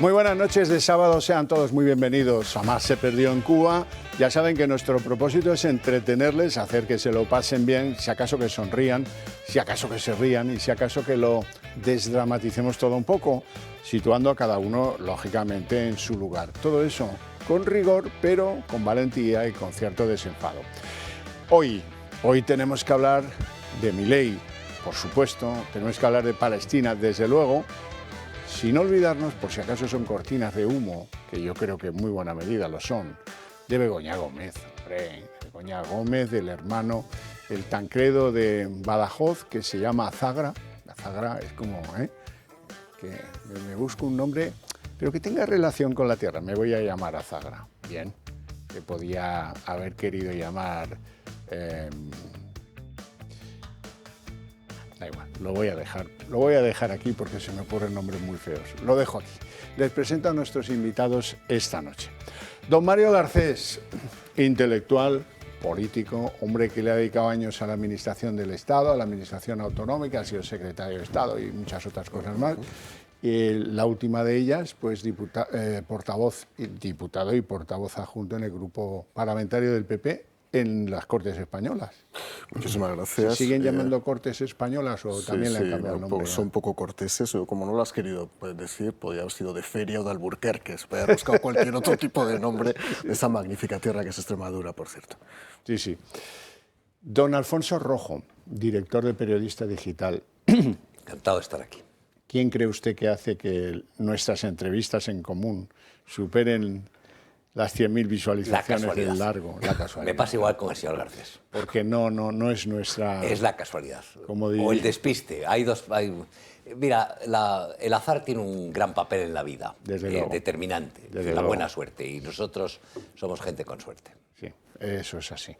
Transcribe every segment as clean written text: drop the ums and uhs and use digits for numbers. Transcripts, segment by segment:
Muy buenas noches de sábado, sean todos muy bienvenidos a Más se perdió en Cuba. Ya saben que nuestro propósito es entretenerles, hacer que se lo pasen bien, si acaso que sonrían, si acaso que se rían y si acaso que lo desdramaticemos todo un poco, situando a cada uno, lógicamente, en su lugar. Todo eso con rigor, pero con valentía y con cierto desenfado. Hoy tenemos que hablar de Milei, por supuesto, tenemos que hablar de Palestina, desde luego, sin olvidarnos, por si acaso son cortinas de humo, que yo creo que en muy buena medida lo son, de Begoña Gómez, hombre, Begoña Gómez, del hermano, el Tancredo de Badajoz, que se llama Azagra. Azagra es como, que me busco un nombre, pero que tenga relación con la tierra. Me voy a llamar Azagra, bien, que podía haber querido llamar... Da igual, lo voy a dejar aquí porque se me ocurren nombres muy feos. Lo dejo aquí. Les presento a nuestros invitados esta noche. Don Mario Garcés, intelectual, político, hombre que le ha dedicado años a la administración del Estado, a la administración autonómica, ha sido secretario de Estado y muchas otras cosas más. Y la última de ellas, pues diputado y portavoz adjunto en el grupo parlamentario del PP en las Cortes Españolas. Muchísimas gracias. ¿Se siguen llamando Cortes Españolas o también le han cambiado el nombre? Son poco corteses, como no lo has querido decir, podría haber sido de Feria o de Alburquerque, se podría haber buscado cualquier otro tipo de nombre de esa magnífica tierra que es Extremadura, por cierto. Sí, sí. Don Alfonso Rojo, director de Periodista Digital. Encantado de estar aquí. ¿Quién cree usted que hace que nuestras entrevistas en común superen las 100.000 visualizaciones del largo? La casualidad. Me pasa igual con el señor Garcés. Porque no es nuestra... Es la casualidad. O el despiste. Mira, el azar tiene un gran papel en la vida. Desde luego. Determinante. Desde la luego. Buena suerte. Y nosotros somos gente con suerte. Sí, eso es así.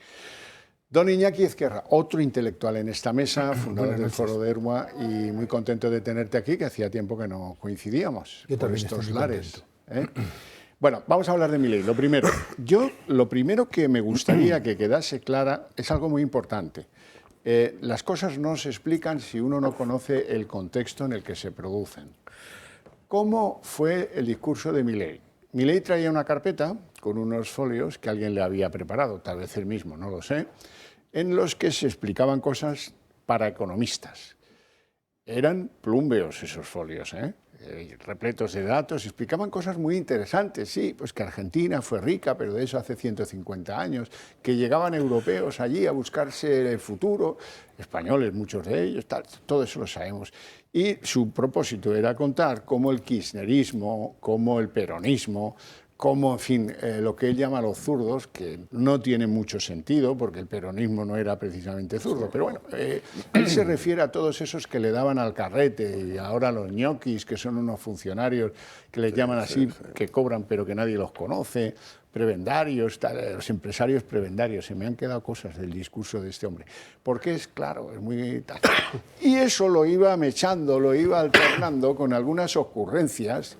Don Iñaki Ezquerra, otro intelectual en esta mesa, fundador del Foro de Ermua, y muy contento de tenerte aquí, que hacía tiempo que no coincidíamos por estos lares. Bueno, vamos a hablar de Milei. Lo primero que me gustaría que quedase clara es algo muy importante. Las cosas no se explican si uno no conoce el contexto en el que se producen. ¿Cómo fue el discurso de Milei? Milei traía una carpeta con unos folios que alguien le había preparado, tal vez él mismo, no lo sé, en los que se explicaban cosas para economistas. Eran plúmbeos esos folios, repletos de datos, explicaban cosas muy interesantes, sí, pues que Argentina fue rica, pero de eso hace 150 años, que llegaban europeos allí a buscarse el futuro, españoles, muchos de ellos, todo eso lo sabemos. Y su propósito era contar cómo el kirchnerismo, cómo el peronismo, como, en fin, lo que él llama los zurdos, que no tiene mucho sentido, porque el peronismo no era precisamente zurdo, pero bueno, él se refiere a todos esos que le daban al carrete, y ahora los ñoquis, que son unos funcionarios que les llaman así, que cobran pero que nadie los conoce, prebendarios, los empresarios prebendarios. Se me han quedado cosas del discurso de este hombre, porque es claro, es muy tal. Y eso lo iba mechando, lo iba alternando con algunas ocurrencias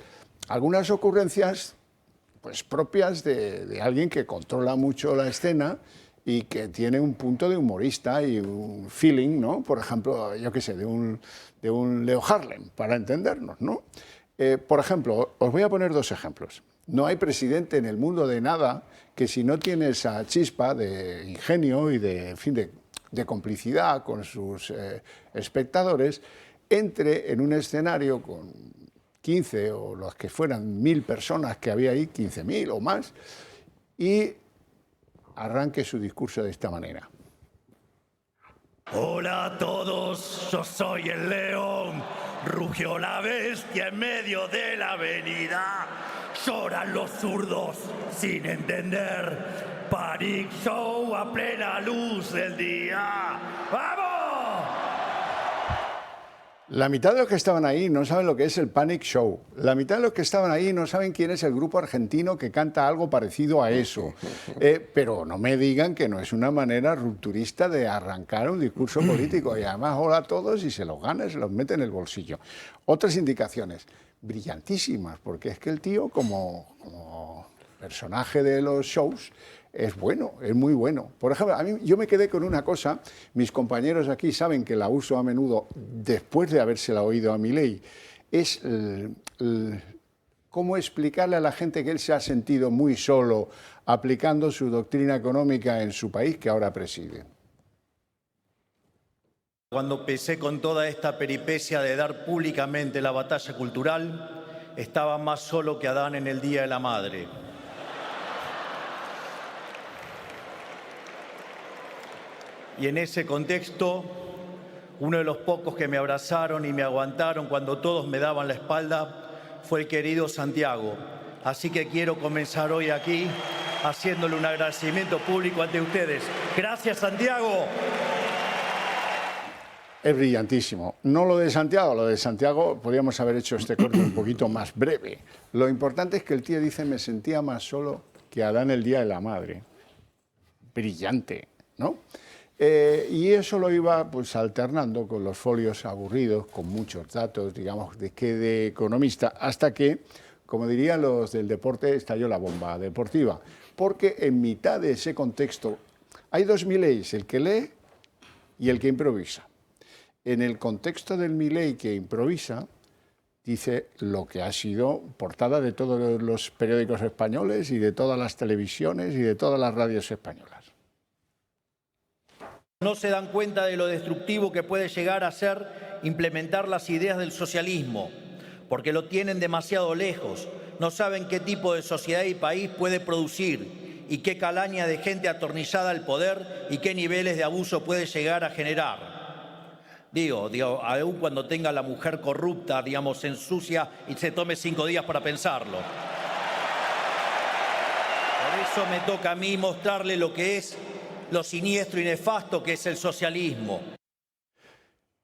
pues propias de alguien que controla mucho la escena y que tiene un punto de humorista y un feeling, ¿no? Por ejemplo, yo qué sé, de un Leo Harlem, para entendernos, ¿no? Por ejemplo, os voy a poner dos ejemplos. No hay presidente en el mundo de nada que, si no tiene esa chispa de ingenio y en fin, de complicidad con sus espectadores, entre en un escenario con 15 o los que fueran 1.000 personas que había ahí, 15.000 o más, y arranque su discurso de esta manera. Hola a todos, yo soy el león, rugió la bestia en medio de la avenida, lloran los zurdos sin entender, Panic Show a plena luz del día, ¡vamos! La mitad de los que estaban ahí no saben lo que es el Panic Show. La mitad de los que estaban ahí no saben quién es el grupo argentino que canta algo parecido a eso. Pero no me digan que no es una manera rupturista de arrancar un discurso político. Y además, hola a todos, y se los gana y se los mete en el bolsillo. Otras indicaciones brillantísimas, porque es que el tío, como personaje de los shows, es bueno, es muy bueno. Por ejemplo, yo me quedé con una cosa, mis compañeros aquí saben que la uso a menudo después de habérsela oído a Milei, es cómo explicarle a la gente que él se ha sentido muy solo aplicando su doctrina económica en su país que ahora preside. Cuando empecé con toda esta peripecia de dar públicamente la batalla cultural, estaba más solo que Adán en el Día de la Madre. Y en ese contexto, uno de los pocos que me abrazaron y me aguantaron cuando todos me daban la espalda fue el querido Santiago. Así que quiero comenzar hoy aquí haciéndole un agradecimiento público ante ustedes. ¡Gracias, Santiago! Es brillantísimo. No lo de Santiago podríamos haber hecho este corte un poquito más breve. Lo importante es que el tío dice, me sentía más solo que Adán el Día de la Madre. Brillante, ¿no? Y eso lo iba pues alternando con los folios aburridos, con muchos datos, digamos, de economista, hasta que, como dirían los del deporte, estalló la bomba deportiva. Porque en mitad de ese contexto hay dos Mileis, el que lee y el que improvisa. En el contexto del Milei que improvisa, dice lo que ha sido portada de todos los periódicos españoles y de todas las televisiones y de todas las radios españolas. No se dan cuenta de lo destructivo que puede llegar a ser implementar las ideas del socialismo, porque lo tienen demasiado lejos. No saben qué tipo de sociedad y país puede producir y qué calaña de gente atornillada al poder y qué niveles de abuso puede llegar a generar. Digo, aún cuando tenga la mujer corrupta, digamos, se ensucia y se tome 5 días para pensarlo. Por eso me toca a mí mostrarle lo que es lo siniestro y nefasto que es el socialismo.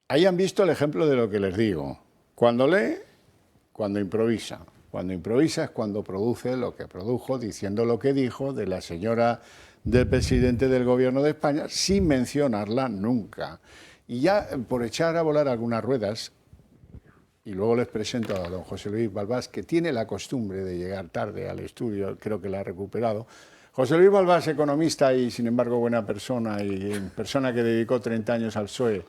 Ahí han visto el ejemplo de lo que les digo. Cuando lee, cuando improvisa. Cuando improvisa es cuando produce lo que produjo, diciendo lo que dijo de la señora del presidente del gobierno de España, sin mencionarla nunca. Y ya por echar a volar algunas ruedas, y luego les presento a don José Luis Balbás, que tiene la costumbre de llegar tarde al estudio, creo que la ha recuperado. José Luis Balbás, economista y sin embargo buena persona, y persona que dedicó 30 años al PSOE.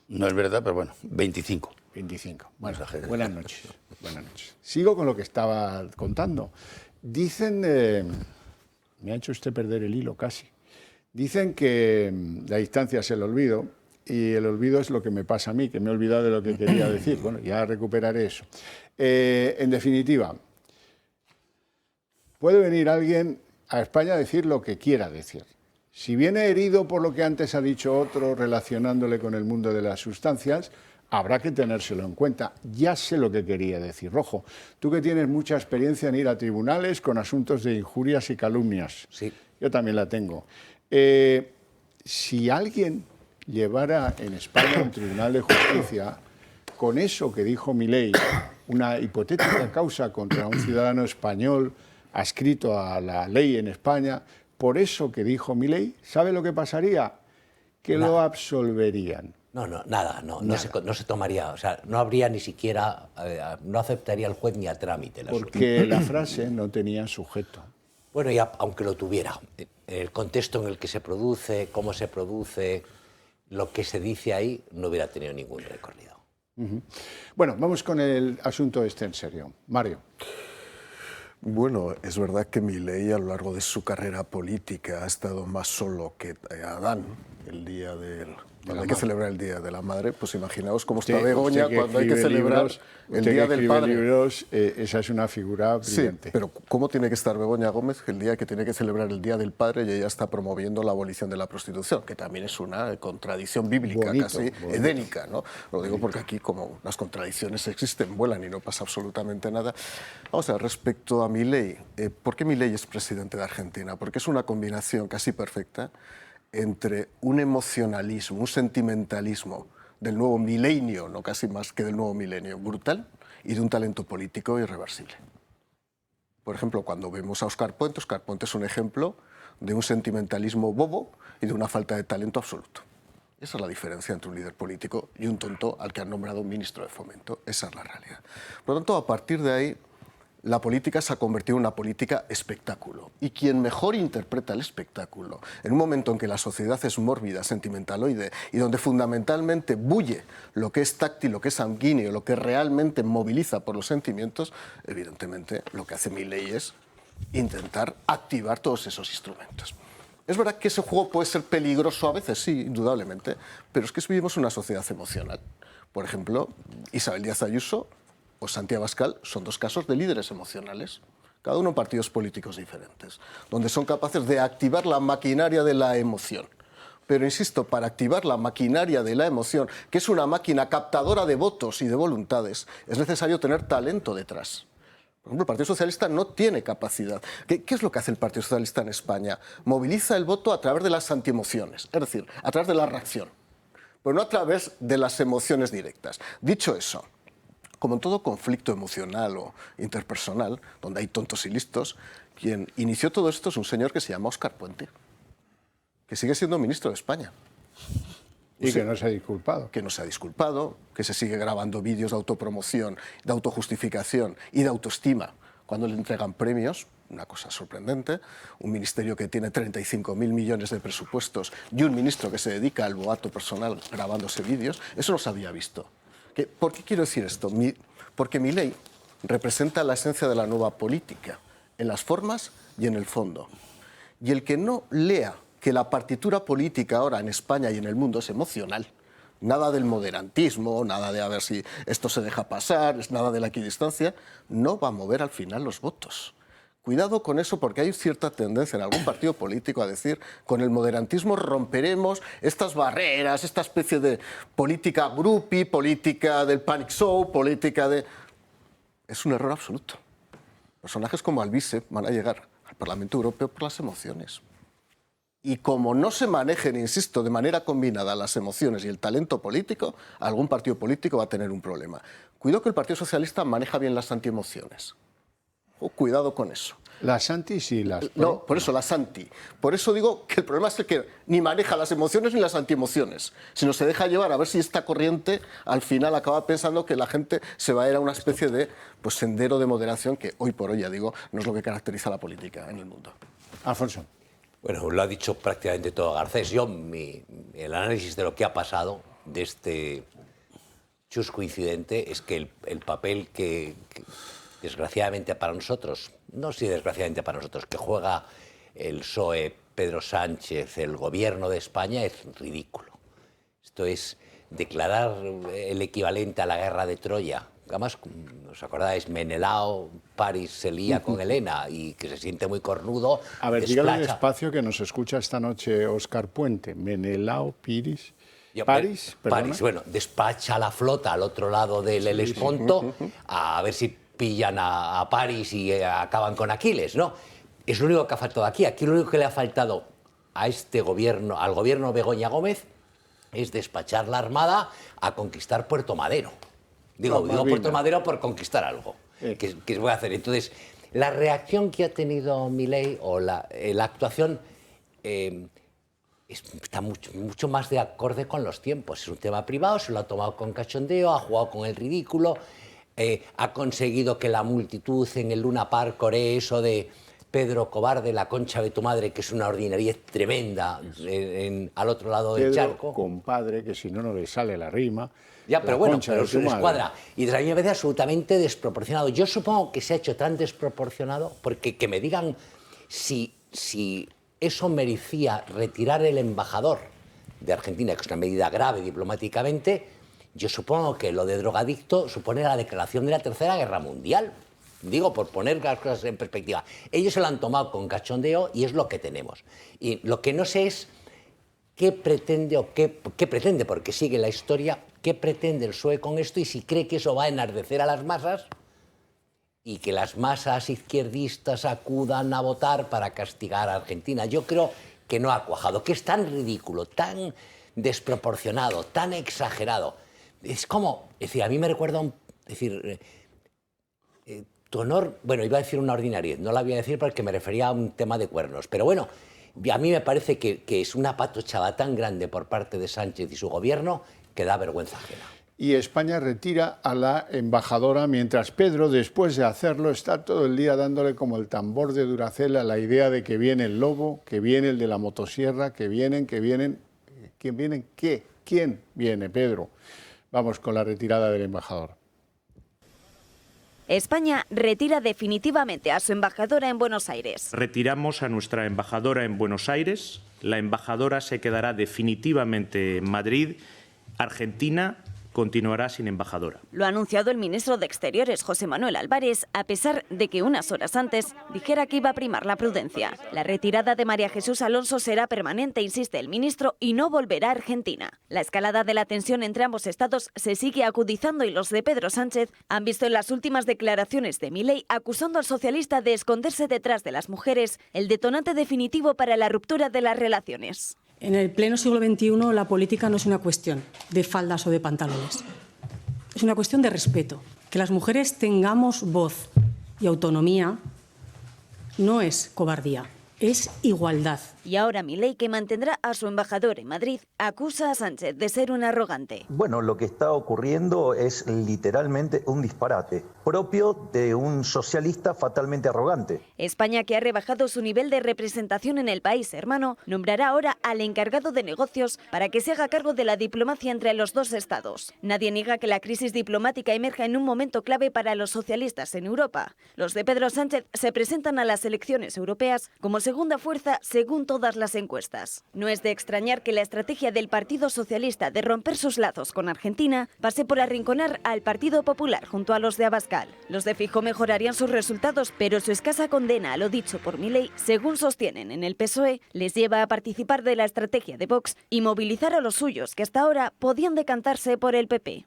No es verdad, pero bueno, 25. 25. Bueno, buenas noches. Buenas noches. Sigo con lo que estaba contando. Dicen, me ha hecho usted perder el hilo casi, dicen que la distancia es el olvido, y el olvido es lo que me pasa a mí, que me he olvidado de lo que quería decir. Bueno, ya recuperaré eso. En definitiva, puede venir alguien a España a decir lo que quiera decir. Si viene herido por lo que antes ha dicho otro, relacionándole con el mundo de las sustancias, habrá que tenérselo en cuenta. Ya sé lo que quería decir, Rojo. Tú que tienes mucha experiencia en ir a tribunales con asuntos de injurias y calumnias. Sí. Yo también la tengo. Si alguien llevara en España un tribunal de justicia con eso que dijo Milei, una hipotética causa contra un ciudadano español adscrito a la ley en España, por eso que dijo Milei, ¿sabe lo que pasaría? Que lo absolverían. Nada. No se tomaría, o sea, no habría ni siquiera, no aceptaría el juez ni a trámite. Porque la frase no tenía sujeto. Bueno, y aunque lo tuviera, en el contexto en el que se produce, cómo se produce, lo que se dice ahí, no hubiera tenido ningún recorrido. Bueno, vamos con el asunto este en serio. Mario. Bueno, es verdad que Milei a lo largo de su carrera política ha estado más solo que Adán el día del... Cuando hay que celebrar el Día de la Madre, pues imaginaos cómo está Begoña cuando hay que celebrar el Día del Padre. Libros, esa es una figura brillante. Sí, pero ¿cómo tiene que estar Begoña Gómez el día que tiene que celebrar el Día del Padre y ella está promoviendo la abolición de la prostitución? Que también es una contradicción bíblica, casi edénica, ¿no? Lo digo porque aquí, como las contradicciones existen, vuelan y no pasa absolutamente nada. Vamos a ver, respecto a Milei, ¿por qué Milei es presidente de Argentina? Porque es una combinación casi perfecta entre un emocionalismo, un sentimentalismo del nuevo milenio, no casi más que del nuevo milenio, brutal, y de un talento político irreversible. Por ejemplo, cuando vemos a Óscar Puente es un ejemplo de un sentimentalismo bobo y de una falta de talento absoluto. Esa es la diferencia entre un líder político y un tonto al que han nombrado ministro de Fomento. Esa es la realidad. Por lo tanto, a partir de ahí, la política se ha convertido en una política espectáculo. Y quien mejor interpreta el espectáculo, en un momento en que la sociedad es mórbida, sentimentaloide, y donde fundamentalmente bulle lo que es táctil, lo que es sanguíneo, lo que realmente moviliza por los sentimientos, evidentemente lo que hace Milei es intentar activar todos esos instrumentos. Es verdad que ese juego puede ser peligroso a veces, sí, indudablemente, pero es que vivimos una sociedad emocional. Por ejemplo, Isabel Díaz Ayuso o Santiago Abascal son dos casos de líderes emocionales, cada uno en partidos políticos diferentes, donde son capaces de activar la maquinaria de la emoción. Pero insisto, para activar la maquinaria de la emoción, que es una máquina captadora de votos y de voluntades, es necesario tener talento detrás. Por ejemplo, el Partido Socialista no tiene capacidad. ¿Qué es lo que hace el Partido Socialista en España? Moviliza el voto a través de las antiemociones, es decir, a través de la reacción, pero no a través de las emociones directas. Dicho eso, como en todo conflicto emocional o interpersonal, donde hay tontos y listos, quien inició todo esto es un señor que se llama Óscar Puente, que sigue siendo ministro de España. Y que no se ha disculpado. Que no se ha disculpado, que se sigue grabando vídeos de autopromoción, de autojustificación y de autoestima cuando le entregan premios, una cosa sorprendente, un ministerio que tiene 35.000 millones de presupuestos y un ministro que se dedica al boato personal grabándose vídeos, eso no se había visto. ¿Por qué quiero decir esto? Porque Milei representa la esencia de la nueva política, en las formas y en el fondo. Y el que no lea que la partitura política ahora en España y en el mundo es emocional, nada del moderantismo, nada de a ver si esto se deja pasar, nada de la equidistancia, no va a mover al final los votos. Cuidado con eso, porque hay cierta tendencia en algún partido político a decir con el moderantismo romperemos estas barreras, esta especie de política groupie, política del panic show, política de... Es un error absoluto. Personajes como Alvise van a llegar al Parlamento Europeo por las emociones. Y como no se manejen, insisto, de manera combinada las emociones y el talento político, algún partido político va a tener un problema. Cuidado que el Partido Socialista maneja bien las antiemociones. Cuidado con eso. Las anti sí, las pro. No, por eso las anti. Por eso digo que el problema es el que ni maneja las emociones ni las antiemociones, sino se deja llevar a ver si esta corriente al final acaba pensando que la gente se va a ir a una especie de sendero de moderación que hoy por hoy, ya digo, no es lo que caracteriza la política en el mundo. Alfonso. Bueno, lo ha dicho prácticamente todo Garcés. Yo, el análisis de lo que ha pasado de este chusco incidente es que el papel que desgraciadamente para nosotros, no si desgraciadamente para nosotros, que juega el PSOE, Pedro Sánchez, el gobierno de España, es ridículo. Esto es declarar el equivalente a la guerra de Troya. Además, ¿os acordáis? Menelao, París se lía con Helena y que se siente muy cornudo. A ver, dígale despacio que nos escucha esta noche Óscar Puente. Menelao, París... París, bueno, despacha la flota al otro lado del Helesponto a ver si pillan a París y acaban con Aquiles, ¿no? Es lo único que ha faltado aquí. Aquí lo único que le ha faltado a este gobierno, al gobierno Begoña Gómez, es despachar la Armada a conquistar Puerto Madero. Digo Puerto Madero por conquistar algo, que voy a hacer. Entonces, la reacción que ha tenido Milei o la actuación está mucho más de acorde con los tiempos. Es un tema privado, se lo ha tomado con cachondeo, ha jugado con el ridículo, ha conseguido que la multitud en el Luna Park coree eso de Pedro cobarde, la concha de tu madre, que es una ordinariedad tremenda al otro lado del charco. Compadre, que si no, no le sale la rima. Ya, pero bueno, pero es una escuadra. Y desde a mí me parece absolutamente desproporcionado. Yo supongo que se ha hecho tan desproporcionado porque que me digan si eso merecía retirar el embajador de Argentina, que es una medida grave diplomáticamente. Yo supongo que lo de drogadicto supone la declaración de la Tercera Guerra Mundial. Digo, por poner las cosas en perspectiva. Ellos se lo han tomado con cachondeo y es lo que tenemos. Y lo que no sé es qué pretende o qué pretende, porque sigue la historia, qué pretende el PSOE con esto y si cree que eso va a enardecer a las masas y que las masas izquierdistas acudan a votar para castigar a Argentina. Yo creo que no ha cuajado, que es tan ridículo, tan desproporcionado, tan exagerado. Es como, es decir, a mí me recuerda tu honor, bueno, iba a decir una ordinariedad, no la voy a decir porque me refería a un tema de cuernos, pero bueno, a mí me parece que es una patochada tan grande por parte de Sánchez y su gobierno que da vergüenza ajena. y España retira a la embajadora, mientras Pedro, después de hacerlo, está todo el día dándole como el tambor de Duracell a la idea de que viene el lobo, que viene el de la motosierra, que vienen. ¿Quién vienen? ¿Qué? ¿Quién viene, Pedro? Vamos con la retirada del embajador. España retira definitivamente a su embajadora en Buenos Aires. Retiramos a nuestra embajadora en Buenos Aires. La embajadora se quedará definitivamente en Madrid. Argentina continuará sin embajadora. Lo ha anunciado el ministro de Exteriores, José Manuel Álvarez, a pesar de que unas horas antes dijera que iba a primar la prudencia. La retirada de María Jesús Alonso será permanente, insiste el ministro, y no volverá a Argentina. La escalada de la tensión entre ambos estados se sigue acudizando y los de Pedro Sánchez han visto en las últimas declaraciones de Milei acusando al socialista de esconderse detrás de las mujeres, el detonante definitivo para la ruptura de las relaciones. En el pleno siglo XXI la política no es una cuestión de faldas o de pantalones. Es una cuestión de respeto. Que las mujeres tengamos voz y autonomía no es cobardía, es igualdad. Y ahora Milei, que mantendrá a su embajador en Madrid, acusa a Sánchez de ser un arrogante. Bueno, lo que está ocurriendo es literalmente un disparate, propio de un socialista fatalmente arrogante. España, que ha rebajado su nivel de representación en el país hermano, nombrará ahora al encargado de negocios para que se haga cargo de la diplomacia entre los dos estados. Nadie niega que la crisis diplomática emerja en un momento clave para los socialistas en Europa. Los de Pedro Sánchez se presentan a las elecciones europeas como segunda fuerza según todas las encuestas. No es de extrañar que la estrategia del Partido Socialista de romper sus lazos con Argentina pase por arrinconar al Partido Popular junto a los de Abascal. Los de Feijóo mejorarían sus resultados, pero su escasa condena a lo dicho por Milei, según sostienen en el PSOE, les lleva a participar de la estrategia de Vox y movilizar a los suyos que hasta ahora podían decantarse por el PP.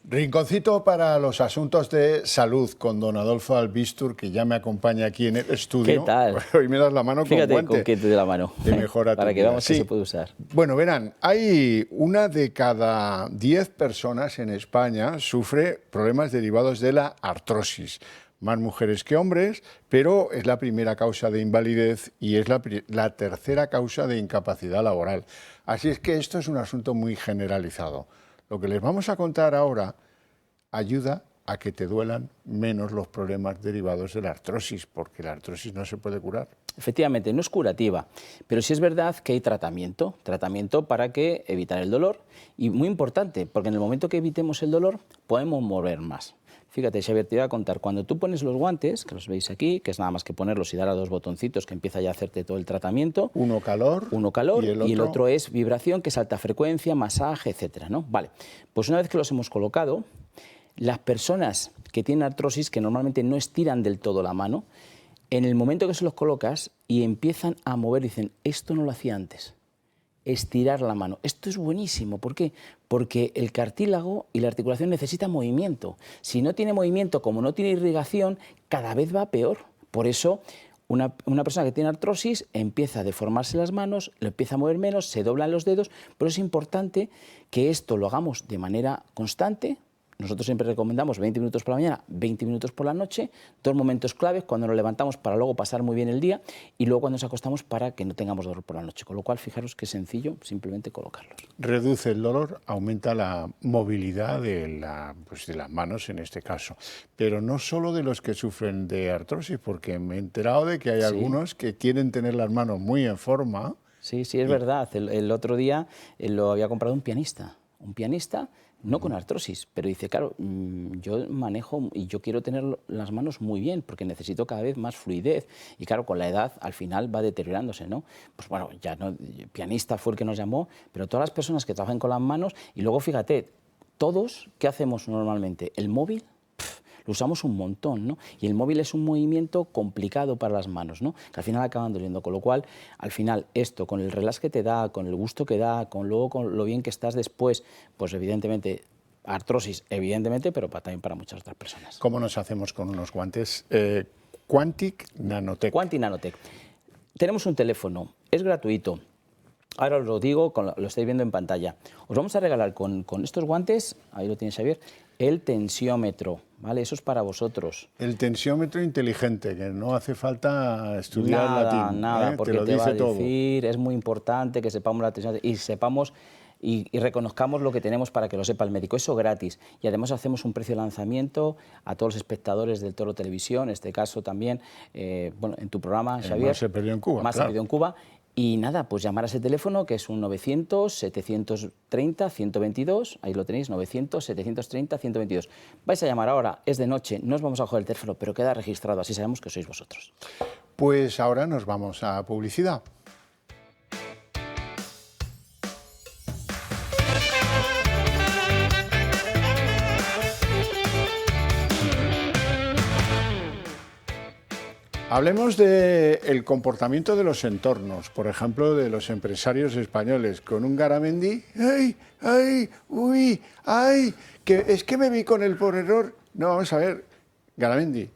Rinconcito para los asuntos de salud con don Adolfo Albistur, que ya me acompaña aquí en el estudio. ¿Qué tal? Hoy me das la mano Fíjate con guante. con qué te doy la mano. Te mejora para tu que vida. veamos Sí. que se puede usar. Bueno, verán, hay 1 de cada 10 personas en España sufre problemas derivados de la artrosis. Más mujeres que hombres, pero es la primera causa de invalidez y es la tercera causa de incapacidad laboral. Así es que esto es un asunto muy generalizado. Lo que les vamos a contar ahora ayuda a que te duelan menos los problemas derivados de la artrosis, porque la artrosis no se puede curar. Efectivamente, no es curativa, pero sí es verdad que hay tratamiento para que evitar el dolor, y muy importante, porque en el momento que evitemos el dolor podemos mover más. Fíjate, Xavier, te voy a contar, cuando tú pones los guantes, que los veis aquí, que es nada más que ponerlos y dar a 2 botoncitos que empieza ya a hacerte todo el tratamiento. Uno calor y el otro es vibración, que es alta frecuencia, masaje, etcétera, ¿no? Vale, pues una vez que los hemos colocado, las personas que tienen artrosis, que normalmente no estiran del todo la mano, en el momento que se los colocas y empiezan a mover, dicen, esto no lo hacía antes. Estirar la mano. Esto es buenísimo. ¿Por qué? Porque el cartílago y la articulación necesitan movimiento. Si no tiene movimiento, como no tiene irrigación, cada vez va peor. Por eso, una persona que tiene artrosis empieza a deformarse las manos, lo empieza a mover menos, se doblan los dedos, pero es importante que esto lo hagamos de manera constante. Nosotros siempre recomendamos 20 minutos por la mañana, 20 minutos por la noche, 2 momentos claves, cuando nos levantamos para luego pasar muy bien el día y luego cuando nos acostamos para que no tengamos dolor por la noche. Con lo cual, fijaros que es sencillo simplemente colocarlos. Reduce el dolor, aumenta la movilidad de las manos en este caso. Pero no solo de los que sufren de artrosis, porque me he enterado de que hay algunos que quieren tener las manos muy en forma. Sí, es verdad. El otro día lo había comprado un pianista. No con artrosis, pero dice, claro, yo manejo y yo quiero tener las manos muy bien porque necesito cada vez más fluidez y claro, con la edad al final va deteriorándose, ¿no? Pues bueno, ya no, pianista fue el que nos llamó, pero todas las personas que trabajan con las manos y luego fíjate, todos, ¿qué hacemos normalmente? El móvil, lo usamos un montón, ¿no? Y el móvil es un movimiento complicado para las manos, ¿no? Que al final acaban doliendo, con lo cual, al final, esto, con el relax que te da, con el gusto que da, con lo bien que estás después, pues evidentemente, artrosis, evidentemente, pero también para muchas otras personas. ¿Cómo nos hacemos con unos guantes? Quantic Nanotech. Quantic Nanotech. Tenemos un teléfono, es gratuito. Ahora os lo digo, lo estáis viendo en pantalla. Os vamos a regalar con estos guantes, ahí lo tienes Xavier, el tensiómetro, ¿vale? Eso es para vosotros. El tensiómetro inteligente, que no hace falta estudiar latín. Nada, porque te lo te va dice a decir, es muy importante que sepamos la tensión y sepamos y reconozcamos lo que tenemos para que lo sepa el médico. Eso gratis. Y además hacemos un precio de lanzamiento a todos los espectadores del Toro Televisión, en este caso también, bueno, en tu programa, Xavier. Más se perdió en Cuba. Más se perdió en Cuba. Y nada, pues llamar a ese teléfono que es un 900-730-122, ahí lo tenéis, 900-730-122. Vais a llamar ahora, es de noche, no os vamos a coger el teléfono, pero queda registrado, así sabemos que sois vosotros. Pues ahora nos vamos a publicidad. Hablemos del comportamiento de los entornos, por ejemplo, de los empresarios españoles, con un Garamendi, ¡ay, ay, uy, ay! Que es que me vi con él por error. No, vamos a ver, Garamendi,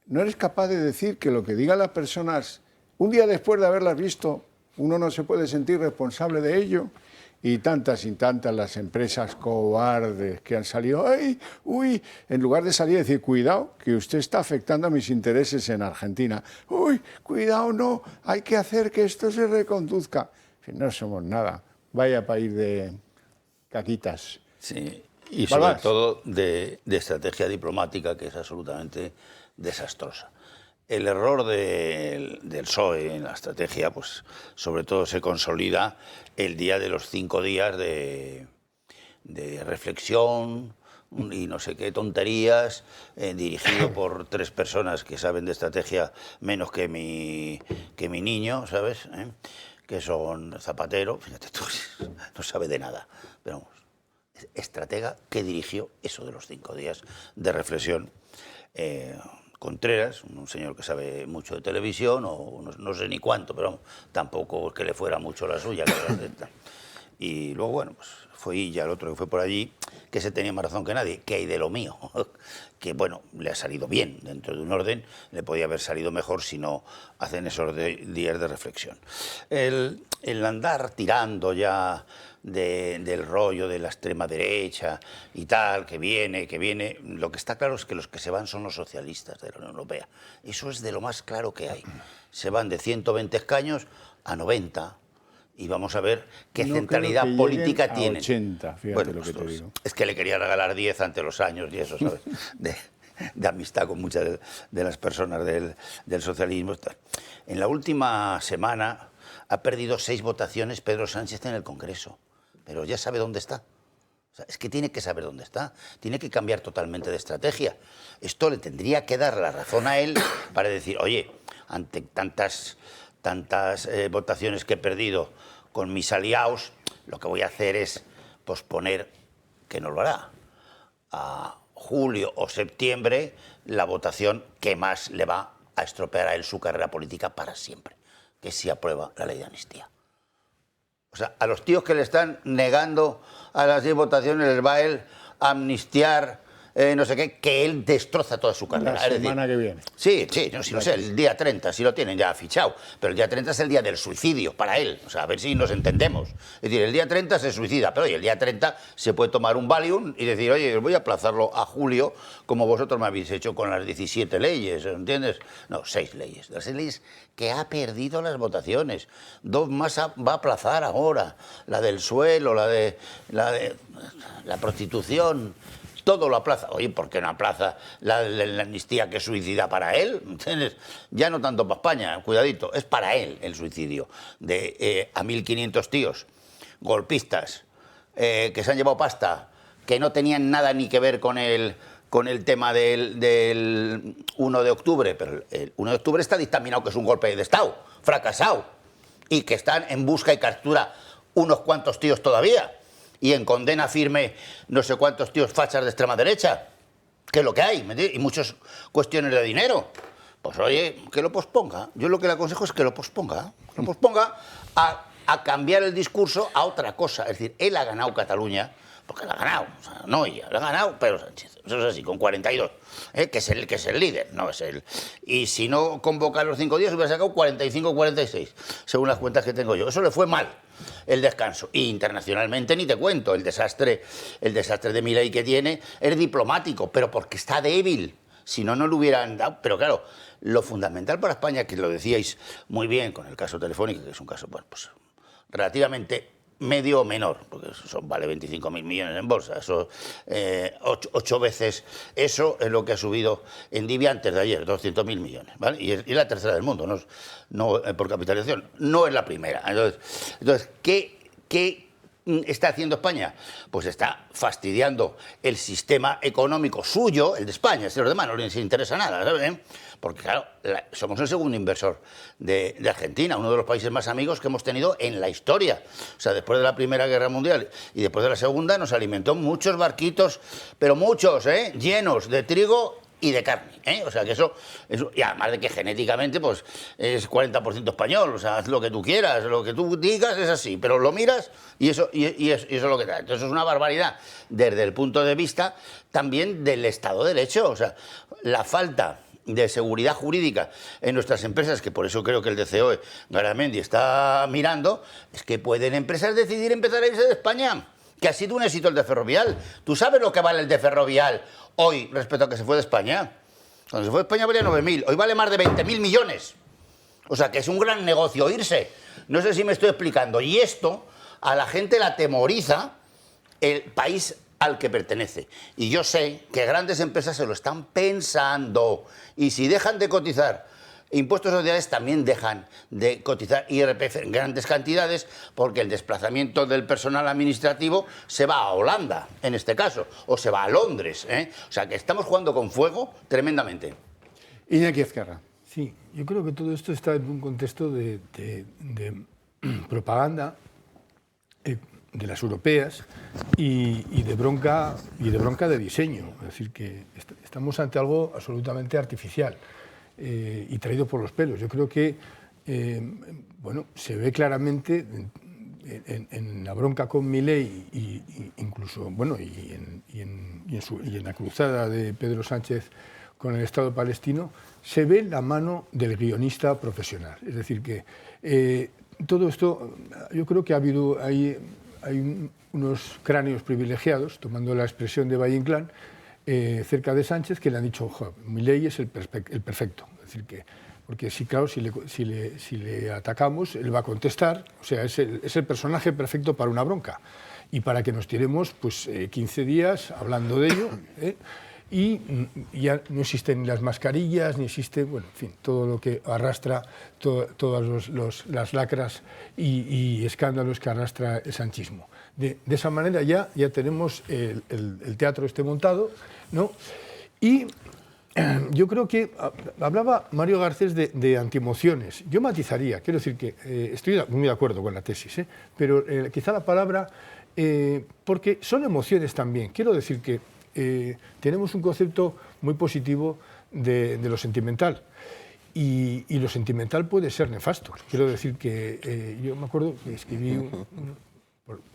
¿no eres capaz de decir que lo que digan las personas, un día después de haberlas visto, uno no se puede sentir responsable de ello? Y tantas las empresas cobardes que han salido, ¡ay, uy! En lugar de salir y decir, cuidado, que usted está afectando a mis intereses en Argentina. ¡Uy, cuidado, no! Hay que hacer que esto se reconduzca. En fin, no somos nada. Vaya país de caquitas. Sí, y sobre todo de estrategia diplomática, que es absolutamente desastrosa. El error del PSOE en la estrategia, pues sobre todo se consolida el día de los 5 días de reflexión y no sé qué tonterías, dirigido por 3 personas que saben de estrategia menos que mi niño, ¿sabes? Que son Zapatero, fíjate tú, no sabe de nada, pero vamos, estratega que dirigió eso de los 5 días de reflexión. Contreras, un señor que sabe mucho de televisión, o no sé ni cuánto, pero tampoco es que le fuera mucho la suya. Y luego, bueno, pues fue Illa, el otro que fue por allí, que se tenía más razón que nadie, que hay de lo mío, que bueno, le ha salido bien dentro de un orden, le podía haber salido mejor si no hacen esos días de reflexión. El andar tirando ya del rollo de la extrema derecha y tal, que viene, lo que está claro es que los que se van son los socialistas de la Unión Europea. Eso es de lo más claro que hay. Se van de 120 escaños a 90 y vamos a ver qué centralidad política tienen. 80, fíjate bueno, lo que te digo. Es que le quería regalar 10 ante los años y eso, ¿sabes? De amistad con muchas de las personas del socialismo. En la última semana ha perdido 6 votaciones Pedro Sánchez en el Congreso. Pero ya sabe dónde está. O sea, es que tiene que saber dónde está. Tiene que cambiar totalmente de estrategia. Esto le tendría que dar la razón a él para decir, oye, ante tantas votaciones que he perdido con mis aliados, lo que voy a hacer es posponer, que no lo hará, a julio o septiembre la votación que más le va a estropear a él su carrera política para siempre, que si aprueba la ley de amnistía. O sea, a los tíos que le están negando a las 10 votaciones les va a él amnistiar, no sé qué, que él destroza toda su carrera. La semana que viene. Sí, no, si lo sé, el día 30, si lo tienen ya fichado. Pero el día 30 es el día del suicidio para él. O sea, a ver si nos entendemos. Es decir, el día 30 se suicida, pero oye, el día 30 se puede tomar un Valium y decir, oye, voy a aplazarlo a julio, como vosotros me habéis hecho con las 17 leyes, ¿entiendes? No, 6 leyes. Las 6 leyes que ha perdido las votaciones. 2 más va a aplazar ahora. La del suelo, la de la prostitución. Todo lo aplaza. Oye, ¿por qué no aplaza la amnistía que es suicida para él? ¿Entiendes? Ya no tanto para España, cuidadito, es para él el suicidio. A 1.500 tíos golpistas que se han llevado pasta, que no tenían nada ni que ver con el tema del 1 de octubre, pero el 1 de octubre está dictaminado que es un golpe de Estado, fracasado, y que están en busca y captura unos cuantos tíos todavía. Y en condena firme no sé cuántos tíos fachas de extrema derecha, que es lo que hay, ¿me entiendes? Y muchas cuestiones de dinero. Pues oye, que lo posponga. Yo lo que le aconsejo es que lo posponga a cambiar el discurso a otra cosa. Es decir, él ha ganado Cataluña, porque la ha ganado, o sea, no ella, la ha ganado Pedro Sánchez. Eso es así, con 42, que es el líder, no es él. Y si no convoca los 5 días, hubiera sacado 45 o 46, según las cuentas que tengo yo. Eso le fue mal, el descanso. Y internacionalmente ni te cuento, el desastre de Milei que tiene es diplomático, pero porque está débil. Si no, no lo hubieran dado. Pero claro, lo fundamental para España, que lo decíais muy bien con el caso Telefónica, que es un caso, bueno, pues relativamente medio o menor, porque eso vale 25.000 millones en bolsa, eso 8 veces eso es lo que ha subido Endivia antes de ayer, 200.000 millones, ¿vale? Y es la tercera del mundo, no por capitalización, no es la primera. Entonces ¿qué está haciendo España? Pues está fastidiando el sistema económico suyo, el de España, si a los demás no les interesa nada, ¿saben? Porque claro, somos el segundo inversor de Argentina, uno de los países más amigos que hemos tenido en la historia. O sea, después de la Primera Guerra Mundial y después de la Segunda nos alimentó muchos barquitos, pero muchos, llenos de trigo y de carne, o sea que eso, y además de que genéticamente pues es 40% español, o sea, haz lo que tú quieras, lo que tú digas es así, pero lo miras y eso es lo que da. Entonces es una barbaridad desde el punto de vista también del Estado de Derecho, o sea, la falta de seguridad jurídica en nuestras empresas, que por eso creo que el DCOE, Garamendi, está mirando, es que pueden empresas decidir empezar a irse de España, que ha sido un éxito el de Ferrovial. ¿Tú sabes lo que vale el de Ferrovial hoy respecto a que se fue de España? Cuando se fue de España valía 9.000, hoy vale más de 20.000 millones. O sea que es un gran negocio irse. No sé si me estoy explicando. Y esto a la gente la atemoriza el país al que pertenece. Y yo sé que grandes empresas se lo están pensando. Y si dejan de cotizar impuestos sociales, también dejan de cotizar IRPF en grandes cantidades, porque el desplazamiento del personal administrativo se va a Holanda, en este caso, o se va a Londres. O sea que estamos jugando con fuego tremendamente. Iñaki Ezquerra. Sí, yo creo que todo esto está en un contexto de propaganda de las europeas y de bronca de diseño. Es decir, que estamos ante algo absolutamente artificial y traído por los pelos. Yo creo que bueno, se ve claramente en la bronca con Milei y incluso bueno, y en la cruzada de Pedro Sánchez con el Estado palestino, se ve la mano del guionista profesional. Es decir, que todo esto, yo creo que hay unos cráneos privilegiados, tomando la expresión de Valle Inclán, cerca de Sánchez, que le han dicho, Milei es el perfecto. Es decir, que, porque sí, claro, si le atacamos, él va a contestar, o sea, es el personaje perfecto para una bronca. Y para que nos tiremos pues, 15 días hablando de ello, y ya no existen ni las mascarillas, ni existe, bueno, en fin, todo lo que arrastra, todas las lacras y escándalos que arrastra el sanchismo. De esa manera ya tenemos el teatro montado, ¿no? Y yo creo que hablaba Mario Garcés de antiemociones. Yo matizaría, quiero decir que estoy muy de acuerdo con la tesis, pero quizá la palabra, porque son emociones también. Quiero decir que tenemos un concepto muy positivo de lo sentimental y lo sentimental puede ser nefasto. Quiero decir que yo me acuerdo que escribí,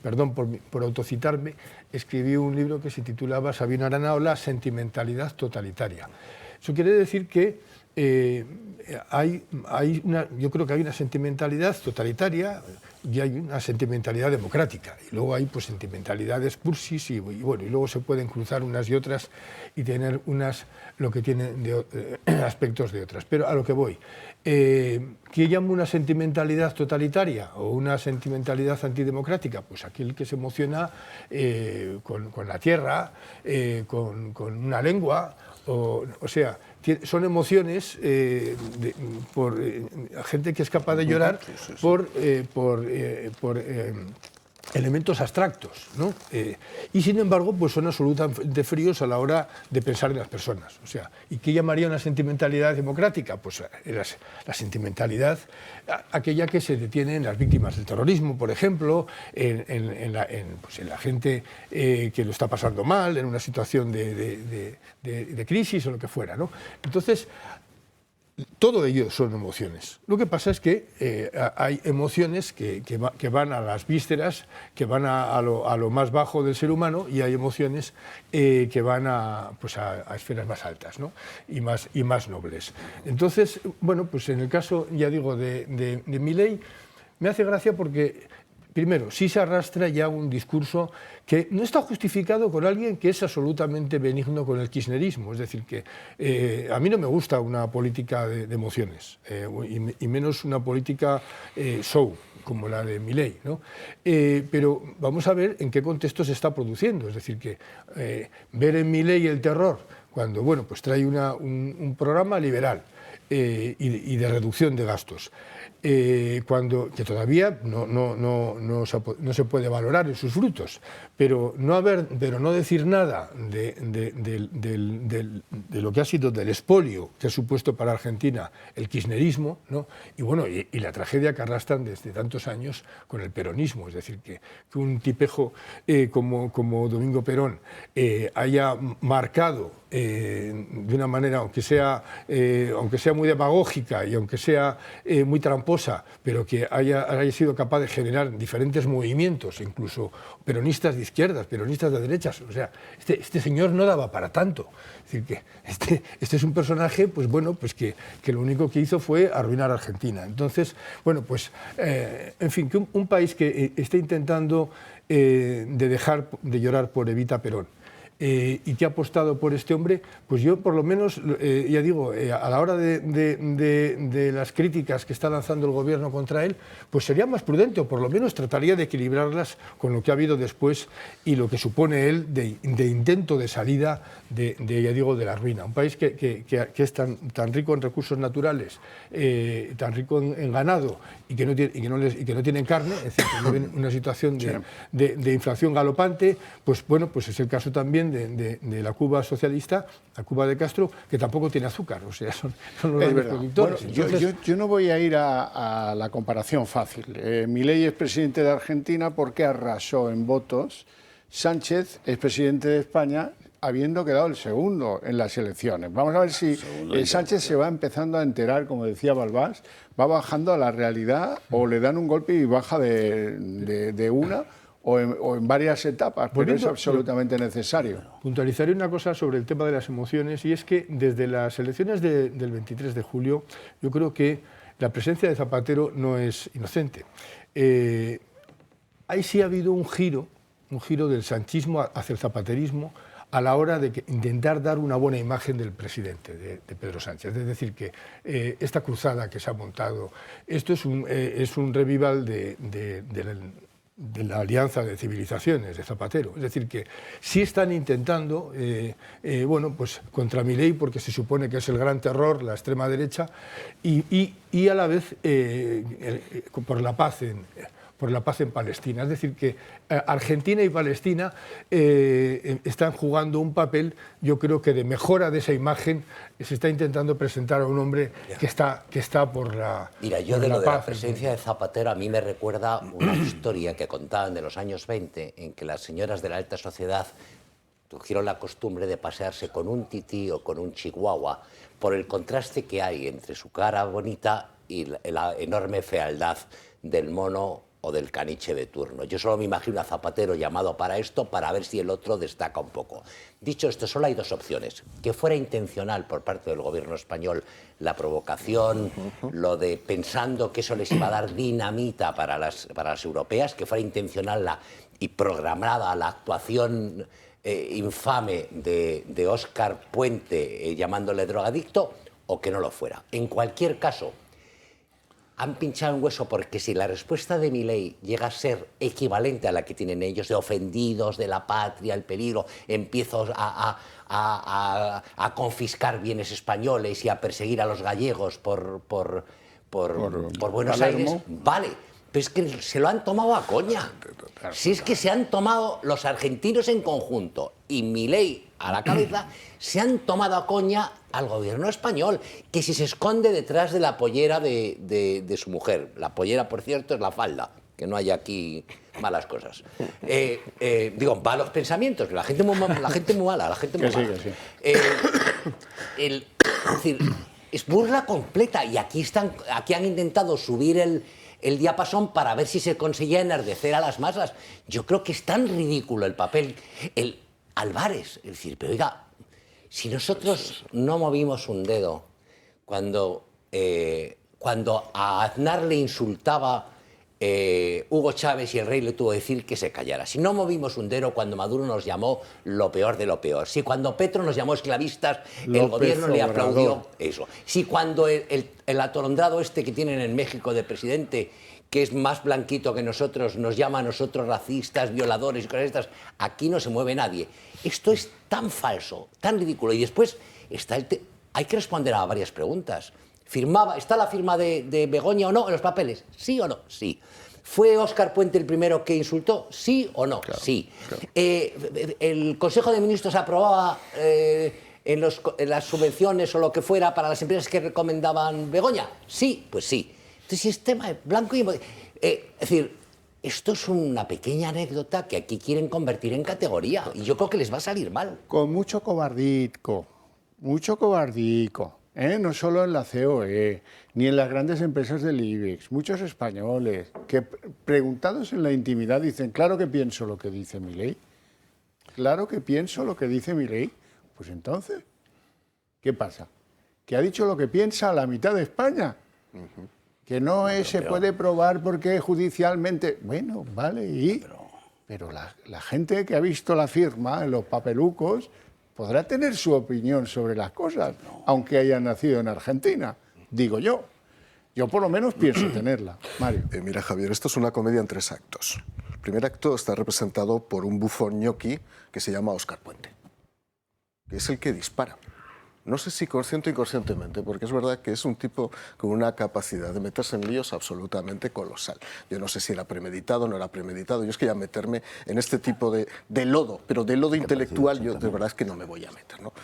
perdón por autocitarme, escribí un libro que se titulaba Sabino Arana, La sentimentalidad totalitaria. Eso quiere decir que yo creo que hay una sentimentalidad totalitaria y hay una sentimentalidad democrática, y luego hay pues sentimentalidades cursis y bueno, y luego se pueden cruzar unas y otras y tener unas lo que tienen aspectos de otras. Pero a lo que voy, ¿qué llamo una sentimentalidad totalitaria o una sentimentalidad antidemocrática? Pues aquel que se emociona con la tierra, con una lengua, o sea, son emociones por gente que es capaz de llorar por elementos abstractos, ¿no? Y sin embargo, pues son absolutamente fríos a la hora de pensar en las personas. O sea, ¿y qué llamaría una sentimentalidad democrática? Pues la sentimentalidad aquella que se detiene en las víctimas del terrorismo, por ejemplo, en la gente que lo está pasando mal, en una situación de crisis o lo que fuera, ¿no? Entonces, todo ello son emociones. Lo que pasa es que hay emociones que van a las vísceras, que van a lo más bajo del ser humano, y hay emociones que van a esferas más altas, ¿no? y más nobles. Entonces, bueno, pues en el caso, ya digo, de Milei, me hace gracia porque primero, sí se arrastra ya un discurso que no está justificado con alguien que es absolutamente benigno con el kirchnerismo. Es decir, que a mí no me gusta una política de emociones, y menos una política show, como la de Milei, ¿no? Pero vamos a ver en qué contexto se está produciendo. Es decir, que ver en Milei el terror, cuando bueno, pues trae un programa liberal y de reducción de gastos, que todavía no se puede valorar en sus frutos, pero no decir nada de lo que ha sido del expolio que ha supuesto para Argentina el kirchnerismo, ¿no? Y bueno, y la tragedia que arrastran desde tantos años con el peronismo. Es decir, que un tipejo como Domingo Perón haya marcado de una manera, aunque sea muy demagógica y aunque sea muy tramposa, pero que haya sido capaz de generar diferentes movimientos, incluso peronistas de izquierdas, peronistas de derechas. O sea, este señor no daba para tanto. Es decir, que este es un personaje, pues bueno, pues que lo único que hizo fue arruinar a Argentina. Entonces, bueno, pues, en fin, que un país que esté intentando de dejar de llorar por Evita Perón, y que ha apostado por este hombre, pues yo por lo menos, ya digo, a la hora de las críticas que está lanzando el gobierno contra él, pues sería más prudente, o por lo menos trataría de equilibrarlas con lo que ha habido después y lo que supone él de intento de salida ya digo, de la ruina. Un país que es tan rico en recursos naturales, tan rico en ganado y que no tienen carne, es decir, que vive en una situación de inflación galopante, pues bueno, pues es el caso también de la Cuba socialista, la Cuba de Castro, que tampoco tiene azúcar, o sea, son los grandes productores. Bueno, yo no voy a ir a la comparación fácil. Milei es presidente de Argentina porque arrasó en votos. Sánchez es presidente de España habiendo quedado el segundo en las elecciones. Vamos a ver si Sánchez se va empezando a enterar, como decía Balbás, va bajando a la realidad o le dan un golpe y baja de una o en varias etapas, pero es absolutamente necesario. Puntualizaré una cosa sobre el tema de las emociones, y es que desde las elecciones del 23 de julio yo creo que la presencia de Zapatero no es inocente. Ahí sí ha habido un giro del sanchismo hacia el zapaterismo a la hora de intentar dar una buena imagen del presidente, de Pedro Sánchez. Es decir, que esta cruzada que se ha montado, esto es un revival de la alianza de civilizaciones de Zapatero. Es decir, que sí están intentando, bueno, pues contra Milei, porque se supone que es el gran terror, la extrema derecha, y a la vez por la paz en Palestina. Es decir, que Argentina y Palestina están jugando un papel, yo creo que de mejora de esa imagen. Se está intentando presentar a un hombre que está por la Mira, yo por de la lo de paz. la presencia de Zapatero, a mí me recuerda una historia que contaban de los años 20, en que las señoras de la alta sociedad tuvieron la costumbre de pasearse con un tití o con un chihuahua por el contraste que hay entre su cara bonita y la enorme fealdad del mono o del caniche de turno. Yo solo me imagino a Zapatero llamado para esto, para ver si el otro destaca un poco. Dicho esto, solo hay dos opciones. Que fuera intencional por parte del gobierno español la provocación, lo de pensando que eso les iba a dar dinamita para las europeas, que fuera intencional y programada la actuación infame de Óscar Puente llamándole drogadicto, o que no lo fuera. En cualquier caso, han pinchado un hueso, porque si la respuesta de Milei llega a ser equivalente a la que tienen ellos, de ofendidos de la patria, el peligro, empiezo a confiscar bienes españoles y a perseguir a los gallegos por Buenos Aires, vale, pero es que se lo han tomado a coña. Si es que se han tomado los argentinos en conjunto y Milei a la cabeza, se han tomado a coña al gobierno español, que si se esconde detrás de la pollera de su mujer. La pollera, por cierto, es la falda, que no haya aquí malas cosas. Digo, malos pensamientos, la gente muy mala, la gente muy mala. Sí. Es decir, es burla completa, y aquí han intentado subir el diapasón para ver si se conseguía enardecer a las masas. Yo creo que es tan ridículo el papel, Álvarez, es decir, pero oiga, si nosotros no movimos un dedo cuando a Aznar le insultaba Hugo Chávez y el rey le tuvo que decir que se callara. Si no movimos un dedo cuando Maduro nos llamó lo peor de lo peor. Si cuando Petro nos llamó esclavistas, el gobierno le aplaudió eso. Si cuando el atolondrado este que tienen en México de presidente, que es más blanquito que nosotros, nos llama a nosotros racistas, violadores y cosas estas, aquí no se mueve nadie. Esto es tan falso, tan ridículo. Y después hay que responder a varias preguntas. ¿Está la firma de Begoña o no en los papeles? ¿Sí o no? Sí. ¿Fue Óscar Puente el primero que insultó? ¿Sí o no? Claro, sí. Claro. ¿El Consejo de Ministros aprobaba en las subvenciones o lo que fuera para las empresas que recomendaban Begoña? Sí, pues sí. Entonces, es tema de blanco y... es decir, esto es una pequeña anécdota que aquí quieren convertir en categoría y yo creo que les va a salir mal. Con mucho cobardico, no solo en la COE, ni en las grandes empresas del IBEX, muchos españoles que preguntados en la intimidad dicen, claro que pienso lo que dice Milei, pues entonces, ¿qué pasa? ¿Que ha dicho lo que piensa la mitad de España? Que no se puede probar porque judicialmente... Bueno, vale, pero la gente que ha visto la firma en los papelucos podrá tener su opinión sobre las cosas, aunque haya nacido en Argentina, digo yo. Yo por lo menos pienso tenerla. Mario. Mira, Javier, esto es una comedia en 3 actos. El primer acto está representado por un bufón ñoqui que se llama Óscar Puente, que es el que dispara. No sé si consciente o inconscientemente, porque es verdad que es un tipo con una capacidad de meterse en líos absolutamente colosal. Yo no sé si era premeditado o no era premeditado. Yo es que ya meterme en este tipo de lodo, pero de lodo intelectual, yo de verdad es que no me voy a meter, ¿no?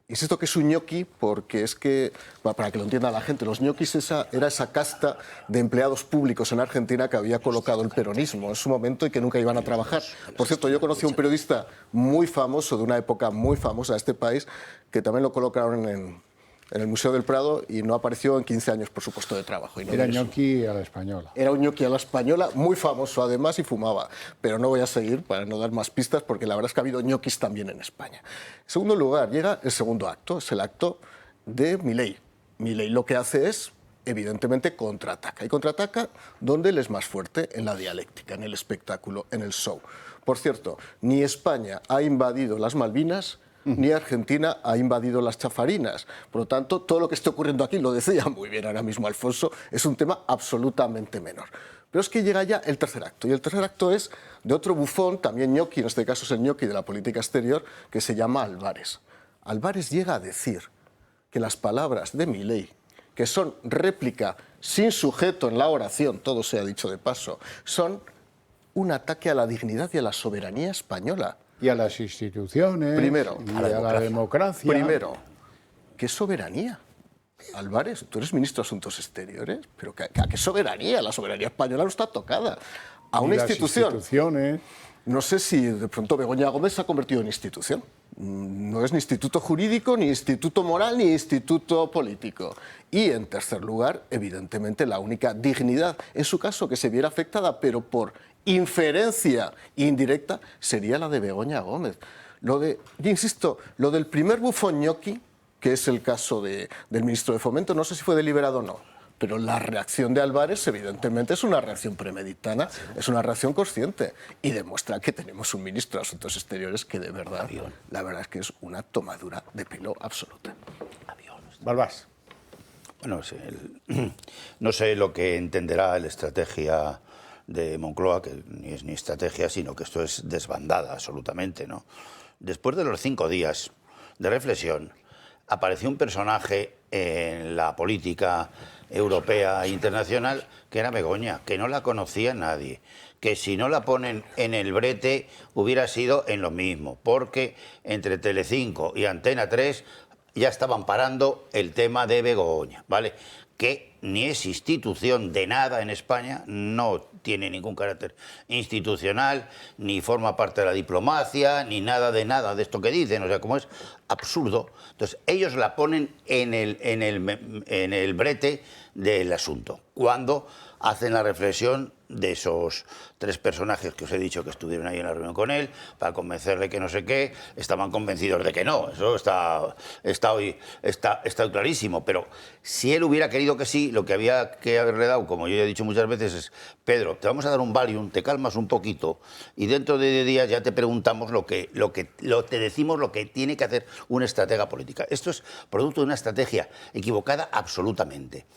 Insisto que es un ñoqui porque es que, para que lo entienda la gente, los ñoquis era esa casta de empleados públicos en Argentina que había colocado el peronismo en su momento y que nunca iban a trabajar. Por cierto, yo conocí a un periodista muy famoso, de una época muy famosa de este país, que también lo colocaron en el Museo del Prado y no apareció en 15 años por su puesto de trabajo. Y no era ñoqui a la española. Era un ñoqui a la española, muy famoso además, y fumaba. Pero no voy a seguir para no dar más pistas, porque la verdad es que ha habido ñoquis también en España. En segundo lugar, llega el segundo acto, es el acto de Milei. Milei lo que hace es, evidentemente, contraataca. Y contraataca donde él es más fuerte, en la dialéctica, en el espectáculo, en el show. Por cierto, ni España ha invadido las Malvinas, ni Argentina ha invadido las Chafarinas. Por lo tanto, todo lo que está ocurriendo aquí, lo decía muy bien ahora mismo Alfonso, es un tema absolutamente menor. Pero es que llega ya el tercer acto, y el tercer acto es de otro bufón, también ñoqui, en este caso es el ñoqui de la política exterior, que se llama Álvarez. Álvarez llega a decir que las palabras de Milei, que son réplica sin sujeto en la oración, todo se ha dicho de paso, son un ataque a la dignidad y a la soberanía española. Y a las instituciones, primero, y a la democracia. Primero, ¿qué soberanía? Álvarez, tú eres ministro de Asuntos Exteriores, pero ¿a qué soberanía? La soberanía española no está tocada. A una institución. Instituciones. No sé si de pronto Begoña Gómez se ha convertido en institución. No es ni instituto jurídico, ni instituto moral, ni instituto político. Y en tercer lugar, evidentemente, la única dignidad, en su caso, que se viera afectada, pero por inferencia indirecta, sería la de Begoña Gómez. Yo insisto, lo del primer bufón ñoqui, que es el caso del ministro de Fomento, no sé si fue deliberado o no, pero la reacción de Álvarez evidentemente es una reacción premeditada, es una reacción consciente y demuestra que tenemos un ministro de Asuntos Exteriores que de verdad, la verdad es que es una tomadura de pelo absoluta. Balbás. Bueno, no sé lo que entenderá la estrategia de Moncloa, que ni es ni estrategia, sino que esto es desbandada absolutamente, ¿no? Después de los 5 días de reflexión, apareció un personaje en la política europea e internacional que era Begoña, que no la conocía nadie, que si no la ponen en el brete hubiera sido en lo mismo, porque entre Telecinco y Antena 3 ya estaban parando el tema de Begoña, ¿vale? Que ni es institución de nada en España, no tiene ningún carácter institucional, ni forma parte de la diplomacia, ni nada de esto que dicen, o sea, como es absurdo. Entonces, ellos la ponen en el brete del asunto, cuando hacen la reflexión de esos 3 personajes que os he dicho que estuvieron ahí en la reunión con él, para convencerle que no sé qué, estaban convencidos de que no, eso está clarísimo, pero si él hubiera querido marido que sí, lo que había que haberle dado, como yo ya he dicho muchas veces, es: Pedro, te vamos a dar un Valium, te calmas un poquito y dentro de 10 días ya te preguntamos te decimos lo que tiene que hacer una estratega política. Esto es producto de una estrategia equivocada absolutamente.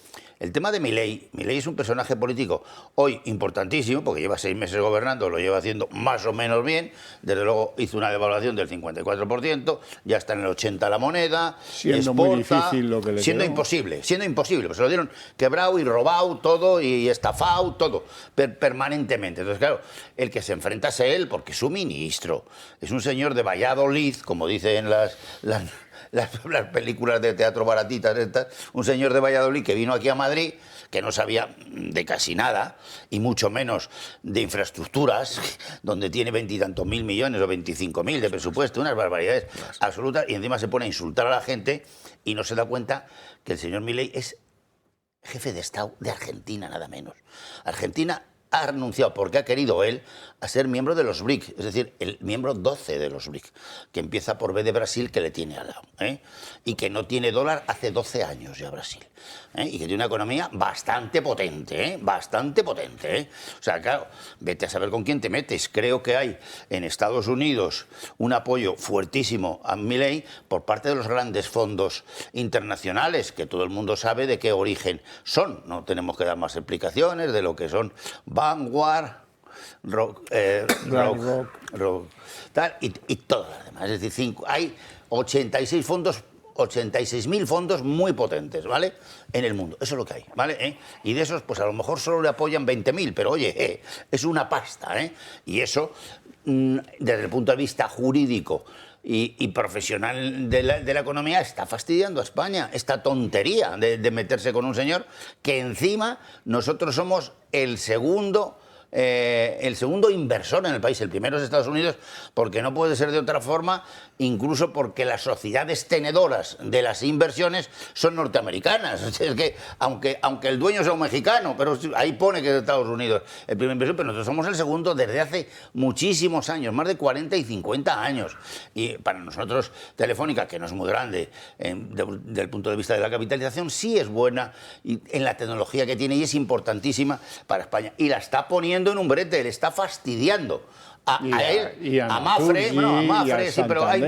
El tema de Milei es un personaje político hoy importantísimo, porque lleva 6 meses gobernando, lo lleva haciendo más o menos bien, desde luego hizo una devaluación del 54%, ya está en el 80% la moneda, siendo exporta, muy difícil lo que le siendo quedó. imposible, pues se lo dieron quebrado y robado todo y estafado todo, permanentemente. Entonces, claro, el que se enfrenta es él, porque es su ministro, es un señor de Valladolid, como dicen las películas de teatro baratitas estas, un señor de Valladolid que vino aquí a Madrid, que no sabía de casi nada, y mucho menos de infraestructuras, donde tiene 20 y tantos mil millones o 25.000 de presupuesto, unas barbaridades absolutas, y encima se pone a insultar a la gente y no se da cuenta que el señor Milei es jefe de Estado de Argentina, nada menos. Argentina ha renunciado, porque ha querido él, a ser miembro de los BRIC, es decir, el miembro 12 de los BRIC, que empieza por B de Brasil, que le tiene al lado, y que no tiene dólar hace 12 años ya Brasil, y que tiene una economía bastante potente, O sea, claro, vete a saber con quién te metes. Creo que hay en Estados Unidos un apoyo fuertísimo a Milei por parte de los grandes fondos internacionales, que todo el mundo sabe de qué origen son. No tenemos que dar más explicaciones de lo que son Vanguard, Rock, tal, y todas las demás. Es decir, hay 86.000 fondos muy potentes, ¿vale?, en el mundo. Eso es lo que hay, ¿vale? Y de esos, pues a lo mejor solo le apoyan 20.000, pero oye, es una pasta, Y eso, desde el punto de vista jurídico y profesional de la economía, está fastidiando a España. Esta tontería de meterse con un señor que encima nosotros somos el segundo inversor en el país. El primero es Estados Unidos, porque no puede ser de otra forma, incluso porque las sociedades tenedoras de las inversiones son norteamericanas. Es que, aunque el dueño sea un mexicano, pero ahí pone que es de Estados Unidos el primer inversor, pero nosotros somos el segundo desde hace muchísimos años, más de 40 y 50 años. Y para nosotros, Telefónica, que no es muy grande desde el punto de vista de la capitalización, sí es buena en la tecnología que tiene y es importantísima para España. Y la está poniendo en un brete, le está fastidiando a Mafre, sí, pero hay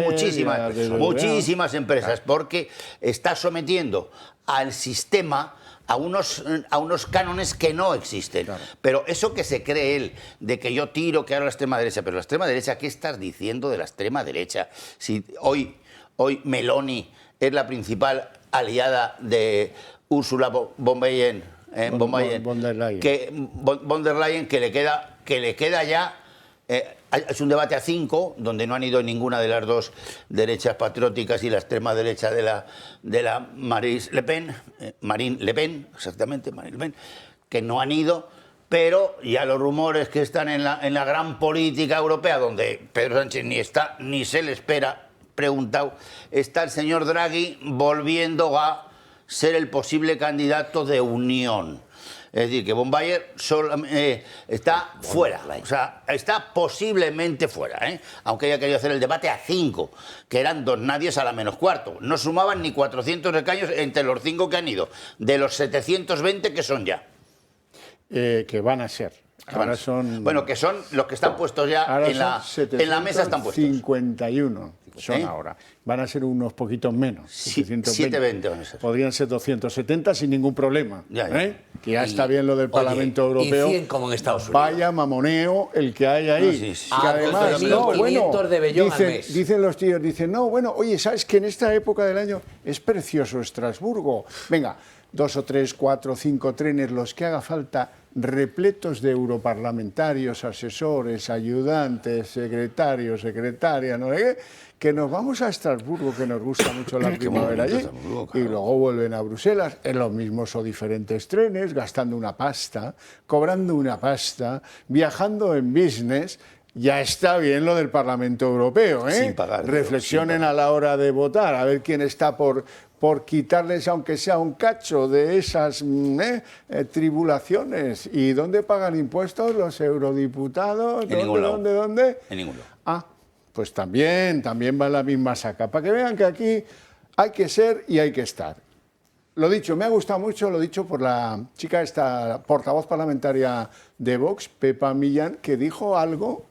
muchísimas empresas, porque está sometiendo al sistema a unos cánones que no existen. Claro. Pero eso que se cree él, de que yo tiro, que ahora la extrema derecha, pero la extrema derecha, ¿qué estás diciendo de la extrema derecha? Si hoy Meloni es la principal aliada de Ursula von der Leyen, que le queda ya. Es un debate a 5, donde no han ido ninguna de las dos derechas patrióticas y la extrema derecha de la Marine Le Pen, que no han ido, pero ya los rumores que están en la gran política europea, donde Pedro Sánchez ni está, ni se le espera, preguntado, está el señor Draghi volviendo a ser el posible candidato de Unión. Es decir, que von Bayer está fuera, o sea, está posiblemente fuera, aunque haya querido hacer el debate a 5, que eran 2 nadies a la menos cuarto. No sumaban ni 400 escaños entre los 5 que han ido, de los 720 que son ya. Que van a ser. Ahora son... Bueno, que son los que están puestos ya en la mesa, están puestos. 51 son ahora. Van a ser unos poquitos menos. 720 van a ser. Podrían ser 270 sin ningún problema. Que ya está bien lo del Parlamento Europeo. Y 100 como en Estados Unidos. Vaya mamoneo el que hay ahí. Que además, dicen los tíos, oye, ¿sabes que en esta época del año es precioso Estrasburgo? Venga, 2 o 3, 4, 5 trenes, los que haga falta, repletos de europarlamentarios, asesores, ayudantes, secretarios, secretarias, no sé qué, que nos vamos a Estrasburgo, que nos gusta mucho la primavera allí, y luego vuelven a Bruselas en los mismos o diferentes trenes, gastando una pasta, cobrando una pasta, viajando en business. Ya está bien lo del Parlamento Europeo, Sin pagar. Reflexionen a la hora de votar, a ver quién está por quitarles, aunque sea un cacho de esas tribulaciones. ¿Y dónde pagan impuestos los eurodiputados? ¿Dónde? En ningún lado. Pues también va en la misma saca. Para que vean que aquí hay que ser y hay que estar. lo dicho, me ha gustado mucho, lo dicho por la chica esta portavoz parlamentaria de Vox, Pepa Millán, que dijo algo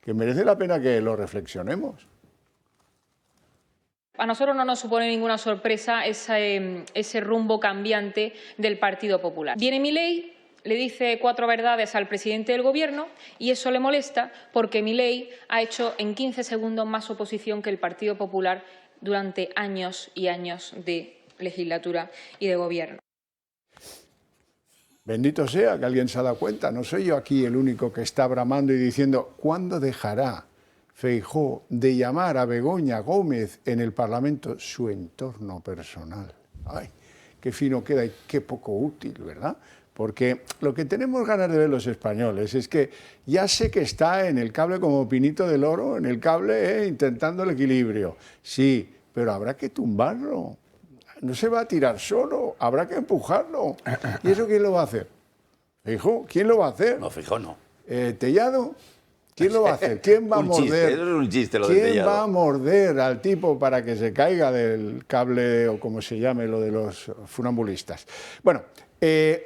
que merece la pena que lo reflexionemos. A nosotros no nos supone ninguna sorpresa ese rumbo cambiante del Partido Popular. Viene Milei, le dice 4 verdades al presidente del Gobierno y eso le molesta porque Milei ha hecho en 15 segundos más oposición que el Partido Popular durante años y años de legislatura y de gobierno. Bendito sea que alguien se ha dado cuenta. No soy yo aquí el único que está bramando y diciendo ¿cuándo dejará Feijóo de llamar a Begoña Gómez en el Parlamento su entorno personal? Ay, qué fino queda y qué poco útil, ¿verdad? Porque lo que tenemos ganas de ver los españoles es que ya sé que está en el cable como Pinito del Oro, en el cable intentando el equilibrio. Sí, pero habrá que tumbarlo. No se va a tirar solo, habrá que empujarlo. ¿Y eso quién lo va a hacer? ¿Feijóo? ¿Quién lo va a hacer? No, Feijóo no. ¿Tellado? ¿Quién lo va a hacer? ¿Quién va a morder? Eso es un chiste, lo de ¿Quién Tellado. va a morder al tipo para que se caiga del cable o como se llame lo de los funambulistas? Bueno,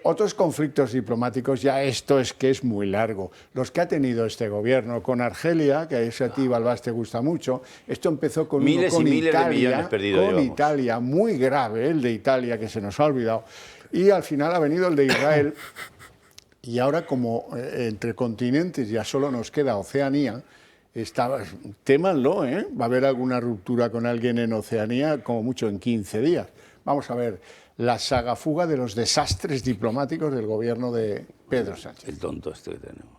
otros conflictos diplomáticos, ya esto es que es muy largo. Los que ha tenido este gobierno con Argelia, que a ese a ti, Balbás, te gusta mucho. Esto empezó con Miles uno con y miles Italia, de millones perdidos con llevamos. Italia, muy grave, el de Italia, que se nos ha olvidado. Y al final ha venido el de Israel. Y ahora, como entre continentes ya solo nos queda Oceanía, témanlo, ¿eh? Va a haber alguna ruptura con alguien en Oceanía, como mucho en 15 días. Vamos a ver la sagafuga de los desastres diplomáticos del gobierno de Pedro Sánchez. El tonto este que tenemos.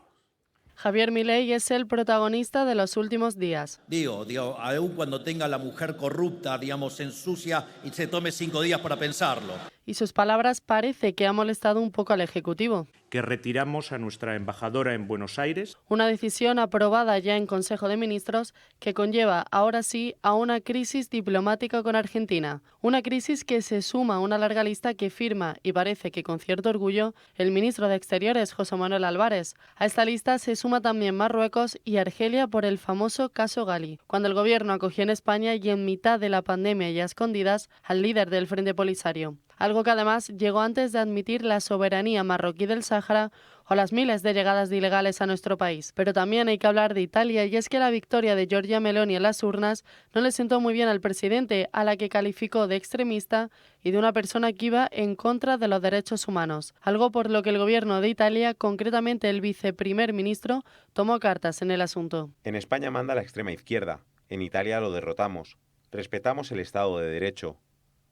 Javier Milei es el protagonista de los últimos días. Digo, aún cuando tenga a la mujer corrupta, digamos, se ensucia y se tome 5 días para pensarlo. Y sus palabras parece que ha molestado un poco al Ejecutivo. Que retiramos a nuestra embajadora en Buenos Aires. Una decisión aprobada ya en Consejo de Ministros que conlleva ahora sí a una crisis diplomática con Argentina. Una crisis que se suma a una larga lista que firma, y parece que con cierto orgullo, el ministro de Exteriores, José Manuel Álvarez. A esta lista se suma también Marruecos y Argelia por el famoso caso Gali, cuando el gobierno acogió en España y en mitad de la pandemia y a escondidas al líder del Frente Polisario. Algo que además llegó antes de admitir la soberanía marroquí del Sáhara o las miles de llegadas de ilegales a nuestro país. Pero también hay que hablar de Italia, y es que la victoria de Giorgia Meloni en las urnas no le sentó muy bien al presidente, a la que calificó de extremista y de una persona que iba en contra de los derechos humanos. Algo por lo que el gobierno de Italia, concretamente el viceprimer ministro, tomó cartas en el asunto. En España manda la extrema izquierda, en Italia lo derrotamos. Respetamos el Estado de Derecho.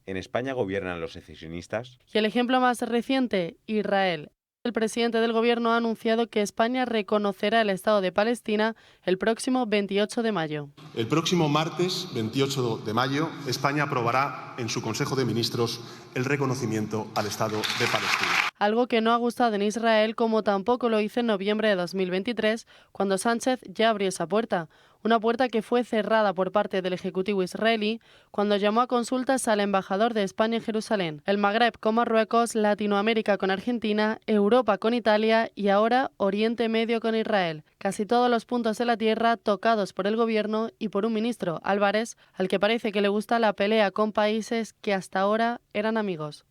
¿En España gobiernan los secesionistas? Y el ejemplo más reciente, Israel. El presidente del gobierno ha anunciado que España reconocerá el Estado de Palestina el próximo 28 de mayo. El próximo martes 28 de mayo, España aprobará en su Consejo de Ministros el reconocimiento al Estado de Palestina. Algo que no ha gustado en Israel, como tampoco lo hizo en noviembre de 2023, cuando Sánchez ya abrió esa puerta. Una puerta que fue cerrada por parte del Ejecutivo israelí cuando llamó a consultas al embajador de España en Jerusalén. El Magreb con Marruecos, Latinoamérica con Argentina, Europa con Italia y ahora Oriente Medio con Israel. Casi todos los puntos de la tierra tocados por el gobierno y por un ministro, Álvarez, al que parece que le gusta la pelea con países que hasta ahora eran amigos.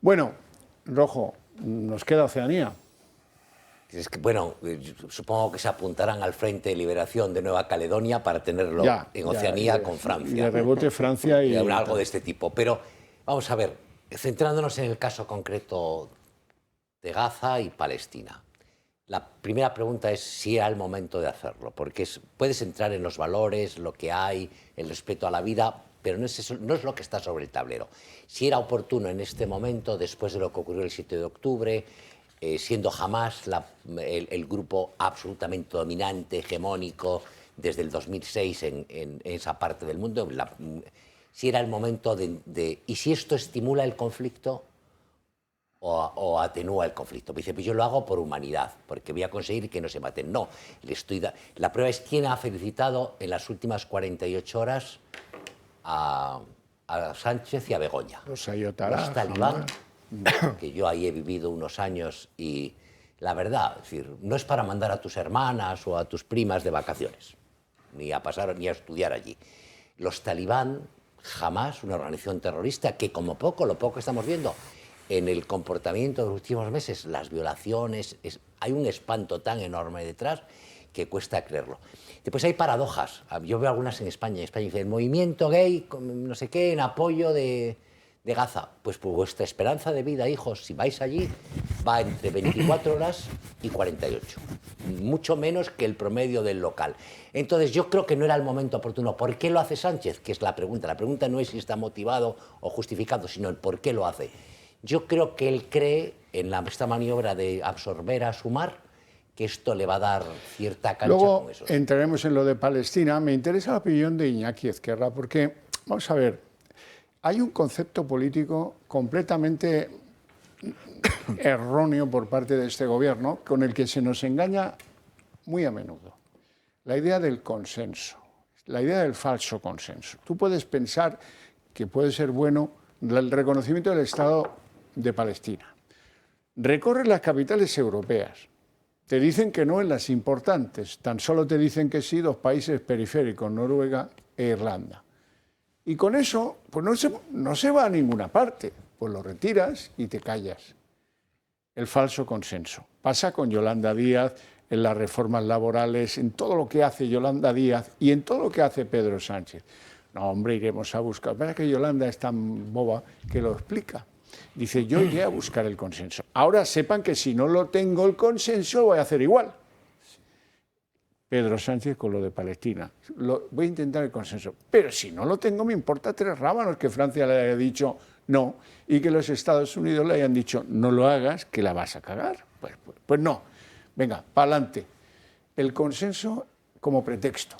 Bueno, Rojo, nos queda Oceanía. Es que, bueno, supongo que se apuntarán al Frente de Liberación de Nueva Caledonia para tenerlo en Oceanía con Francia. Y de rebote Francia y... algo de este tipo. Pero vamos a ver, centrándonos en el caso concreto de Gaza y Palestina. La primera pregunta es si era el momento de hacerlo, porque puedes entrar en los valores, lo que hay, el respeto a la vida, pero no es eso, no es lo que está sobre el tablero. Si era oportuno en este momento, después de lo que ocurrió el 7 de octubre, siendo Hamás el grupo absolutamente dominante, hegemónico, desde el 2006 en esa parte del mundo, si era el momento y si esto estimula el conflicto o atenúa el conflicto. Me dice, pues yo lo hago por humanidad, porque voy a conseguir que no se maten. No, la prueba es quién ha felicitado en las últimas 48 horas a Sánchez y a Begoña. Los Ayotara, los talibán, que yo ahí he vivido unos años y la verdad, es decir, no es para mandar a tus hermanas o a tus primas de vacaciones, ni a pasar ni a estudiar allí. Los talibán Jamás una organización terrorista que, como poco, lo poco que estamos viendo en el comportamiento de los últimos meses, las violaciones, hay un espanto tan enorme detrás que cuesta creerlo. Después hay paradojas. Yo veo algunas en España. En España dice el movimiento gay, no sé qué, en apoyo de Gaza. Pues por vuestra esperanza de vida, hijos, si vais allí, va entre 24 horas y 48. Mucho menos que el promedio del local. Entonces yo creo que no era el momento oportuno. ¿Por qué lo hace Sánchez? Que es la pregunta. La pregunta no es si está motivado o justificado, sino el por qué lo hace. Yo creo que él cree en esta maniobra de absorber a Sumar, que esto le va a dar cierta cancha. Luego con eso. entraremos en lo de Palestina. Me interesa la opinión de Iñaki Ezquerra, porque, vamos a ver, hay un concepto político completamente erróneo por parte de este gobierno, con el que se nos engaña muy a menudo. La idea del consenso, la idea del falso consenso. Tú puedes pensar que puede ser bueno el reconocimiento del Estado de Palestina. Recorres las capitales europeas. Te dicen que no en las importantes, tan solo te dicen que sí 2 países periféricos, Noruega e Irlanda. Y con eso, pues no se va a ninguna parte, pues lo retiras y te callas. El falso consenso. Pasa con Yolanda Díaz en las reformas laborales, en todo lo que hace Yolanda Díaz y en todo lo que hace Pedro Sánchez. No, hombre, iremos a buscar. Pero es que Yolanda es tan boba que lo explica. Dice, yo iré a buscar el consenso. Ahora sepan que si no lo tengo el consenso, voy a hacer igual. Pedro Sánchez con lo de Palestina. Voy a intentar el consenso. Pero si no lo tengo, me importa 3 rábanos que Francia le haya dicho no y que los Estados Unidos le hayan dicho no lo hagas, que la vas a cagar. Pues no. Venga, para adelante. El consenso como pretexto.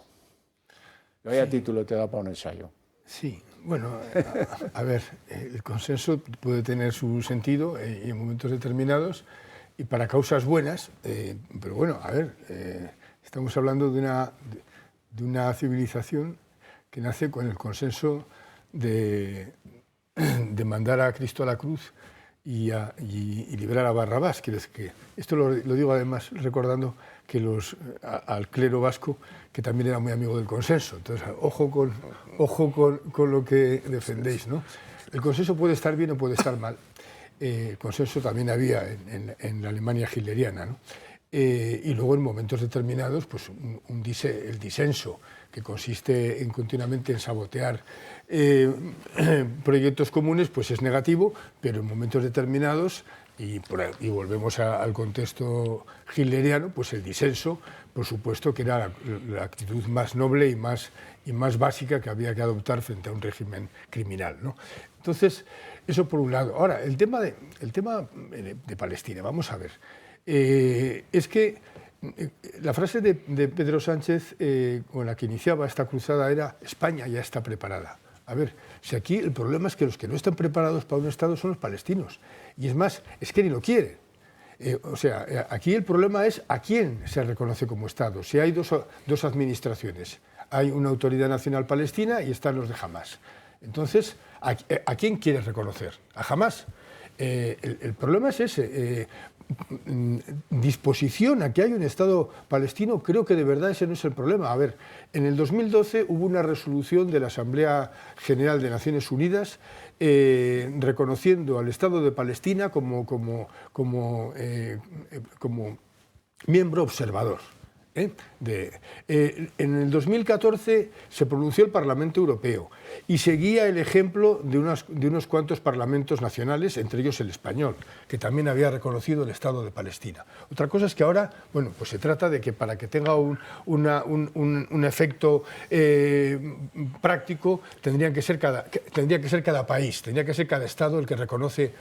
Vaya título te da para un ensayo. Sí, bueno, a ver, el consenso puede tener su sentido y en momentos determinados y para causas buenas, pero bueno, a ver, estamos hablando de una civilización que nace con el consenso de mandar a Cristo a la cruz y liberar a Barrabás. Quiero decir que esto lo digo además recordando que al clero vasco, que también era muy amigo del consenso. Entonces, ojo con lo que defendéis, ¿no? El consenso puede estar bien o puede estar mal. El consenso también había en la Alemania hitleriana, ¿no? Y luego en momentos determinados, pues el disenso, que consiste continuamente en sabotear proyectos comunes, pues es negativo, pero en momentos determinados, y volvemos al contexto hitleriano, pues el disenso, por supuesto, que era la actitud más noble y más básica que había que adoptar frente a un régimen criminal, ¿no? Entonces, eso por un lado. Ahora, el tema de Palestina, vamos a ver. Es que la frase de Pedro Sánchez con la que iniciaba esta cruzada era España ya está preparada. A ver, si aquí el problema es que los que no están preparados para un Estado son los palestinos. Y es más, es que ni lo quieren. O sea, aquí el problema es a quién se reconoce como Estado. Si hay dos administraciones, hay una autoridad nacional palestina y están los de Hamás. Entonces, ¿a quién quieres reconocer? ¿A Hamás? El problema es ese. Disposición a que haya un Estado palestino, creo que de verdad ese no es el problema. A ver, en el 2012 hubo una resolución de la Asamblea General de Naciones Unidas reconociendo al Estado de Palestina como miembro observador. En el 2014 se pronunció el Parlamento Europeo y seguía el ejemplo de unos cuantos parlamentos nacionales, entre ellos el español, que también había reconocido el Estado de Palestina. Otra cosa es que ahora, bueno, pues se trata de que para que tenga un efecto práctico tendría que ser cada país, tendría que ser cada Estado el que reconoce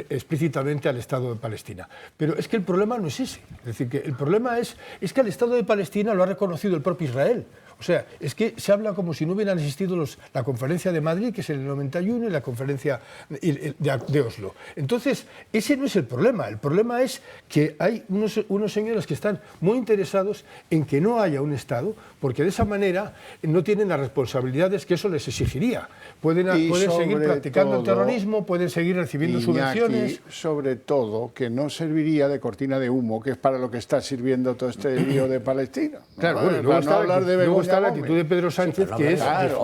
explícitamente al Estado de Palestina. Pero es que el problema no es ese. Es decir, que el problema es que el Estado de Palestina lo ha reconocido el propio Israel. O sea, es que se habla como si no hubieran existido la conferencia de Madrid, que es en el 91, y la conferencia de Oslo. Entonces, ese no es el problema. El problema es que hay unos señores que están muy interesados en que no haya un Estado, porque de esa manera no tienen las responsabilidades que eso les exigiría. Pueden seguir practicando el terrorismo, pueden seguir recibiendo subvenciones. Sobre todo, que no serviría de cortina de humo, que es para lo que está sirviendo todo este lío lío de Palestina. Claro, bueno, luego está la actitud de Pedro Sánchez, que es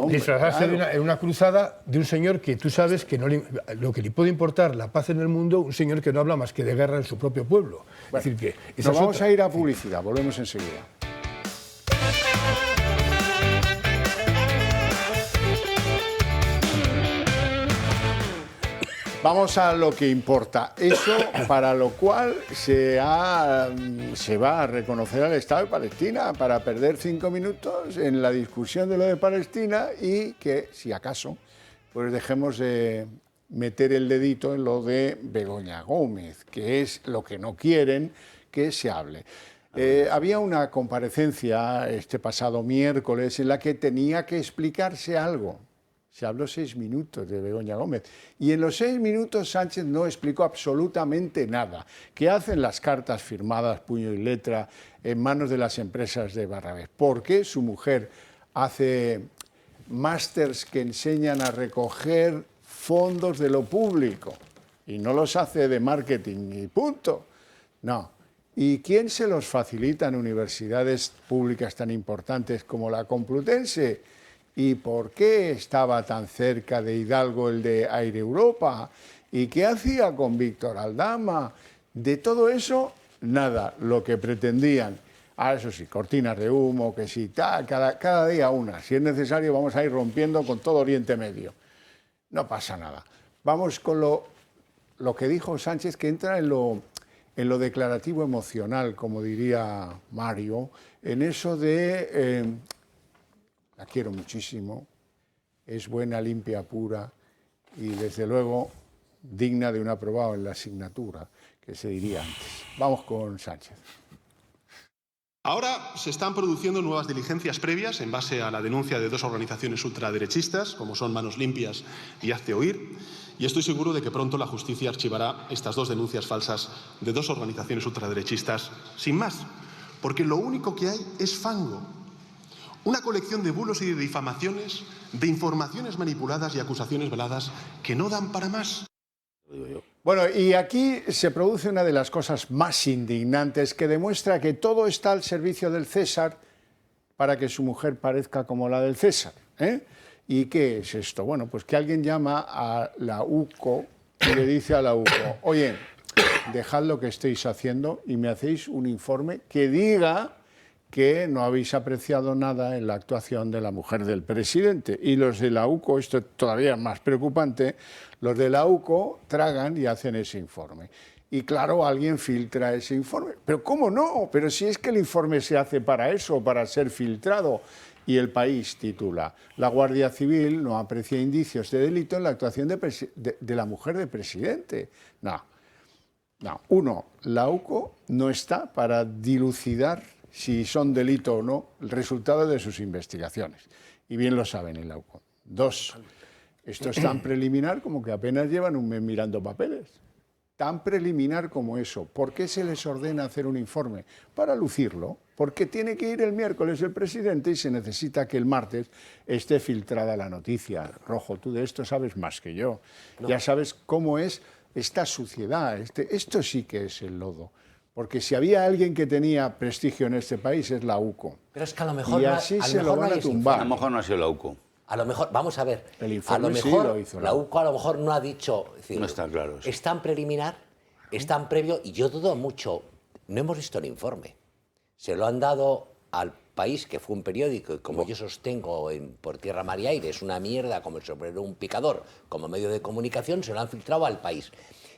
disfrazarse de una cruzada de un señor que tú sabes que lo que le puede importar la paz en el mundo, un señor que no habla más que de guerra en su propio pueblo. Bueno, es decir, que nos vamos a ir a publicidad, volvemos enseguida. Vamos a lo que importa. Eso para lo cual se va a reconocer al Estado de Palestina para perder 5 minutos en la discusión de lo de Palestina y que, si acaso, pues dejemos de meter el dedito en lo de Begoña Gómez, que es lo que no quieren que se hable. Había una comparecencia este pasado miércoles en la que tenía que explicarse algo. Se habló 6 minutos de Begoña Gómez y en los 6 minutos Sánchez no explicó absolutamente nada. ¿Qué hacen las cartas firmadas puño y letra en manos de las empresas de Barrabés? ¿Por qué su mujer hace másters que enseñan a recoger fondos de lo público y no los hace de marketing y punto? No. ¿Y quién se los facilita en universidades públicas tan importantes como la Complutense? ¿Y por qué estaba tan cerca de Hidalgo el de Air Europa? ¿Y qué hacía con Víctor Aldama? De todo eso, nada, lo que pretendían. Eso sí, cortinas de humo, que sí, cada día una. Si es necesario, vamos a ir rompiendo con todo Oriente Medio. No pasa nada. Vamos con lo que dijo Sánchez, que entra en lo declarativo emocional, como diría Mario, en eso de... la quiero muchísimo, es buena, limpia, pura y desde luego digna de un aprobado en la asignatura, que se diría antes. Vamos con Sánchez. Ahora se están produciendo nuevas diligencias previas en base a la denuncia de 2 organizaciones ultraderechistas, como son Manos Limpias y Hazte Oír, y estoy seguro de que pronto la justicia archivará estas 2 denuncias falsas de 2 organizaciones ultraderechistas sin más, porque lo único que hay es fango. Una colección de bulos y de difamaciones, de informaciones manipuladas y acusaciones veladas que no dan para más. Bueno, y aquí se produce una de las cosas más indignantes que demuestra que todo está al servicio del César para que su mujer parezca como la del César. ¿Y qué es esto? Bueno, pues que alguien llama a la UCO y le dice a la UCO, oye, dejad lo que estéis haciendo y me hacéis un informe que diga que no habéis apreciado nada en la actuación de la mujer del presidente. Y los de la UCO, esto es todavía más preocupante, los de la UCO tragan y hacen ese informe. Y claro, alguien filtra ese informe. ¿Pero cómo no? Pero si es que el informe se hace para eso, para ser filtrado. Y El País titula, la Guardia Civil no aprecia indicios de delito en la actuación de la mujer del presidente. No. Uno, la UCO no está para dilucidar si son delito o no el resultado de sus investigaciones. Y bien lo saben en la UCO. 2, esto es tan preliminar como que apenas llevan un mes mirando papeles. Tan preliminar como eso. ¿Por qué se les ordena hacer un informe? Para lucirlo. Porque tiene que ir el miércoles el presidente y se necesita que el martes esté filtrada la noticia. Rojo, tú de esto sabes más que yo. No. Ya sabes cómo es esta suciedad. Esto sí que es el lodo. Porque si había alguien que tenía prestigio en este país es la UCO. Pero es que a lo mejor... Y así se lo van a tumbar. A lo mejor no ha sido la UCO. A lo mejor, vamos a ver, el informe a lo mejor sí lo hizo la UCO a lo mejor no ha dicho... Es decir, no está claro eso. Es tan preliminar, es tan previo, y yo dudo mucho, no hemos visto el informe. Se lo han dado al País, que fue un periódico, y como yo sostengo por tierra, mar y aire, es una mierda como el sombrero un picador, como medio de comunicación, se lo han filtrado al País.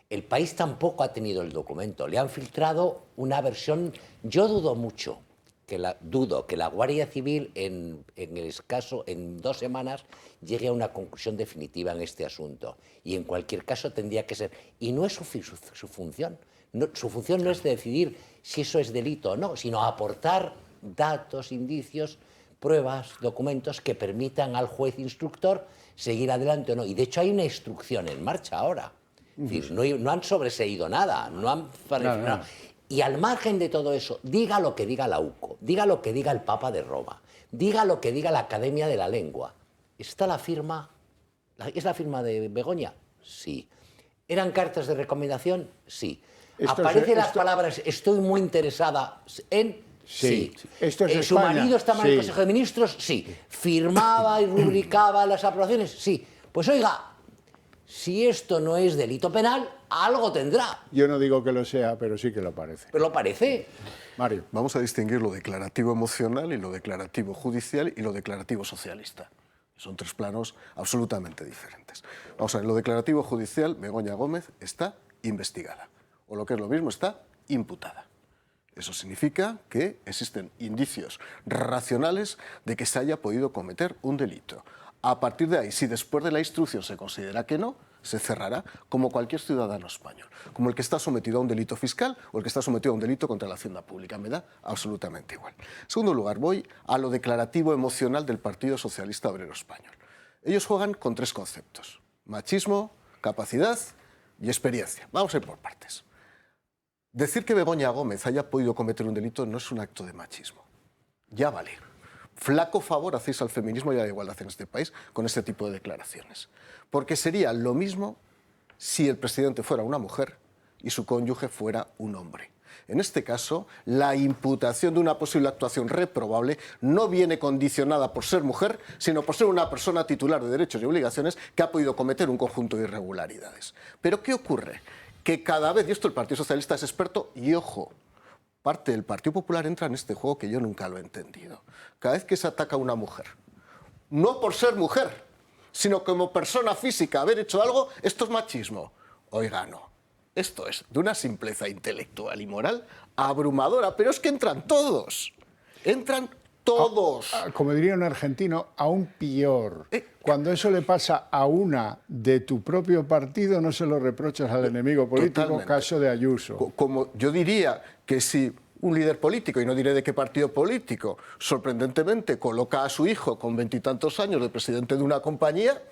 El País tampoco ha tenido el documento, le han filtrado una versión. Yo dudo mucho que la Guardia Civil en 2 semanas llegue a una conclusión definitiva en este asunto. Y en cualquier caso tendría que ser. Y no es su función. No, su función no es decidir si eso es delito o no, sino aportar datos, indicios, pruebas, documentos que permitan al juez instructor seguir adelante o no. Y de hecho hay una instrucción en marcha ahora. Es decir, no han sobreseído nada, no han... No. Y al margen de todo eso, diga lo que diga la UCO, diga lo que diga el Papa de Roma, diga lo que diga la Academia de la Lengua. ¿Está la firma? ¿Es la firma de Begoña? Sí. ¿Eran cartas de recomendación? Sí. Aparecen las palabras, estoy muy interesada en... Sí. Esto es ¿Su España? marido estaba en el Consejo de Ministros? Sí. ¿Firmaba y rubricaba las aprobaciones? Sí. Pues oiga, si esto no es delito penal, algo tendrá. Yo no digo que lo sea, pero sí que lo parece. Pero lo parece. Mario. Vamos a distinguir lo declarativo emocional y lo declarativo judicial y lo declarativo socialista. Son tres planos absolutamente diferentes. Vamos a ver, en lo declarativo judicial, Begoña Gómez está investigada. O lo que es lo mismo, está imputada. Eso significa que existen indicios racionales de que se haya podido cometer un delito. A partir de ahí, si después de la instrucción se considera que no, se cerrará como cualquier ciudadano español, como el que está sometido a un delito fiscal o el que está sometido a un delito contra la hacienda pública. Me da absolutamente igual. En segundo lugar, voy a lo declarativo emocional del Partido Socialista Obrero Español. Ellos juegan con tres conceptos: machismo, capacidad y experiencia. Vamos a ir por partes. Decir que Begoña Gómez haya podido cometer un delito no es un acto de machismo. Ya vale. Flaco favor hacéis al feminismo y a la igualdad en este país con este tipo de declaraciones. Porque sería lo mismo si el presidente fuera una mujer y su cónyuge fuera un hombre. En este caso, la imputación de una posible actuación reprobable no viene condicionada por ser mujer, sino por ser una persona titular de derechos y obligaciones que ha podido cometer un conjunto de irregularidades. Pero ¿qué ocurre? Que cada vez, y esto el Partido Socialista es experto, y ojo, parte del Partido Popular entra en este juego que yo nunca lo he entendido. Cada vez que se ataca a una mujer, no por ser mujer, sino como persona física, haber hecho algo, esto es machismo. Oiga, no. Esto es de una simpleza intelectual y moral abrumadora, pero es que entran todos. Entran todos. Como diría un argentino, aún peor. Cuando eso le pasa a una de tu propio partido, no se lo reprochas al enemigo político. Totalmente. Caso de Ayuso. Como yo diría que si un líder político, y no diré de qué partido político, sorprendentemente coloca a su hijo con 20 y tantos años de presidente de una compañía,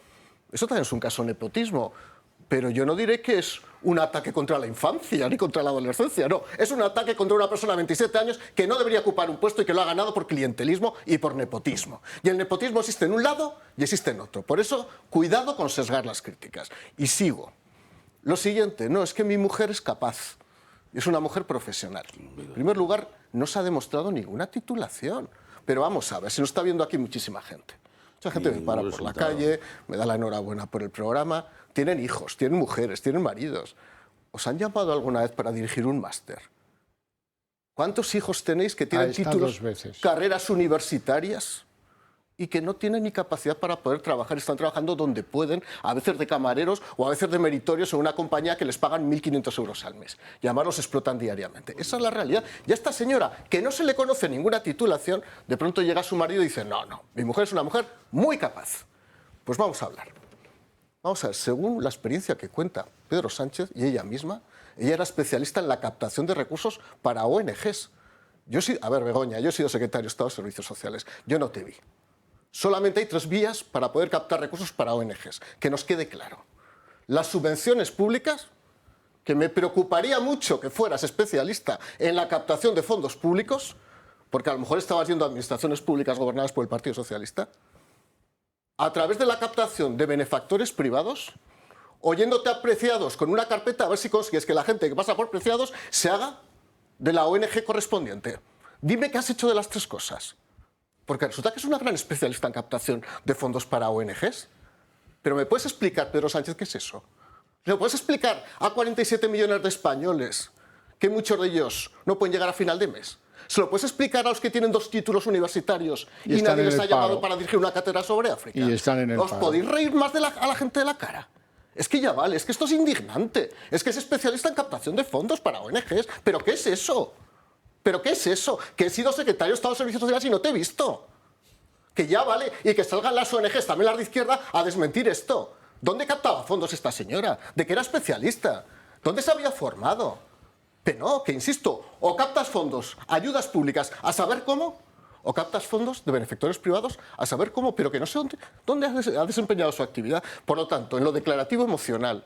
eso también es un caso de nepotismo. Pero yo no diré que es un ataque contra la infancia ni contra la adolescencia, no. Es un ataque contra una persona de 27 años que no debería ocupar un puesto y que lo ha ganado por clientelismo y por nepotismo. Y el nepotismo existe en un lado y existe en otro. Por eso, cuidado con sesgar las críticas. Y sigo. Lo siguiente, no, es que mi mujer es capaz. Es una mujer profesional. En primer lugar, no se ha demostrado ninguna titulación. Pero vamos a ver, si lo está viendo aquí muchísima gente. Mucha gente me para por la calle, me da la enhorabuena por el programa. Tienen hijos, tienen mujeres, tienen maridos. ¿Os han llamado alguna vez para dirigir un máster? ¿Cuántos hijos tenéis que tienen títulos, carreras universitarias y que no tienen ni capacidad para poder trabajar? Están trabajando donde pueden, a veces de camareros o a veces de meritorios en una compañía que les pagan 1.500 euros al mes. Y además los explotan diariamente. Esa es la realidad. Y a esta señora, que no se le conoce ninguna titulación, de pronto llega su marido y dice, no, mi mujer es una mujer muy capaz. Pues vamos a hablar. Vamos a ver, según la experiencia que cuenta Pedro Sánchez y ella misma, ella era especialista en la captación de recursos para ONGs. A ver, Begoña, yo he sido secretario de Estado de Servicios Sociales. Yo no te vi. Solamente hay 3 vías para poder captar recursos para ONGs. Que nos quede claro. Las subvenciones públicas, que me preocuparía mucho que fueras especialista en la captación de fondos públicos, porque a lo mejor estabas yendo a administraciones públicas gobernadas por el Partido Socialista, a través de la captación de benefactores privados, oyéndote a Preciados con una carpeta a ver si consigues que la gente que pasa por Preciados se haga de la ONG correspondiente. Dime qué has hecho de las 3 cosas. Porque resulta que es una gran especialista en captación de fondos para ONGs. Pero ¿me puedes explicar, Pedro Sánchez, qué es eso? ¿Me puedes explicar a 47 millones de españoles que muchos de ellos no pueden llegar a final de mes? ¿Se lo puedes explicar a los que tienen 2 títulos universitarios y nadie les ha llamado para dirigir una cátedra sobre África? Y están en el ¿Os podéis reír más a la gente de la cara? Es que ya vale, es que esto es indignante. Es que es especialista en captación de fondos para ONGs. ¿Pero qué es eso? ¿Pero qué es eso? Que he sido secretario de Estado de Servicios Sociales y no te he visto. Que ya vale, y que salgan las ONGs, también las de izquierda, a desmentir esto. ¿Dónde captaba fondos esta señora? ¿De qué era especialista? ¿Dónde se había formado? Que no, que insisto, o captas fondos, ayudas públicas, a saber cómo, o captas fondos de benefactores privados, a saber cómo, pero que no sé dónde ha desempeñado su actividad. Por lo tanto, en lo declarativo emocional,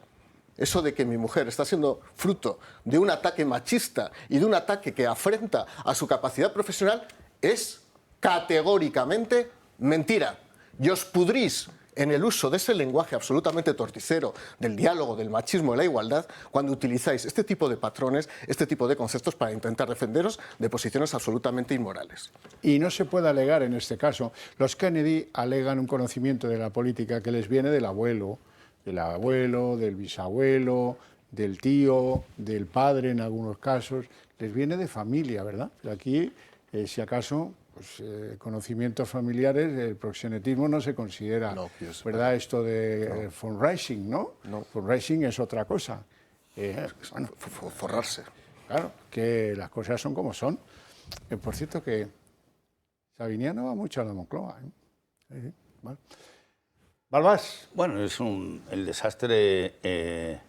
eso de que mi mujer está siendo fruto de un ataque machista y de un ataque que afrenta a su capacidad profesional es categóricamente mentira. Y os pudrís en el uso de ese lenguaje absolutamente torticero del diálogo, del machismo, de la igualdad, cuando utilizáis este tipo de patrones, este tipo de conceptos para intentar defenderos de posiciones absolutamente inmorales. Y no se puede alegar en este caso. Los Kennedy alegan un conocimiento de la política que les viene del abuelo, del bisabuelo, del tío, del padre en algunos casos. Les viene de familia, ¿verdad? Aquí, si acaso, pues, conocimientos familiares, el proxenetismo no se considera, ¿verdad? Esto de fundraising, ¿no? Fundraising es otra cosa. Bueno, forrarse. Claro, que las cosas son como son. Por cierto que Sabiniano va mucho a la Moncloa. Vale. Balbás. Bueno, es el desastre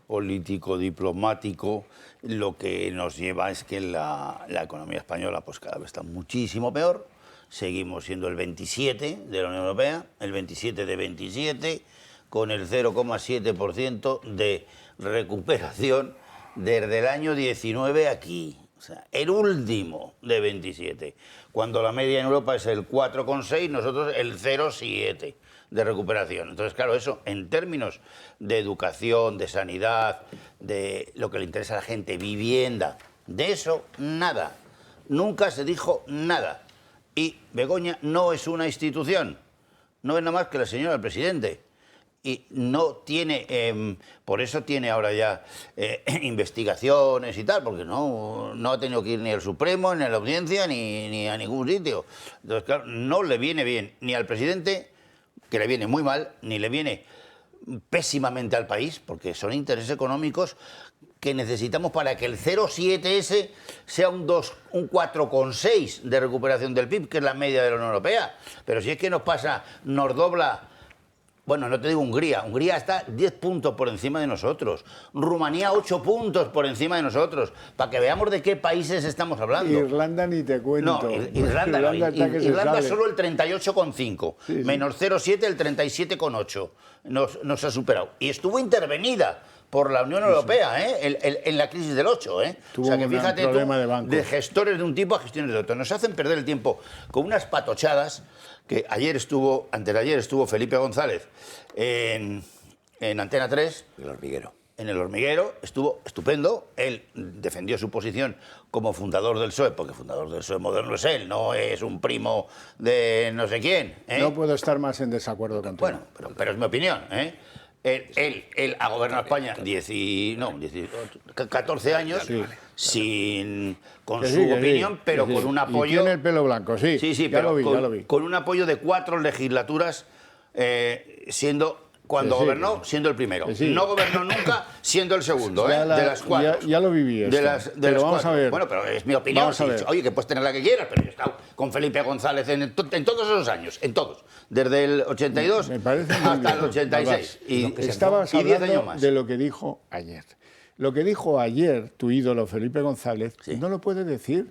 político, diplomático, lo que nos lleva es que la economía española pues cada vez está muchísimo peor. Seguimos siendo el 27 de la Unión Europea, el 27 de 27, con el 0,7% de recuperación desde el año 19 aquí. O sea, el último de 27. Cuando la media en Europa es el 4,6, nosotros el 0,7 de recuperación. Entonces, claro, eso en términos de educación, de sanidad, de lo que le interesa a la gente, vivienda, de eso nada. Nunca se dijo nada. Y Begoña no es una institución, no es nada más que la señora del presidente. Y no tiene, por eso tiene ahora ya investigaciones y tal, porque no ha tenido que ir ni al Supremo, ni a la Audiencia, ni a ningún sitio. Entonces, claro, no le viene bien ni al presidente, que le viene muy mal, ni le viene pésimamente al país, porque son intereses económicos que necesitamos para que el 0,7 ese sea un 4,6 de recuperación del PIB, que es la media de la Unión Europea. Pero si es que nos pasa, nos dobla. Bueno, no te digo Hungría. Hungría está 10 puntos por encima de nosotros. Rumanía 8 puntos por encima de nosotros. Para que veamos de qué países estamos hablando. Irlanda ni te cuento. No, Irlanda solo el 38,5. Sí, sí. Menos 0,7 el 37,8. Nos ha superado. Y estuvo intervenida por la Unión Europea, en la crisis del 8, Tuvo o sea que fíjate tú, de gestores de un tipo a gestiones de otro. Nos hacen perder el tiempo con unas patochadas que antes de ayer estuvo Felipe González en Antena 3. El Hormiguero. En El Hormiguero, estuvo estupendo. Él defendió su posición como fundador del PSOE, porque fundador del PSOE moderno es él, no es un primo de no sé quién. No puedo estar más en desacuerdo contigo. Bueno, pero es mi opinión, Él ha gobernado España 14 años con su opinión, pero con un apoyo... Y tiene el pelo blanco, sí. Sí, ya pero lo vi. Con un apoyo de 4 legislaturas, gobernó, siendo el primero. No gobernó nunca, siendo el segundo, de las 4. Ya lo viví esto. Pero vamos 4. A ver. Bueno, pero es mi opinión. Oye, que puedes tener la que quieras, pero yo he estado con Felipe González en todos esos años, en todos. Desde el 82 hasta el 86. Estabas hablando de lo que dijo ayer. Lo que dijo ayer tu ídolo Felipe González, no lo puede decir.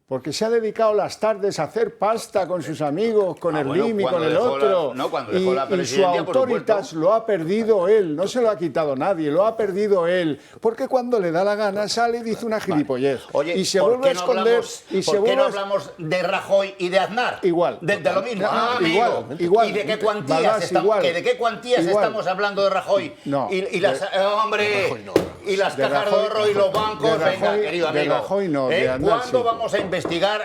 Porque se ha dedicado las tardes a hacer pasta con sus amigos, con Erlim y con el otro. Y su autoritas lo ha perdido él, no se lo ha quitado nadie, lo ha perdido él. Porque cuando le da la gana sale y dice una gilipollez. Oye, y se vuelve a esconder. ¿Por qué no hablamos de Rajoy y de Aznar? Igual. De lo mismo. Igual. ¿Y de qué cuantías estamos hablando de Rajoy? No. Y las cajas de ahorro y los bancos. Venga, querido amigo. De Rajoy no, de Aznar ¿Cuándo vamos a investigar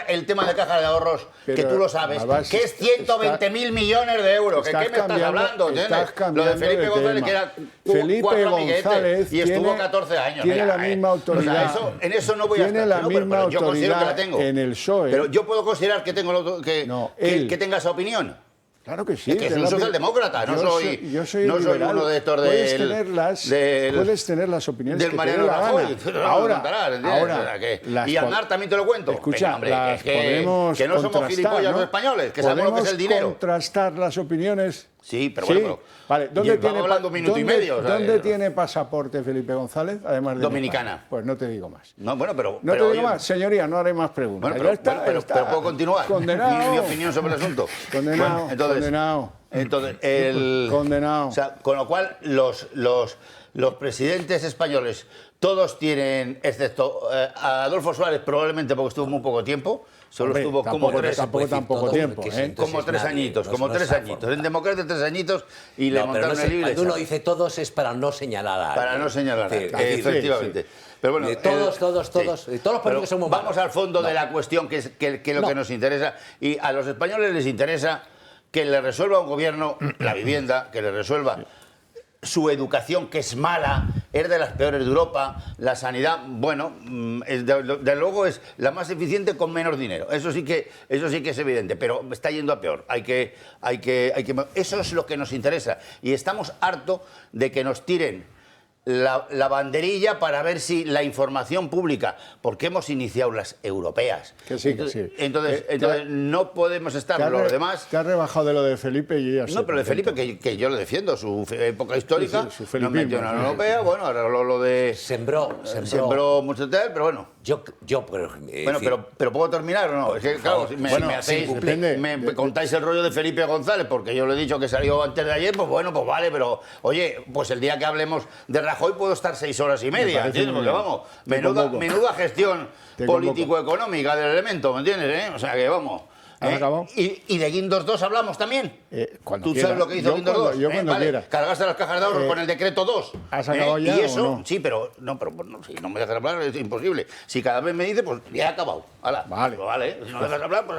el tema de cajas de ahorros, que tú lo sabes, que es 120.000 millones de euros? ¿Qué me estás hablando? Lo de Felipe González, que era Felipe González y estuvo 14 años. Tiene la misma autoridad. En eso no voy a estar. Tiene la misma autoridad yo considero que la tengo. En el PSOE. Pero yo puedo considerar que tenga esa opinión. Claro que sí. Es que soy un socialdemócrata, no soy uno de estos puedes tener las opiniones del que Mariano te dé la Rajoy. Ahora, y Aznar también te lo cuento. Escucha, Venga, que no somos gilipollas los españoles, que sabemos lo que es el dinero. Contrastar las opiniones. Sí, pero bueno. Vale, ¿dónde tiene hablando un minuto y medio? ¿Dónde tiene pasaporte Felipe González? Además de Dominicana. Pues no te digo más. No, bueno, pero no te digo más, señoría, no haré más preguntas. Bueno, pero puedo continuar. Condenado. Mi opinión sobre el asunto. Condenado. Condenado. O sea, con lo cual los presidentes españoles todos tienen, excepto a Adolfo Suárez, probablemente porque estuvo muy poco tiempo, solo Hombre, estuvo tampoco, como 3 tampoco tiempo, ¿eh? Como 3 añitos, como 3 añitos. En democracia 3 añitos y le montaron el libro. Cuando uno dice todos es para no señalar a alguien. Para no señalar a alguien, efectivamente. Sí. Pero bueno, todos los políticos somos malos. vamos al fondo de la cuestión, que es lo que nos interesa. Y a los españoles les interesa que le resuelva un gobierno la vivienda, que le resuelva su educación, que es mala, es de las peores de Europa, la sanidad, bueno, de luego es la más eficiente con menos dinero. Eso sí que es evidente, pero está yendo a peor. Eso es lo que nos interesa. Y estamos hartos de que nos tiren la banderilla para ver si la información pública, porque hemos iniciado las europeas. Que sí, entonces no podemos estar los demás. Te has rebajado de lo de Felipe y ya. No, pero de Felipe, que yo lo defiendo, su época histórica, nos metió en la Unión Europea, bueno, ahora lo de... Sembró mucho tal, pero bueno. Pero ¿puedo terminar o no? Es que, claro, me contáis el rollo de Felipe González, porque yo le he dicho que salió antes de ayer, pues bueno, pues vale, pero oye, pues el día que hablemos de Rajoy puedo estar 6 horas y media, ¿entiendes? Porque vamos, menuda gestión político-económica del Elemento, ¿me entiendes? O sea que vamos. ¿Y de Guindos 2 hablamos también? ¿Tú sabes lo que hizo Guindos 2? Yo cuando quiera. Cargaste las cajas de ahorros con el decreto 2. ¿Has acabado ya y eso, o no? Sí, pero si no me dejas hablar es imposible. Si cada vez me dice, pues ya he acabado. Vale. Si no me dejas hablar, pues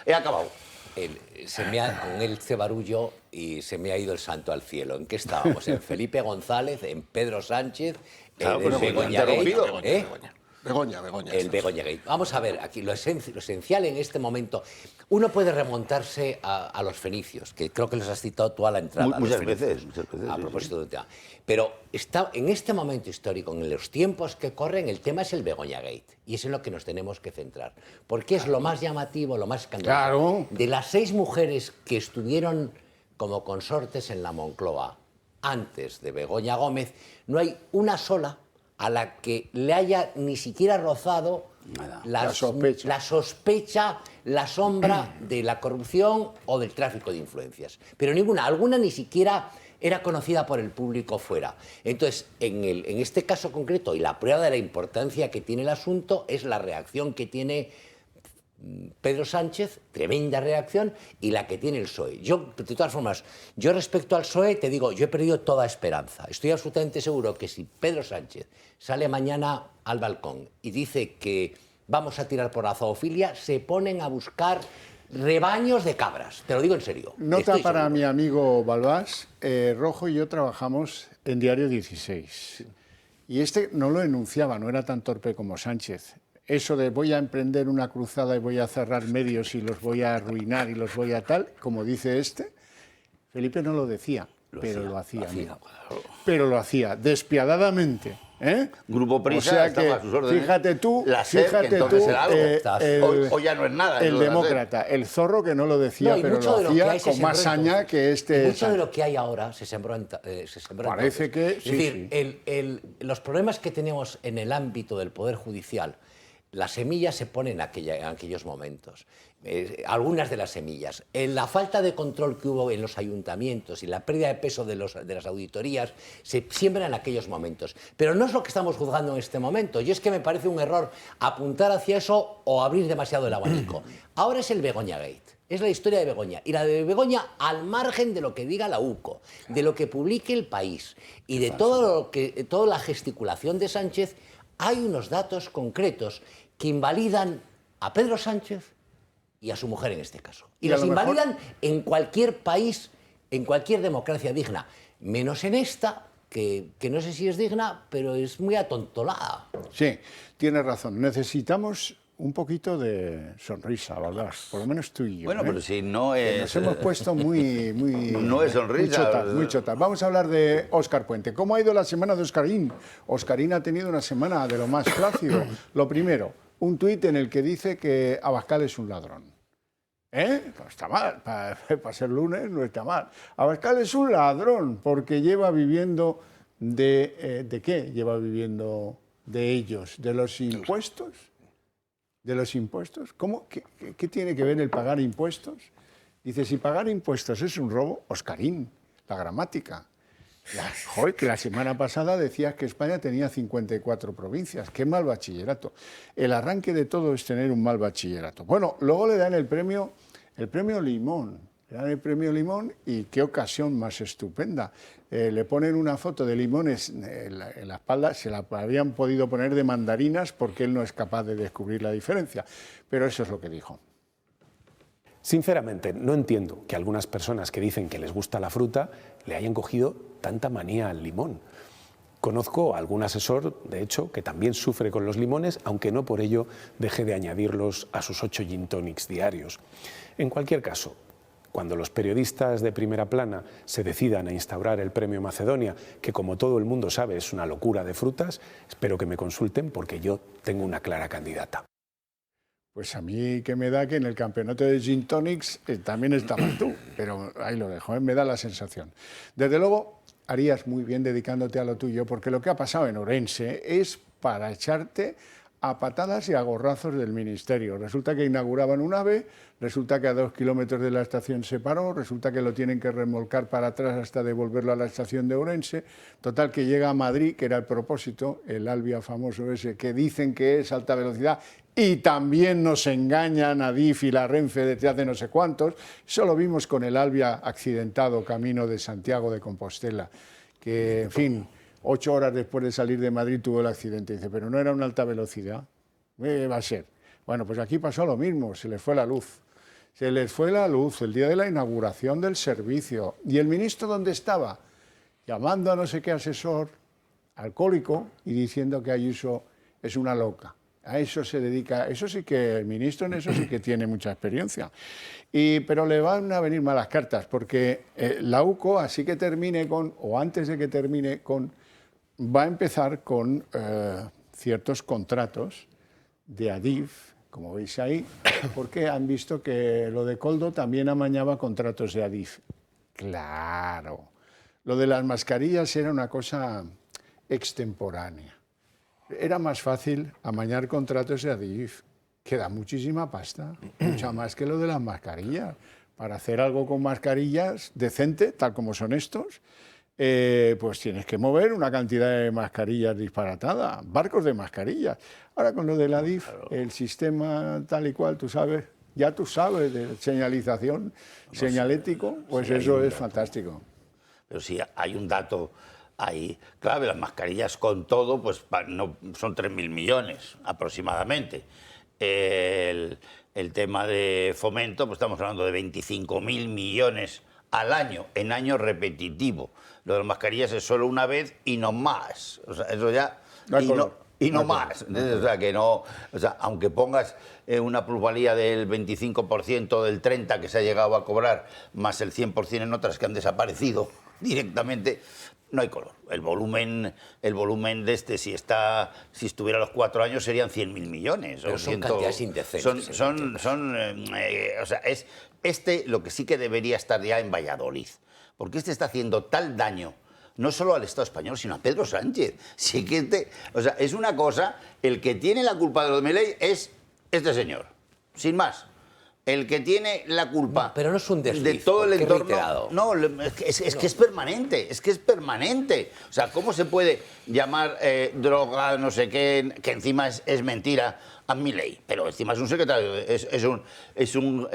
he acabado. Con él hice barullo y se me ha ido el santo al cielo. ¿En qué estábamos? ¿En Felipe González? ¿En Pedro Sánchez? ¿En Begoña Gate? Begoña. El Begoña Gate. Vamos a ver, aquí lo esencial en este momento. Uno puede remontarse a los fenicios, que creo que los has citado tú a la entrada. Muchas veces. A propósito del tema. Pero en este momento histórico, en los tiempos que corren, el tema es el Begoña Gate. Y es en lo que nos tenemos que centrar. Porque es lo más llamativo, lo más escandaloso. Claro. De las 6 mujeres que estuvieron como consortes en la Moncloa antes de Begoña Gómez, no hay una sola a la que le haya ni siquiera rozado la sospecha, la sombra de la corrupción o del tráfico de influencias. Pero alguna ni siquiera era conocida por el público fuera. Entonces, en este caso concreto, y la prueba de la importancia que tiene el asunto, es la reacción que tiene Pedro Sánchez, tremenda reacción, y la que tiene el PSOE. De todas formas, yo respecto al PSOE te digo, yo he perdido toda esperanza. Estoy absolutamente seguro que si Pedro Sánchez sale mañana al balcón y dice que vamos a tirar por la zoofilia, se ponen a buscar rebaños de cabras. Te lo digo en serio. Nota para mi amigo Balbás. Rojo y yo trabajamos en Diario 16. Y este no lo enunciaba, no era tan torpe como Sánchez. Eso de voy a emprender una cruzada y voy a cerrar medios y los voy a arruinar y los voy a tal, como dice Felipe no lo decía, pero lo hacía. Pero lo hacía despiadadamente. Grupo Prisa estaba a sus órdenes. Fíjate tú, hoy ya no es nada. El demócrata, el zorro que no lo decía, pero lo hacía con más saña que este. Mucho de lo que hay ahora se sembró en Parece que es decir, los problemas que tenemos en el ámbito del Poder Judicial, las semillas se ponen en aquellos momentos. Algunas de las semillas. La falta de control que hubo en los ayuntamientos y la pérdida de peso de las auditorías se siembran en aquellos momentos. Pero no es lo que estamos juzgando en este momento. Y es que me parece un error apuntar hacia eso o abrir demasiado el abanico. Ahora es el Begoña Gate. Es la historia de Begoña. Y la de Begoña al margen de lo que diga la UCO, de lo que publique El País y de toda la gesticulación de Sánchez, hay unos datos concretos que invalidan a Pedro Sánchez y a su mujer en este caso. Y los invalidan en cualquier país, en cualquier democracia digna, menos en esta, que no sé si es digna, pero es muy atontolada. Sí, tienes razón. Necesitamos un poquito de sonrisa, ¿verdad? Por lo menos tú y yo. Bueno, pero si no es... Nos hemos puesto muy no es sonrisa. Muy chotas. Vamos a hablar de Óscar Puente. ¿Cómo ha ido la semana de Óscarín? Óscarín ha tenido una semana de lo más plácido. Lo primero, un tuit en el que dice que Abascal es un ladrón. No está mal, para ser lunes no está mal. Abascal es un ladrón porque lleva viviendo ¿de qué? Lleva viviendo de ellos, de los impuestos. ¿De los impuestos? ¿Cómo? ¿Qué tiene que ver el pagar impuestos? Dice, si pagar impuestos es un robo, Óscarín, la gramática. Joder, que la semana pasada decías que España tenía 54 provincias. ¡Qué mal bachillerato! El arranque de todo es tener un mal bachillerato. Bueno, luego le dan el premio Limón. Le dan el premio Limón y qué ocasión más estupenda. Le ponen una foto de limones en la espalda, se la habían podido poner de mandarinas porque él no es capaz de descubrir la diferencia. Pero eso es lo que dijo. Sinceramente, no entiendo que algunas personas que dicen que les gusta la fruta le hayan cogido tanta manía al limón. Conozco a algún asesor, de hecho, que también sufre con los limones, aunque no por ello deje de añadirlos a sus 8 gin tonics diarios. En cualquier caso, cuando los periodistas de Primera Plana se decidan a instaurar el Premio Macedonia, que como todo el mundo sabe es una locura de frutas, espero que me consulten porque yo tengo una clara candidata. Pues a mí que me da que en el campeonato de Gin Tonics también estabas tú, pero ahí lo dejo, me da la sensación. Desde luego, harías muy bien dedicándote a lo tuyo, porque lo que ha pasado en Ourense es para echarte a patadas y a gorrazos del Ministerio. Resulta que inauguraban un AVE, resulta que a 2 kilómetros de la estación se paró, resulta que lo tienen que remolcar para atrás hasta devolverlo a la estación de Ourense. Total, que llega a Madrid, que era el propósito, el Alvia famoso ese, que dicen que es alta velocidad, y también nos engañan a DIF y la Renfe desde hace no sé cuántos. Eso lo vimos con el Alvia accidentado camino de Santiago de Compostela, que, en fin, 8 horas después de salir de Madrid tuvo el accidente. Dice, pero no era una alta velocidad. Va a ser. Bueno, pues aquí pasó lo mismo, se les fue la luz. Se les fue la luz el día de la inauguración del servicio. ¿Y el ministro dónde estaba? Llamando a no sé qué asesor alcohólico y diciendo que Ayuso es una loca. A eso se dedica, eso sí que el ministro en eso sí que tiene mucha experiencia. Pero le van a venir malas cartas, porque la UCO, así que termine con, o antes de que termine con, va a empezar con ciertos contratos de Adif, como veis ahí, porque han visto que lo de Koldo también amañaba contratos de Adif. Claro, lo de las mascarillas era una cosa extemporánea. Era más fácil amañar contratos de Adif, que da muchísima pasta, mucha más que lo de las mascarillas. Para hacer algo con mascarillas decente, tal como son estos, pues tienes que mover una cantidad de mascarillas disparatada, barcos de mascarillas. Ahora con lo de la Adif, el sistema tal y cual, tú sabes, ya tú sabes de señalización, señalético, pues sí, eso es fantástico. Pero sí, hay un dato ahí, claro, las mascarillas con todo, pues no, son 3.000 millones aproximadamente. El tema de fomento, pues estamos hablando de 25.000 millones al año, en año repetitivo. Lo de las mascarillas es solo una vez y no más. O sea, eso ya... Y no más. O sea, que no... O sea, aunque pongas una plusvalía del 25%, del 30% que se ha llegado a cobrar, más el 100% en otras que han desaparecido directamente, no hay color. El volumen de este, si estuviera a los 4 años, serían 100.000 millones. Pero son cantidades indecentes. O sea, es lo que sí que debería estar ya en Valladolid. Porque este está haciendo tal daño, no solo al Estado español, sino a Pedro Sánchez. Sí que o sea, es una cosa, el que tiene la culpa de lo de Milei es este señor, sin más. El que tiene la culpa, pero no es un desliz, de todo el entorno, no, es que es permanente, O sea, ¿cómo se puede llamar droga, no sé qué, que encima es mentira, a Milei? Pero encima es un secretario, es un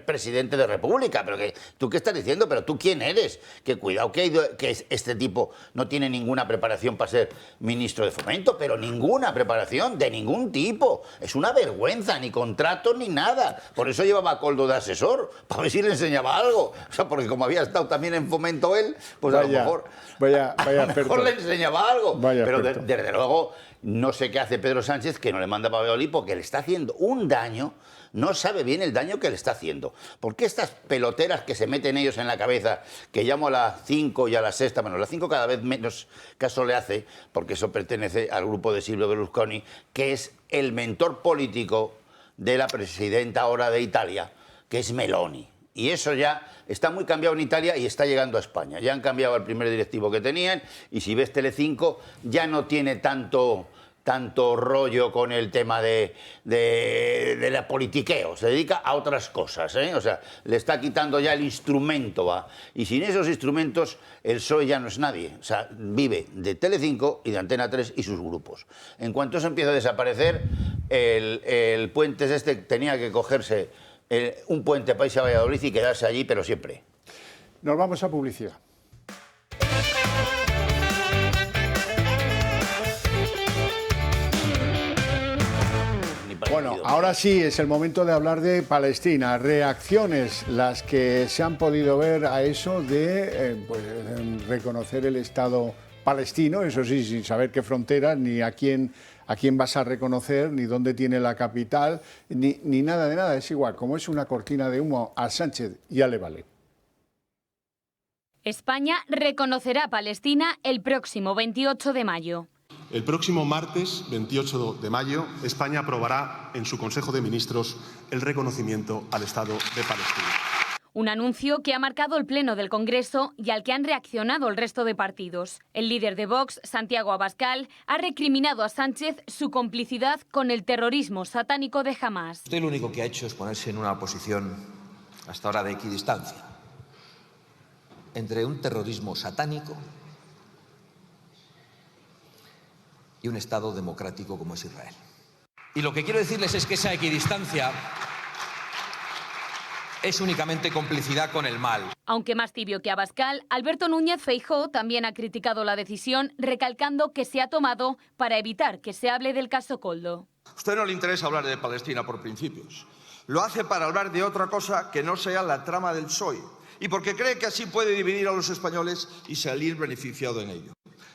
presidente de República. Pero ¿tú qué estás diciendo? ¿Pero tú quién eres? Que cuidado que este tipo no tiene ninguna preparación para ser ministro de Fomento, pero ninguna preparación de ningún tipo. Es una vergüenza, ni contratos ni nada. Por eso llevaba a Koldo de asesor, para ver si le enseñaba algo. O sea, porque como había estado también en Fomento él, pues a lo mejor le enseñaba algo. Pero desde luego, no sé qué hace Pedro Sánchez, que no le manda para Valladolid, porque le está haciendo un daño, no sabe bien el daño que le está haciendo. Porque estas peloteras que se meten ellos en la cabeza, que llamo a las 5 y a las 6, bueno, a las 5 cada vez menos caso le hace, porque eso pertenece al grupo de Silvio Berlusconi, que es el mentor político de la presidenta ahora de Italia, que es Meloni. Y eso ya está muy cambiado en Italia y está llegando a España. Ya han cambiado al primer directivo que tenían, y si ves Telecinco ya no tiene tanto tanto rollo con el tema de la politiqueo, se dedica a otras cosas, ¿eh? O sea, le está quitando ya el instrumento, ¿va? Y sin esos instrumentos el PSOE ya no es nadie, o sea, vive de Telecinco y de Antena 3 y sus grupos. En cuanto eso empieza a desaparecer, el puente este tenía que cogerse un puente para irse a Valladolid y quedarse allí, pero siempre. Nos vamos a publicidad. Bueno, ahora sí es el momento de hablar de Palestina. Reacciones, las que se han podido ver a eso de reconocer el Estado palestino, eso sí, sin saber qué fronteras, ni a quién vas a reconocer, ni dónde tiene la capital, ni nada de nada. Es igual, como es una cortina de humo, a Sánchez ya le vale. España reconocerá a Palestina el próximo 28 de mayo. El próximo martes 28 de mayo, España aprobará en su Consejo de Ministros el reconocimiento al Estado de Palestina. Un anuncio que ha marcado el Pleno del Congreso y al que han reaccionado el resto de partidos. El líder de Vox, Santiago Abascal, ha recriminado a Sánchez su complicidad con el terrorismo satánico de Hamás. Usted lo único que ha hecho es ponerse en una posición hasta ahora de equidistancia entre un terrorismo satánico y un Estado democrático como es Israel. Y lo que quiero decirles es que esa equidistancia es únicamente complicidad con el mal. Aunque más tibio que Abascal, Alberto Núñez Feijóo también ha criticado la decisión, recalcando que se ha tomado para evitar que se hable del caso Koldo. A usted no le interesa hablar de Palestina por principios. Lo hace para hablar de otra cosa que no sea la trama del PSOE y porque cree que así puede dividir a los españoles y salir beneficiado en ello.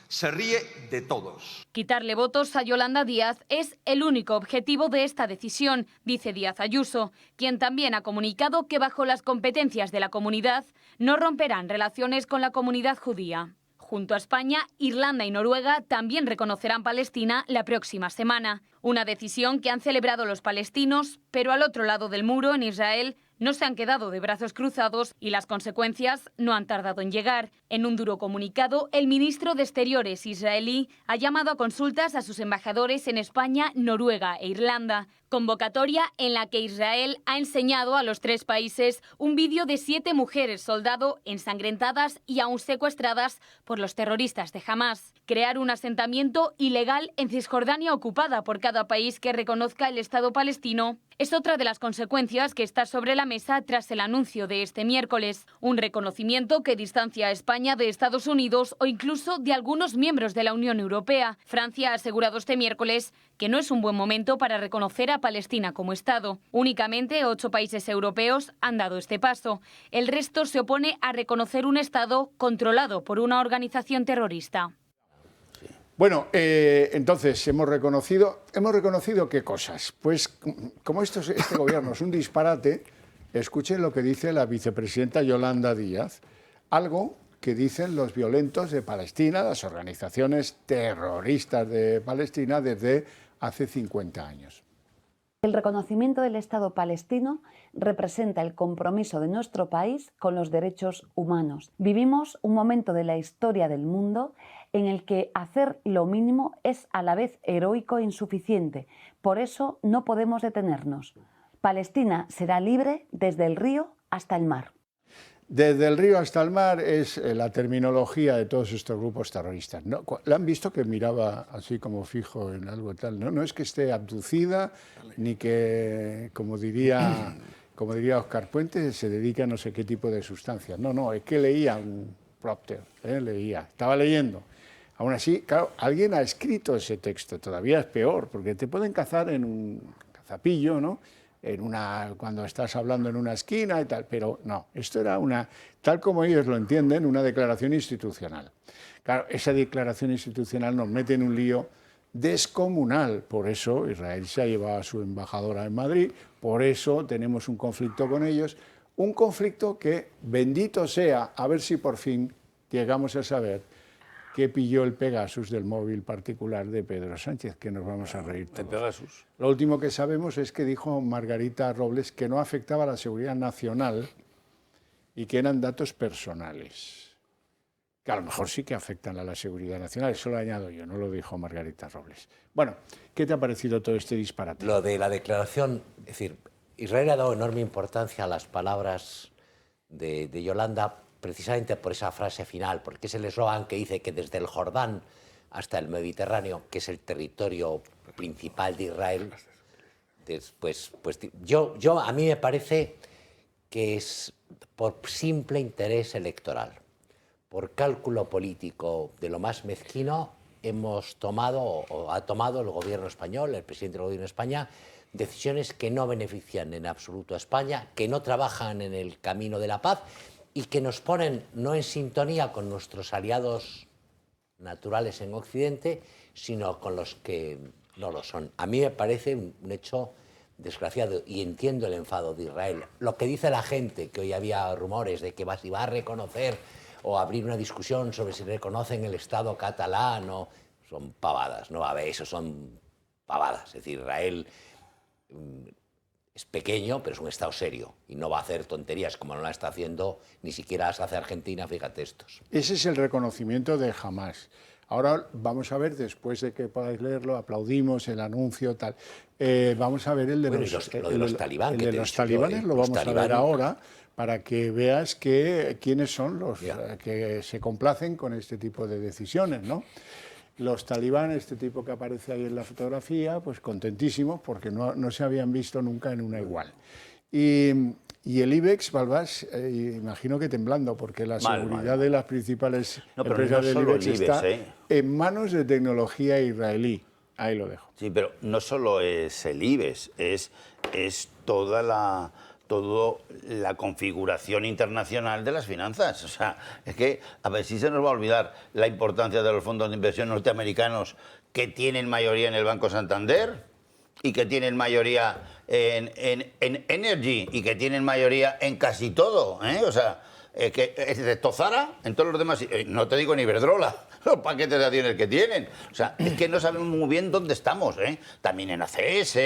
Se ríe de todos. Quitarle votos a Yolanda Díaz es el único objetivo de esta decisión, dice Díaz Ayuso, quien también ha comunicado que bajo las competencias de la comunidad no romperán relaciones con la comunidad judía. Junto a España, Irlanda y Noruega también reconocerán Palestina la próxima semana. Una decisión que han celebrado los palestinos, pero al otro lado del muro, en Israel, no se han quedado de brazos cruzados y las consecuencias no han tardado en llegar. En un duro comunicado, el ministro de Exteriores israelí ha llamado a consultas a sus embajadores en España, Noruega e Irlanda. Convocatoria en la que Israel ha enseñado a los tres países un vídeo de 7 mujeres soldado ensangrentadas y aún secuestradas por los terroristas de Hamás. Crear un asentamiento ilegal en Cisjordania ocupada por cada país que reconozca el Estado palestino es otra de las consecuencias que está sobre la mesa tras el anuncio de este miércoles. Un reconocimiento que distancia a España de Estados Unidos o incluso de algunos miembros de la Unión Europea. Francia ha asegurado este miércoles que no es un buen momento para reconocer a Palestina como Estado. Únicamente 8 países europeos han dado este paso. El resto se opone a reconocer un Estado controlado por una organización terrorista. Bueno, entonces, ¿hemos reconocido qué cosas? Pues como este gobierno es un disparate, escuchen lo que dice la vicepresidenta Yolanda Díaz, algo que dicen los violentos de Palestina, las organizaciones terroristas de Palestina desde hace 50 años. El reconocimiento del Estado palestino representa el compromiso de nuestro país con los derechos humanos. Vivimos un momento de la historia del mundo en el que hacer lo mínimo es a la vez heroico e insuficiente. Por eso no podemos detenernos. Palestina será libre desde el río hasta el mar. Desde el río hasta el mar es la terminología de todos estos grupos terroristas, ¿no? ¿La han visto que miraba así como fijo en algo tal? No es que esté abducida, ni que, como diría Óscar Puente, se dedica a no sé qué tipo de sustancias. No, es que leía un propter, estaba leyendo. Aún así, claro, alguien ha escrito ese texto, todavía es peor, porque te pueden cazar en un cazapillo, ¿no? Cuando estás hablando en una esquina y tal, pero no, esto era tal como ellos lo entienden, una declaración institucional. Claro, esa declaración institucional nos mete en un lío descomunal, por eso Israel se ha llevado a su embajadora en Madrid, por eso tenemos un conflicto con ellos, un conflicto que, bendito sea, a ver si por fin llegamos a saber que pilló el Pegasus del móvil particular de Pedro Sánchez, que nos vamos a reír todos. El Pegasus. Lo último que sabemos es que dijo Margarita Robles que no afectaba a la seguridad nacional y que eran datos personales. que a lo mejor sí que afectan a la seguridad nacional. Eso lo añado yo, no lo dijo Margarita Robles. Bueno, ¿qué te ha parecido todo este disparate? Lo de la declaración, es decir, Israel ha dado enorme importancia a las palabras de Yolanda precisamente por esa frase final, porque es el eslogan que dice que desde el Jordán hasta el Mediterráneo, que es el territorio principal de Israel, pues a mí me parece que es por simple interés electoral, por cálculo político de lo más mezquino, hemos tomado, o ha tomado el gobierno español, el presidente del gobierno de España, decisiones que no benefician en absoluto a España, que no trabajan en el camino de la paz y que nos ponen no en sintonía con nuestros aliados naturales en Occidente, sino con los que no lo son. A mí me parece un hecho desgraciado y entiendo el enfado de Israel. Lo que dice la gente, que hoy había rumores de que si va a reconocer o abrir una discusión sobre si reconocen el Estado catalán, o son pavadas, no va a haber, eso son pavadas. Es decir, Israel es pequeño, pero es un Estado serio y no va a hacer tonterías como no la está haciendo ni siquiera las hace Argentina, fíjate estos. Ese es el reconocimiento de Hamás. Ahora vamos a ver, después de que podáis leerlo, aplaudimos el anuncio, tal. Vamos a ver el de los talibán. El de los talibanes lo vamos a ver ahora, para que veas quiénes son los que se complacen con este tipo de decisiones, ¿no? Los talibanes, este tipo que aparece ahí en la fotografía, pues contentísimos porque no se habían visto nunca en una igual. Y el IBEX, Balbás, imagino que temblando, porque la seguridad de las principales empresas del IBEX está en manos de tecnología israelí. Ahí lo dejo. Sí, pero no solo es el IBEX, es toda la configuración internacional de las finanzas. O sea, es que a ver si se nos va a olvidar la importancia de los fondos de inversión norteamericanos que tienen mayoría en el Banco Santander y que tienen mayoría en Energy y que tienen mayoría en casi todo, ¿eh? O sea, que es de Tozara, en todos los demás, no te digo ni Iberdrola, los paquetes de acciones que tienen. O sea, es que no sabemos muy bien dónde estamos, ¿eh? También en ACS,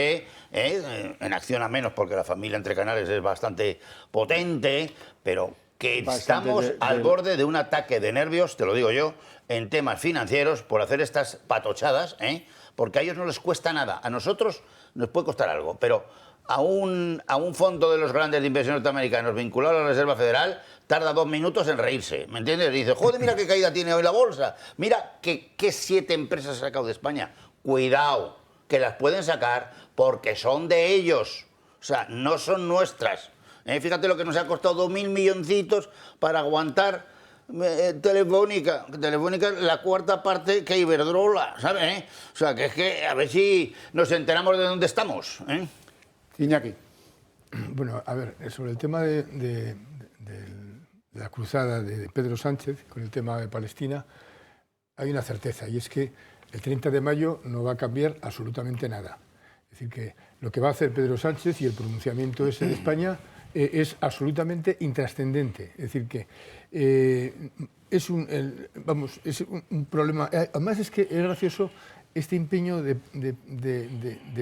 en Acciona menos porque la familia entre canales es bastante potente, pero que estamos al borde de un ataque de nervios, te lo digo yo, en temas financieros por hacer estas patochadas, porque a ellos no les cuesta nada. A nosotros nos puede costar algo, pero a un fondo de los grandes de inversión norteamericanos vinculado a la Reserva Federal tarda 2 minutos en reírse, ¿me entiendes? Y dice, joder, mira qué caída tiene hoy la bolsa, mira qué 7 empresas ha sacado de España. Cuidado, que las pueden sacar porque son de ellos, o sea, no son nuestras. Fíjate lo que nos ha costado 2.000 milloncitos para aguantar Telefónica. Telefónica es la 4ª parte que Iberdrola, ¿sabes? O sea, que es que a ver si nos enteramos de dónde estamos, Iñaki. Bueno, a ver, sobre el tema de la cruzada de Pedro Sánchez con el tema de Palestina, hay una certeza, y es que el 30 de mayo no va a cambiar absolutamente nada. Es decir, que lo que va a hacer Pedro Sánchez y el pronunciamiento ese de España es absolutamente intrascendente. Es decir, que es un problema. Además, es que es gracioso este empeño de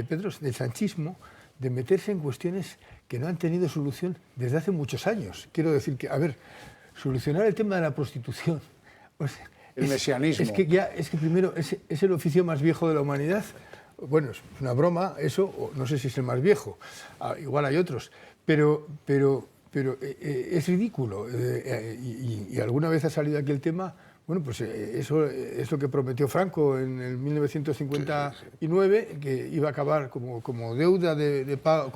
Pedro, del sanchismo, de meterse en cuestiones que no han tenido solución desde hace muchos años. Quiero decir que, a ver, solucionar el tema de la prostitución, o sea, el mesianismo. Es que primero es el oficio más viejo de la humanidad. Bueno, es una broma eso, o no sé si es el más viejo, igual hay otros, pero es ridículo. Y alguna vez ha salido aquí el tema. Bueno, pues eso es lo que prometió Franco en el 1959, que iba a acabar como deuda de pago,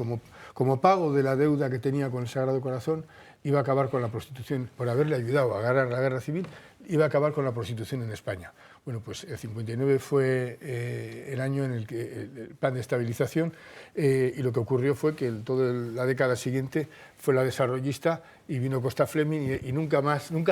como pago de la deuda que tenía con el Sagrado Corazón, iba a acabar con la prostitución, por haberle ayudado a ganar la guerra civil, iba a acabar con la prostitución en España. Bueno, pues el 59 fue el año en el que el plan de estabilización, y lo que ocurrió fue que toda la década siguiente fue la desarrollista y vino Costa Fleming y nunca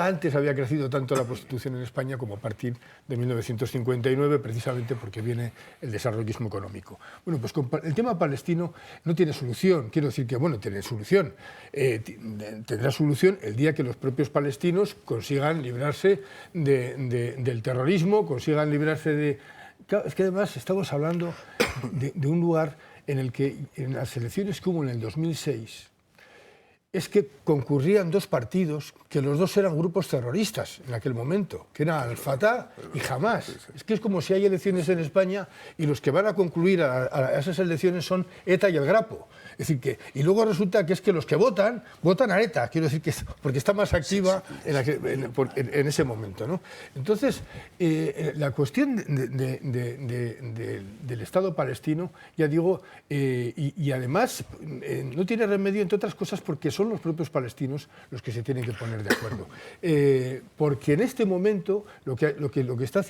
antes había crecido tanto la prostitución en España como a partir de 1959, precisamente porque viene el desarrollismo económico. Bueno, pues el tema palestino no tiene solución. Quiero decir que, bueno, tiene solución. Tendrá solución el día que los propios palestinos consigan librarse del terrorismo, consigan librarse de... Claro, es que además estamos hablando de un lugar en el que en las elecciones que hubo en el 2006, es que concurrían dos partidos que los dos eran grupos terroristas en aquel momento, que eran Al-Fatah y Hamas. Es que es como si hay elecciones en España y los que van a concluir a esas elecciones son ETA y el Grapo. Es decir, que, y luego resulta que es que los que votan a ETA, quiero decir, que porque está más activa en ese momento, ¿no? Entonces, la cuestión del Estado palestino, ya digo, y además no tiene remedio, entre otras cosas, porque son los propios palestinos los que se tienen que poner de acuerdo. Porque en este momento lo que está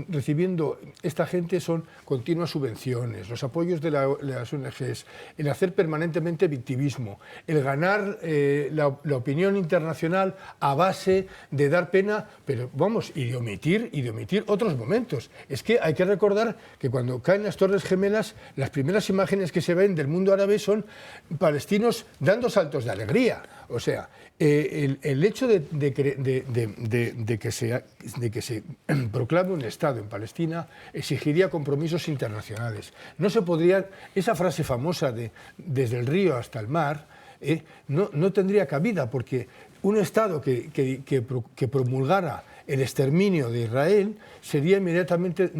recibiendo esta gente son continuas subvenciones, los apoyos de las ONGs, el hacer permanentemente victimismo, el ganar la opinión internacional a base de dar pena, pero vamos, y de omitir otros momentos. Es que hay que recordar que cuando caen las Torres Gemelas, las primeras imágenes que se ven del mundo árabe son palestinos dando saltos de alegría. O sea, el hecho de que se proclame un Estado en Palestina exigiría compromisos internacionales. No se podría, esa frase famosa de desde el río hasta el mar, no tendría cabida, porque un Estado que promulgara el exterminio de Israel sería inmediatamente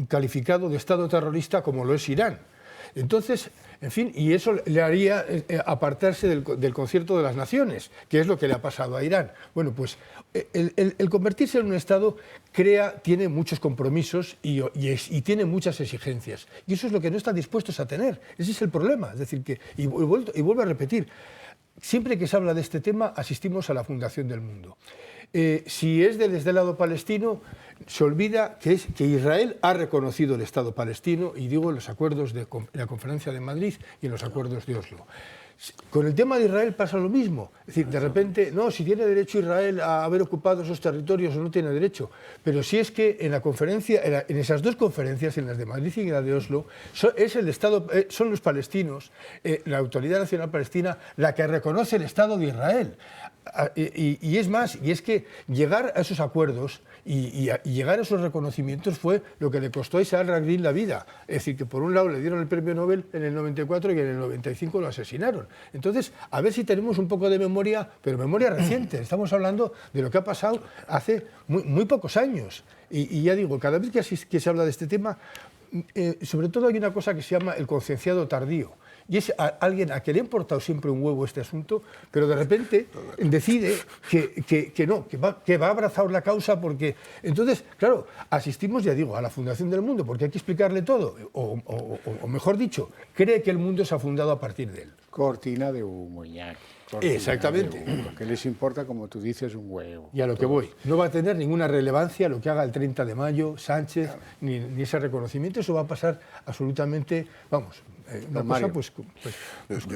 calificado de Estado terrorista, como lo es Irán. Entonces, en fin, y eso le haría apartarse del concierto de las naciones, que es lo que le ha pasado a Irán. Bueno, pues el convertirse en un Estado tiene muchos compromisos y tiene muchas exigencias. Y eso es lo que no están dispuestos a tener. Ese es el problema. Es decir, y vuelvo a repetir, siempre que se habla de este tema asistimos a la fundación del mundo. Si es desde el lado palestino, se olvida que Israel ha reconocido el Estado palestino, y digo en los acuerdos de la Conferencia de Madrid y en los acuerdos de Oslo. Con el tema de Israel pasa lo mismo. Es decir, de repente, no, si tiene derecho Israel a haber ocupado esos territorios o no tiene derecho. Pero si es que en la conferencia, en esas dos conferencias, en las de Madrid y en la de Oslo, son los palestinos, la Autoridad Nacional Palestina, la que reconoce el Estado de Israel. Y es más, y es que llegar a esos acuerdos y llegar a esos reconocimientos fue lo que le costó a Isaac Rabin la vida. Es decir, que por un lado le dieron el premio Nobel en el 94 y en el 95 lo asesinaron. Entonces, a ver si tenemos un poco de memoria, pero memoria reciente. Estamos hablando de lo que ha pasado hace muy pocos años. Y ya digo, cada vez que se habla de este tema, sobre todo hay una cosa que se llama el concienciado tardío. Y es alguien a quien le ha importado siempre un huevo este asunto, pero de repente decide que va a abrazar la causa, porque entonces, claro, asistimos, ya digo, a la fundación del mundo, porque hay que explicarle todo, o mejor dicho, cree que el mundo se ha fundado a partir de él. Cortina de humo, Iñaki. Exactamente. Lo que les importa, como tú dices, un huevo. Y a lo que voy, no va a tener ninguna relevancia lo que haga el 30 de mayo Sánchez, ni ese reconocimiento. Eso va a pasar absolutamente, vamos, una cosa pues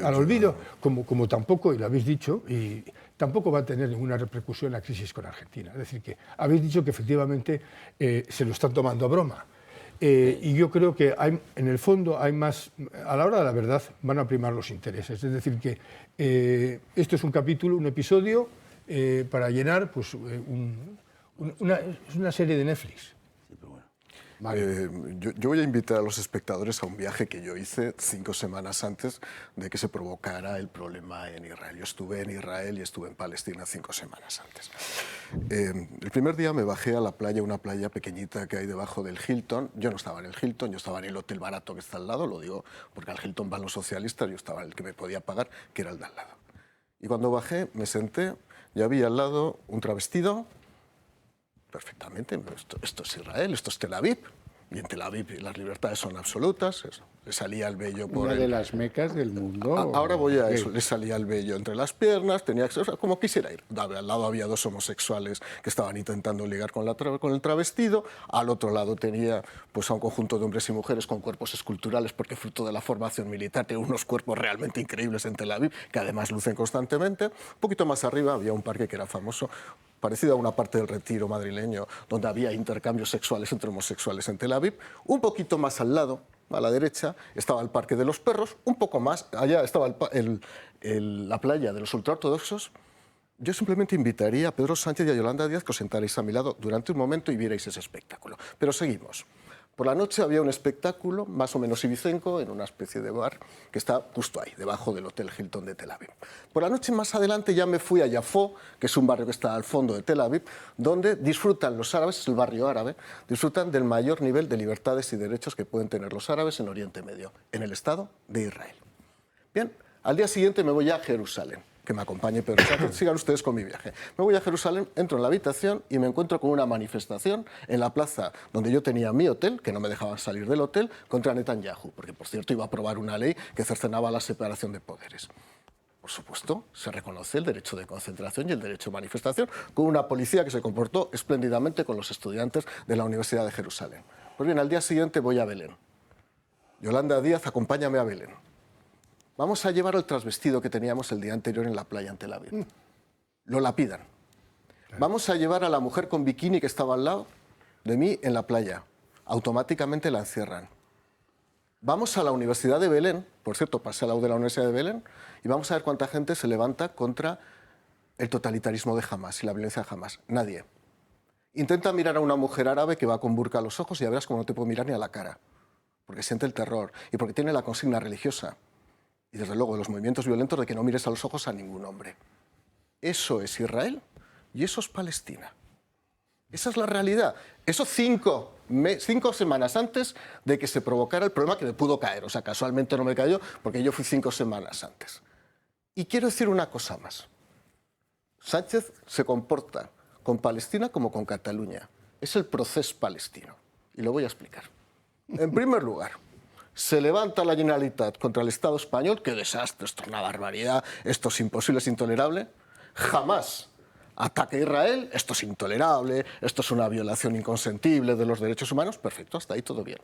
al olvido, como tampoco, y lo habéis dicho, y tampoco va a tener ninguna repercusión la crisis con Argentina. Es decir, que habéis dicho que efectivamente se lo están tomando a broma. Y yo creo que en el fondo hay más, a la hora de la verdad van a primar los intereses. Es decir, que esto es un capítulo, un episodio para llenar pues, una serie de Netflix. Yo voy a invitar a los espectadores a un viaje que yo hice 5 semanas antes de que se provocara el problema en Israel. Yo estuve en Israel y estuve en Palestina 5 semanas antes. El primer día me bajé a la playa, una playa pequeñita que hay debajo del Hilton. Yo no estaba en el Hilton, yo estaba en el hotel barato que está al lado, lo digo porque al Hilton van los socialistas, yo estaba en el que me podía pagar, que era el de al lado. Y cuando bajé, me senté y había al lado un travestido. Perfectamente, esto es Israel, esto es Tel Aviv, y en Tel Aviv las libertades son absolutas, le salía el vello por una de las mecas del mundo. Ahora voy a eso, le salía el vello entre las piernas, tenía acceso, como quisiera ir. Al lado había 2 homosexuales que estaban intentando ligar con el travestido, al otro lado tenía pues, a un conjunto de hombres y mujeres con cuerpos esculturales, porque fruto de la formación militar tiene unos cuerpos realmente increíbles en Tel Aviv, que además lucen constantemente. Un poquito más arriba había un parque que era famoso, parecido a una parte del Retiro madrileño, donde había intercambios sexuales entre homosexuales en Tel Aviv. Un poquito más al lado, a la derecha, estaba el Parque de los Perros, un poco más allá estaba la playa de los ultraortodoxos. Yo simplemente invitaría a Pedro Sánchez y a Yolanda Díaz que os sentarais a mi lado durante un momento y vierais ese espectáculo. Pero seguimos. Por la noche había un espectáculo más o menos ibicenco en una especie de bar que está justo ahí, debajo del Hotel Hilton de Tel Aviv. Por la noche más adelante ya me fui a Yafo, que es un barrio que está al fondo de Tel Aviv, donde disfrutan los árabes, es el barrio árabe, disfrutan del mayor nivel de libertades y derechos que pueden tener los árabes en Oriente Medio, en el Estado de Israel. Bien, al día siguiente me voy a Jerusalén. Que me acompañe Pedro Sánchez, sigan ustedes con mi viaje. Me voy a Jerusalén, entro en la habitación y me encuentro con una manifestación en la plaza donde yo tenía mi hotel, que no me dejaban salir del hotel, contra Netanyahu, porque por cierto iba a aprobar una ley que cercenaba la separación de poderes. Por supuesto, se reconoce el derecho de concentración y el derecho de manifestación, con una policía que se comportó espléndidamente con los estudiantes de la Universidad de Jerusalén. Pues bien, al día siguiente voy a Belén. Yolanda Díaz, acompáñame a Belén. Vamos a llevar el trasvestido que teníamos el día anterior en la playa en Tel Aviv. Lo lapidan. Vamos a llevar a la mujer con bikini que estaba al lado de mí en la playa. Automáticamente la encierran. Vamos a la Universidad de Belén, por cierto, pasé al lado de la Universidad de Belén, y vamos a ver cuánta gente se levanta contra el totalitarismo de Hamás y la violencia de Hamás. Nadie. Intenta mirar a una mujer árabe que va con burka a los ojos y ya verás cómo no te puede mirar ni a la cara, porque siente el terror y porque tiene la consigna religiosa. Y desde luego los movimientos violentos de que no mires a los ojos a ningún hombre. Eso es Israel y eso es Palestina. Esa es la realidad. Eso 5 semanas antes de que se provocara el problema que me pudo caer. O sea, casualmente no me cayó porque yo fui 5 semanas antes. Y quiero decir una cosa más. Sánchez se comporta con Palestina como con Cataluña. Es el proceso palestino. Y lo voy a explicar. En primer lugar, se levanta la Generalitat contra el Estado español, qué desastre, esto es una barbaridad, esto es imposible, es intolerable. Jamás ataca a Israel, esto es intolerable, esto es una violación inconsentible de los derechos humanos, perfecto, hasta ahí todo bien.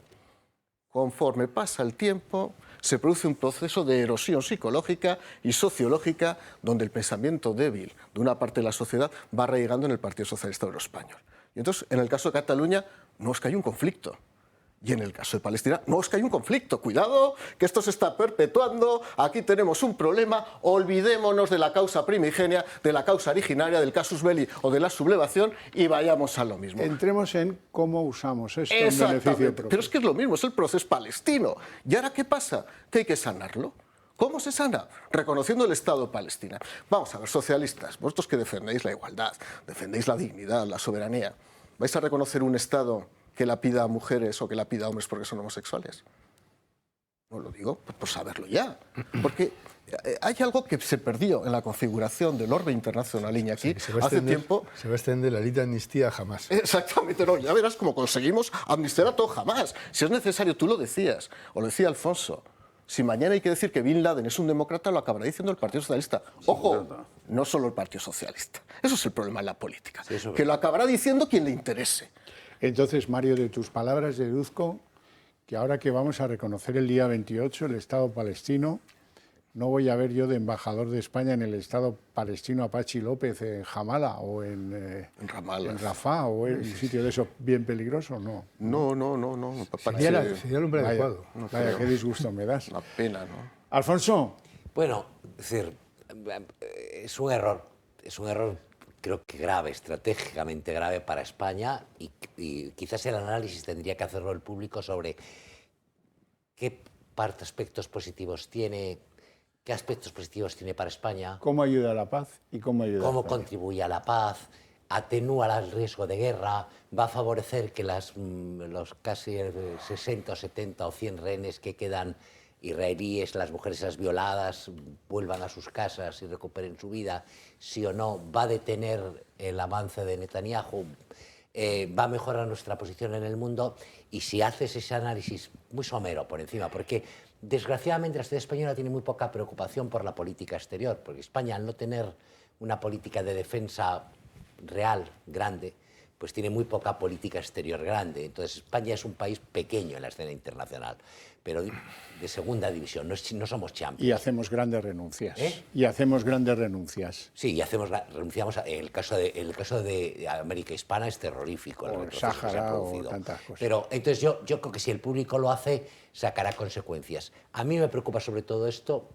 Conforme pasa el tiempo, se produce un proceso de erosión psicológica y sociológica donde el pensamiento débil de una parte de la sociedad va arraigando en el Partido Socialista Obrero Español. Y entonces, en el caso de Cataluña, no es que hay un conflicto. Y en el caso de Palestina, no es que hay un conflicto. Cuidado, que esto se está perpetuando. Aquí tenemos un problema. Olvidémonos de la causa primigenia, de la causa originaria, del casus belli o de la sublevación y vayamos a lo mismo. Entremos en cómo usamos esto en beneficio propio. Pero es que es lo mismo, es el proceso palestino. ¿Y ahora qué pasa? Que hay que sanarlo. ¿Cómo se sana? Reconociendo el Estado de Palestina. Vamos a ver, socialistas, vosotros que defendéis la igualdad, defendéis la dignidad, la soberanía, ¿vais a reconocer un Estado que la pida a mujeres o que la pida a hombres porque son homosexuales? No lo digo por saberlo ya. Porque hay algo que se perdió en la configuración del orden internacional Iñaki hace tiempo. Se va a extender la ley de amnistía jamás. Exactamente, no, ya verás cómo conseguimos amnistiar a todo jamás. Si es necesario, tú lo decías, o lo decía Alfonso. Si mañana hay que decir que Bin Laden es un demócrata, lo acabará diciendo el Partido Socialista. Ojo, no solo el Partido Socialista. Eso es el problema en la política. Sí, que lo acabará diciendo quien le interese. Entonces, Mario, de tus palabras deduzco que ahora que vamos a reconocer el día 28 el Estado palestino, no voy a ver yo de embajador de España en el Estado palestino a Pachi López en Jamala o en Rafah o en un sitio de esos bien peligrosos, ¿no? No. Sería el hombre adecuado. Vaya, qué disgusto me das. Una pena, ¿no? Alfonso. Bueno, es decir, es un error creo que grave, estratégicamente grave para España y quizás el análisis tendría que hacerlo el público sobre qué aspectos positivos tiene, qué aspectos positivos tiene para España. ¿Cómo ayuda a la paz y cómo ayuda cómo contribuye a la paz, atenúa el riesgo de guerra, va a favorecer que los casi 60 o 70 o 100 rehenes que quedan israelíes, las mujeres esas violadas, vuelvan a sus casas y recuperen su vida, sí o no, va a detener el avance de Netanyahu, va a mejorar nuestra posición en el mundo. Y si haces ese análisis muy somero por encima, porque desgraciadamente la sociedad española tiene muy poca preocupación por la política exterior, porque España, al no tener una política de defensa real, grande, pues tiene muy poca política exterior grande. Entonces España es un país pequeño en la escena internacional, pero de segunda división, no somos champions. Y hacemos grandes renuncias. Y hacemos grandes renuncias. Sí, y renunciamos. El caso de América Hispana es terrorífico. O el Sáhara o tantas cosas. Pero entonces yo creo que si el público lo hace, sacará consecuencias. A mí me preocupa sobre todo esto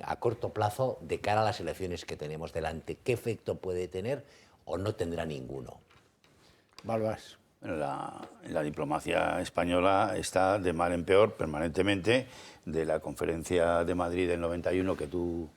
a corto plazo de cara a las elecciones que tenemos delante. ¿Qué efecto puede tener o no tendrá ninguno? Balbás. La diplomacia española está de mal en peor permanentemente. De la conferencia de Madrid del 91 que tú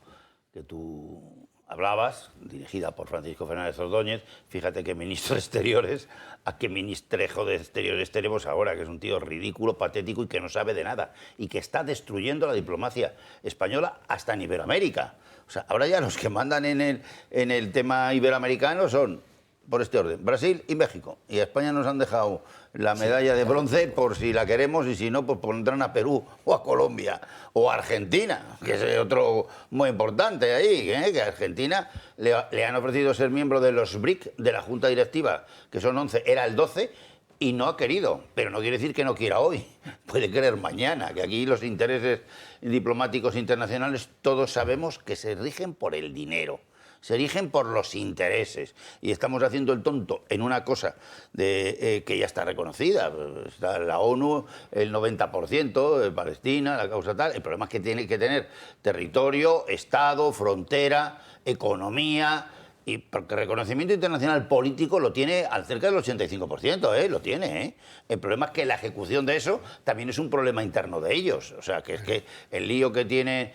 hablabas, dirigida por Francisco Fernández Ordóñez, fíjate qué ministro de Exteriores, a qué ministrejo de Exteriores tenemos ahora, que es un tío ridículo, patético y que no sabe de nada, y que está destruyendo la diplomacia española hasta en Iberoamérica. O sea, ahora ya los que mandan en el tema iberoamericano son, por este orden, Brasil y México. Y a España nos han dejado la medalla de bronce por si la queremos, y si no, pues pondrán a Perú o a Colombia o a Argentina, que es otro muy importante ahí, que a Argentina le han ofrecido ser miembro de los BRIC, de la Junta Directiva, que son 11, era el 12, y no ha querido, pero no quiere decir que no quiera hoy, puede querer mañana, que aquí los intereses diplomáticos internacionales todos sabemos que se rigen por el dinero. Se rigen por los intereses, y estamos haciendo el tonto en una cosa que ya está reconocida. Está la ONU, el 90% de Palestina, la causa tal. El problema es que tiene que tener territorio, Estado, frontera, economía, y porque el reconocimiento internacional político lo tiene al cerca del 85%, lo tiene. El problema es que la ejecución de eso también es un problema interno de ellos. O sea, que es que el lío que tiene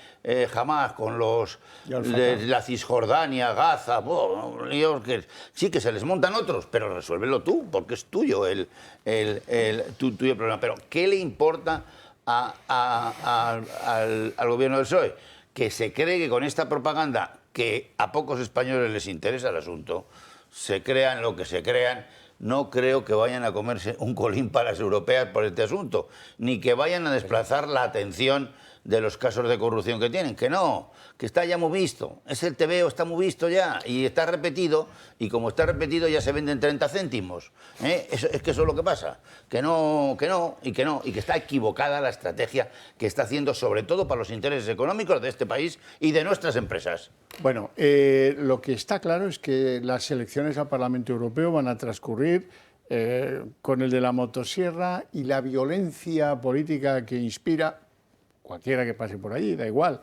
Hamas con los de la Cisjordania, Gaza, líos que sí que se les montan otros, pero resuélvelo tú, porque es tuyo tuyo problema. Pero ¿qué le importa al gobierno del PSOE? Que se cree que con esta propaganda, que a pocos españoles les interesa el asunto, se crean lo que se crean, no creo que vayan a comerse un colín para las europeas por este asunto, ni que vayan a desplazar la atención de los casos de corrupción que tienen, que no, que está ya muy visto, es el TVO, está muy visto ya, y está repetido, y como está repetido ya se venden 30 céntimos. Es que eso es lo que pasa, que no, y que está equivocada la estrategia que está haciendo, sobre todo para los intereses económicos de este país y de nuestras empresas. Bueno, lo que está claro es que las elecciones al Parlamento Europeo van a transcurrir con el de la motosierra y la violencia política que inspira cualquiera que pase por allí, da igual,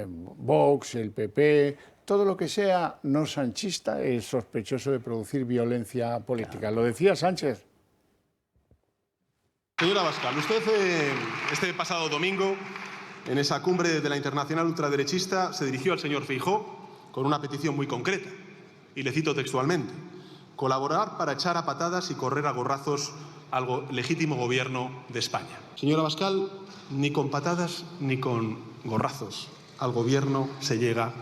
Vox, el PP, todo lo que sea no sanchista es sospechoso de producir violencia política. ¿Lo decía Sánchez? Señora Abascal, usted este pasado domingo, en esa cumbre de la Internacional Ultraderechista, se dirigió al señor Feijóo con una petición muy concreta, y le cito textualmente: colaborar para echar a patadas y correr a gorrazos al legítimo gobierno de España. Señora Abascal, ni con patadas ni con gorrazos al gobierno se llega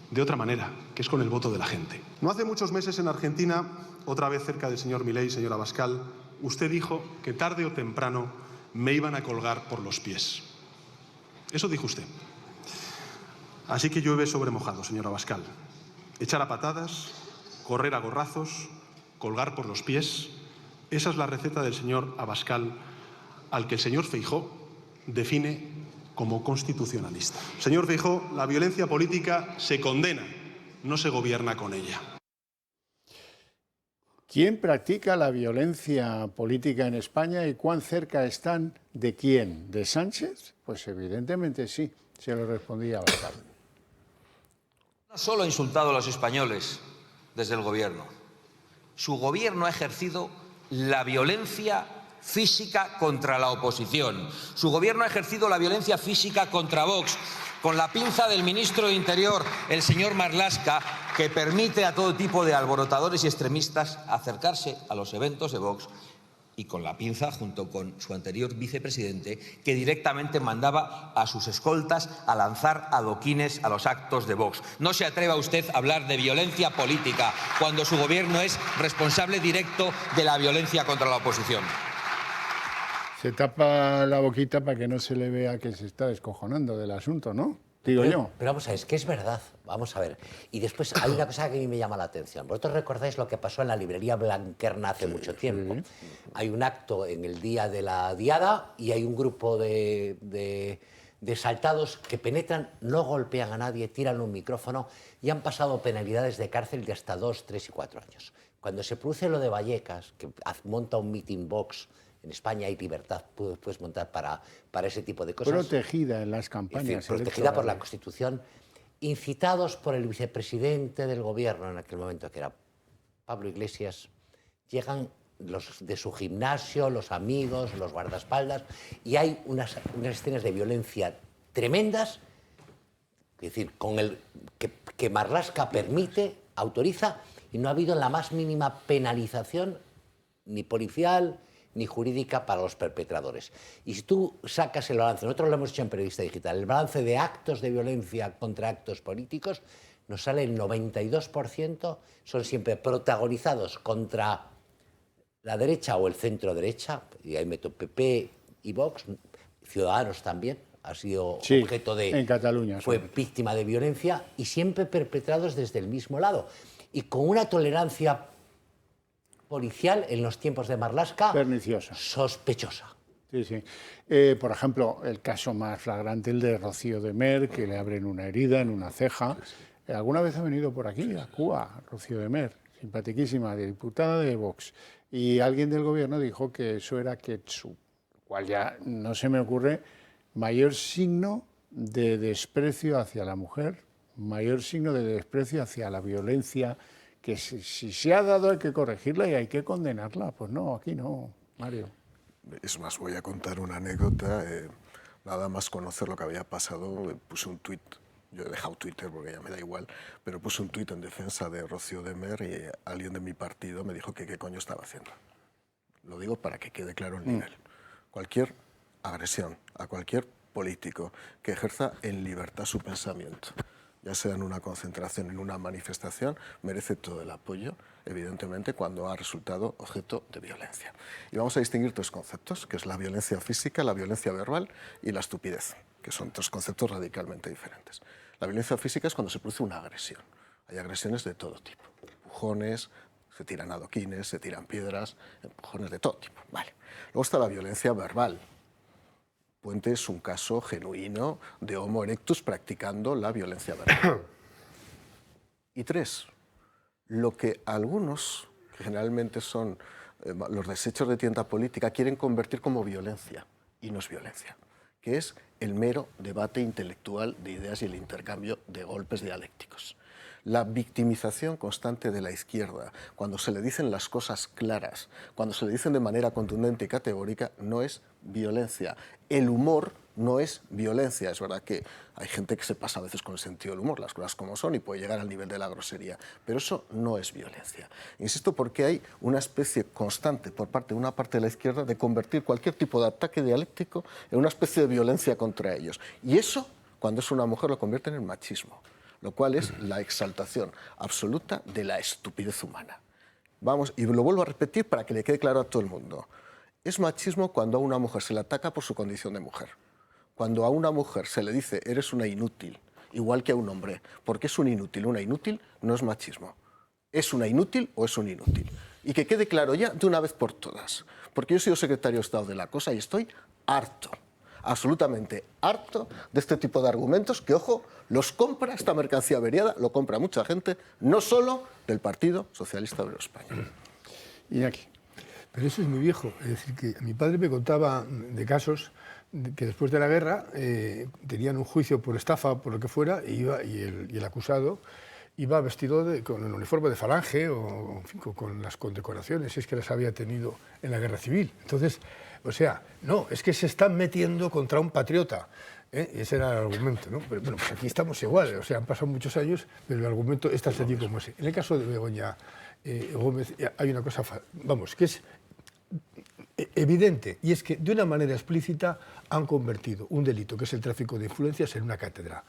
de otra manera, que es con el voto de la gente. No hace muchos meses en Argentina, otra vez cerca del señor Milei, señora Abascal, usted dijo que tarde o temprano me iban a colgar por los pies. Eso dijo usted. Así que llueve sobre mojado, señora Abascal. Echar a patadas, correr a gorrazos, colgar por los pies. Esa es la receta del señor Abascal, al que el señor Feijóo define como constitucionalista. Señor Feijóo, la violencia política se condena, no se gobierna con ella. ¿Quién practica la violencia política en España y cuán cerca están de quién? ¿De Sánchez? Pues evidentemente sí, se lo respondía Abascal. No solo ha insultado a los españoles desde el gobierno, su gobierno ha ejercido la violencia física contra la oposición. Su gobierno ha ejercido la violencia física contra Vox, con la pinza del ministro de Interior, el señor Marlaska, que permite a todo tipo de alborotadores y extremistas acercarse a los eventos de Vox, y con la pinza, junto con su anterior vicepresidente, que directamente mandaba a sus escoltas a lanzar adoquines a los actos de Vox. No se atreva usted a hablar de violencia política cuando su gobierno es responsable directo de la violencia contra la oposición. Se tapa la boquita para que no se le vea que se está descojonando del asunto, ¿no? Digo yo. Pero vamos a ver, es que es verdad. Vamos a ver. Y después hay una cosa que a mí me llama la atención. Vosotros recordáis lo que pasó en la librería Blanquerna hace mucho tiempo. Hay un acto en el día de la diada y hay un grupo de saltados que penetran, no golpean a nadie, tiran un micrófono y han pasado penalidades de cárcel de hasta 2, 3 y 4 años. Cuando se produce lo de Vallecas, que monta un meeting box. En España hay libertad, puedes montar para ese tipo de cosas. Protegida en las campañas. Protegida por la Constitución, incitados por el vicepresidente del gobierno en aquel momento, que era Pablo Iglesias, llegan de su gimnasio, los amigos, los guardaespaldas, y hay unas escenas de violencia tremendas, es decir, que Marlaska permite, autoriza, y no ha habido la más mínima penalización, ni policial, ni jurídica para los perpetradores. Y si tú sacas el balance, nosotros lo hemos hecho en Periodista Digital, el balance de actos de violencia contra actos políticos, nos sale el 92%, son siempre protagonizados contra la derecha o el centro derecha, y ahí meto PP y Vox, Ciudadanos también, ha sido objeto de... en Cataluña. Fue víctima de violencia y siempre perpetrados desde el mismo lado. Y con una tolerancia policial en los tiempos de Marlaska perniciosa, sospechosa. Sí, sí. Por ejemplo, el caso más flagrante, el de Rocío de Mer, que le abren una herida en una ceja. ¿Alguna vez ha venido por aquí, a Cuba, Rocío de Mer? Simpaticísima, diputada de Vox. Y alguien del gobierno dijo que eso era ketchup, lo cual ya no se me ocurre mayor signo de desprecio hacia la mujer, mayor signo de desprecio hacia la violencia, que si se ha dado hay que corregirla y hay que condenarla. Pues no, aquí no, Mario. Es más, voy a contar una anécdota. Nada más conocer lo que había pasado, puse un tuit. Yo he dejado Twitter porque ya me da igual, pero puse un tuit en defensa de Rocío de Mer y alguien de mi partido me dijo que qué coño estaba haciendo. Lo digo para que quede claro el nivel. Cualquier agresión a cualquier político que ejerza en libertad su pensamiento, ya sea en una concentración, en una manifestación, merece todo el apoyo, evidentemente, cuando ha resultado objeto de violencia. Y vamos a distinguir tres conceptos, que es la violencia física, la violencia verbal y la estupidez, que son tres conceptos radicalmente diferentes. La violencia física es cuando se produce una agresión. Hay agresiones de todo tipo, empujones, se tiran adoquines, se tiran piedras, empujones de todo tipo. Vale. Luego está la violencia verbal. Puente es un caso genuino de Homo erectus practicando la violencia verbal. Y tres, lo que algunos, que generalmente son los desechos de tienda política, quieren convertir como violencia, y no es violencia, que es el mero debate intelectual de ideas y el intercambio de golpes dialécticos. La victimización constante de la izquierda, cuando se le dicen las cosas claras, cuando se le dicen de manera contundente y categórica, no es violencia. El humor no es violencia. Es verdad que hay gente que se pasa a veces con el sentido del humor, las cosas como son, y puede llegar al nivel de la grosería, pero eso no es violencia. Insisto, porque hay una especie constante por parte de una parte de la izquierda de convertir cualquier tipo de ataque dialéctico en una especie de violencia contra ellos. Y eso, cuando es una mujer, lo convierten en machismo, lo cual es la exaltación absoluta de la estupidez humana. Vamos, y lo vuelvo a repetir para que le quede claro a todo el mundo. Es machismo cuando a una mujer se le ataca por su condición de mujer. Cuando a una mujer se le dice eres una inútil, igual que a un hombre, porque es un inútil. Una inútil no es machismo. ¿Es una inútil o es un inútil? Y que quede claro ya de una vez por todas. Porque yo he sido secretario de Estado de la cosa y estoy harto, absolutamente harto de este tipo de argumentos que, ojo, los compra esta mercancía averiada, lo compra mucha gente, no solo del Partido Socialista Obrero Español. Y aquí. Pero eso es muy viejo. Es decir, que mi padre me contaba de casos que después de la guerra tenían un juicio por estafa, por lo que fuera, y el acusado iba vestido con el uniforme de falange o en fin, con las condecoraciones, si es que las había tenido en la guerra civil. Entonces, o sea, no, es que se están metiendo contra un patriota. Ese era el argumento, ¿no? Pero bueno, pues aquí estamos igual, o sea, han pasado muchos años, pero el argumento es tan sencillo como ese. En el caso de Begoña Gómez hay una cosa, vamos, que es evidente, y es que de una manera explícita han convertido un delito, que es el tráfico de influencias, en una cátedra.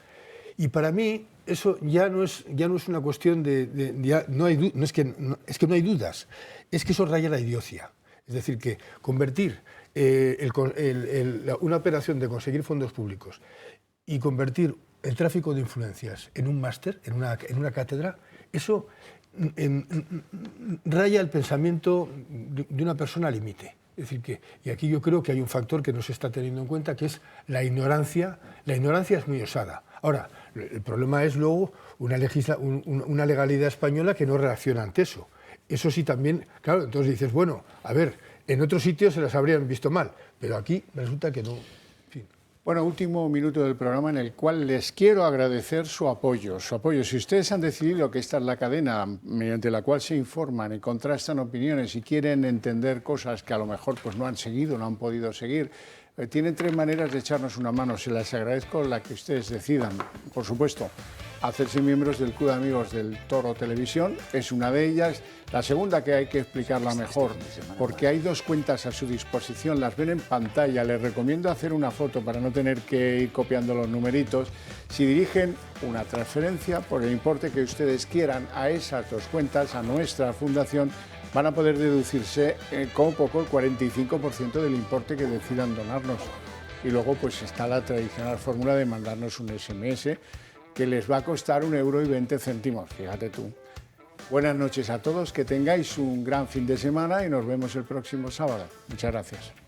Y para mí eso ya no es una cuestión es que no hay dudas, es que eso raya la idiocia. Es decir, que convertir una operación de conseguir fondos públicos y convertir el tráfico de influencias en un máster, en una cátedra, eso raya el pensamiento de una persona al límite. Es decir, y aquí yo creo que hay un factor que no se está teniendo en cuenta, que es la ignorancia. La ignorancia es muy osada. Ahora, el problema es luego una legalidad española que no reacciona ante eso. Eso sí también, claro, entonces dices, bueno, a ver, en otros sitios se las habrían visto mal, pero aquí resulta que no. En fin. Bueno, último minuto del programa en el cual les quiero agradecer su apoyo. Si ustedes han decidido que esta es la cadena mediante la cual se informan y contrastan opiniones y quieren entender cosas que a lo mejor pues, no han seguido, no han podido seguir, tienen 3 maneras de echarnos una mano. Se las agradezco la que ustedes decidan. Por supuesto, hacerse miembros del Club de Amigos del Toro Televisión es una de ellas. La segunda, que hay que explicarla mejor, porque hay 2 cuentas a su disposición, las ven en pantalla. Les recomiendo hacer una foto para no tener que ir copiando los numeritos. Si dirigen una transferencia por el importe que ustedes quieran a esas 2 cuentas, a nuestra fundación, van a poder deducirse como poco el 45% del importe que decidan donarnos. Y luego pues está la tradicional fórmula de mandarnos un SMS que les va a costar 1,20 €, fíjate tú. Buenas noches a todos, que tengáis un gran fin de semana y nos vemos el próximo sábado. Muchas gracias.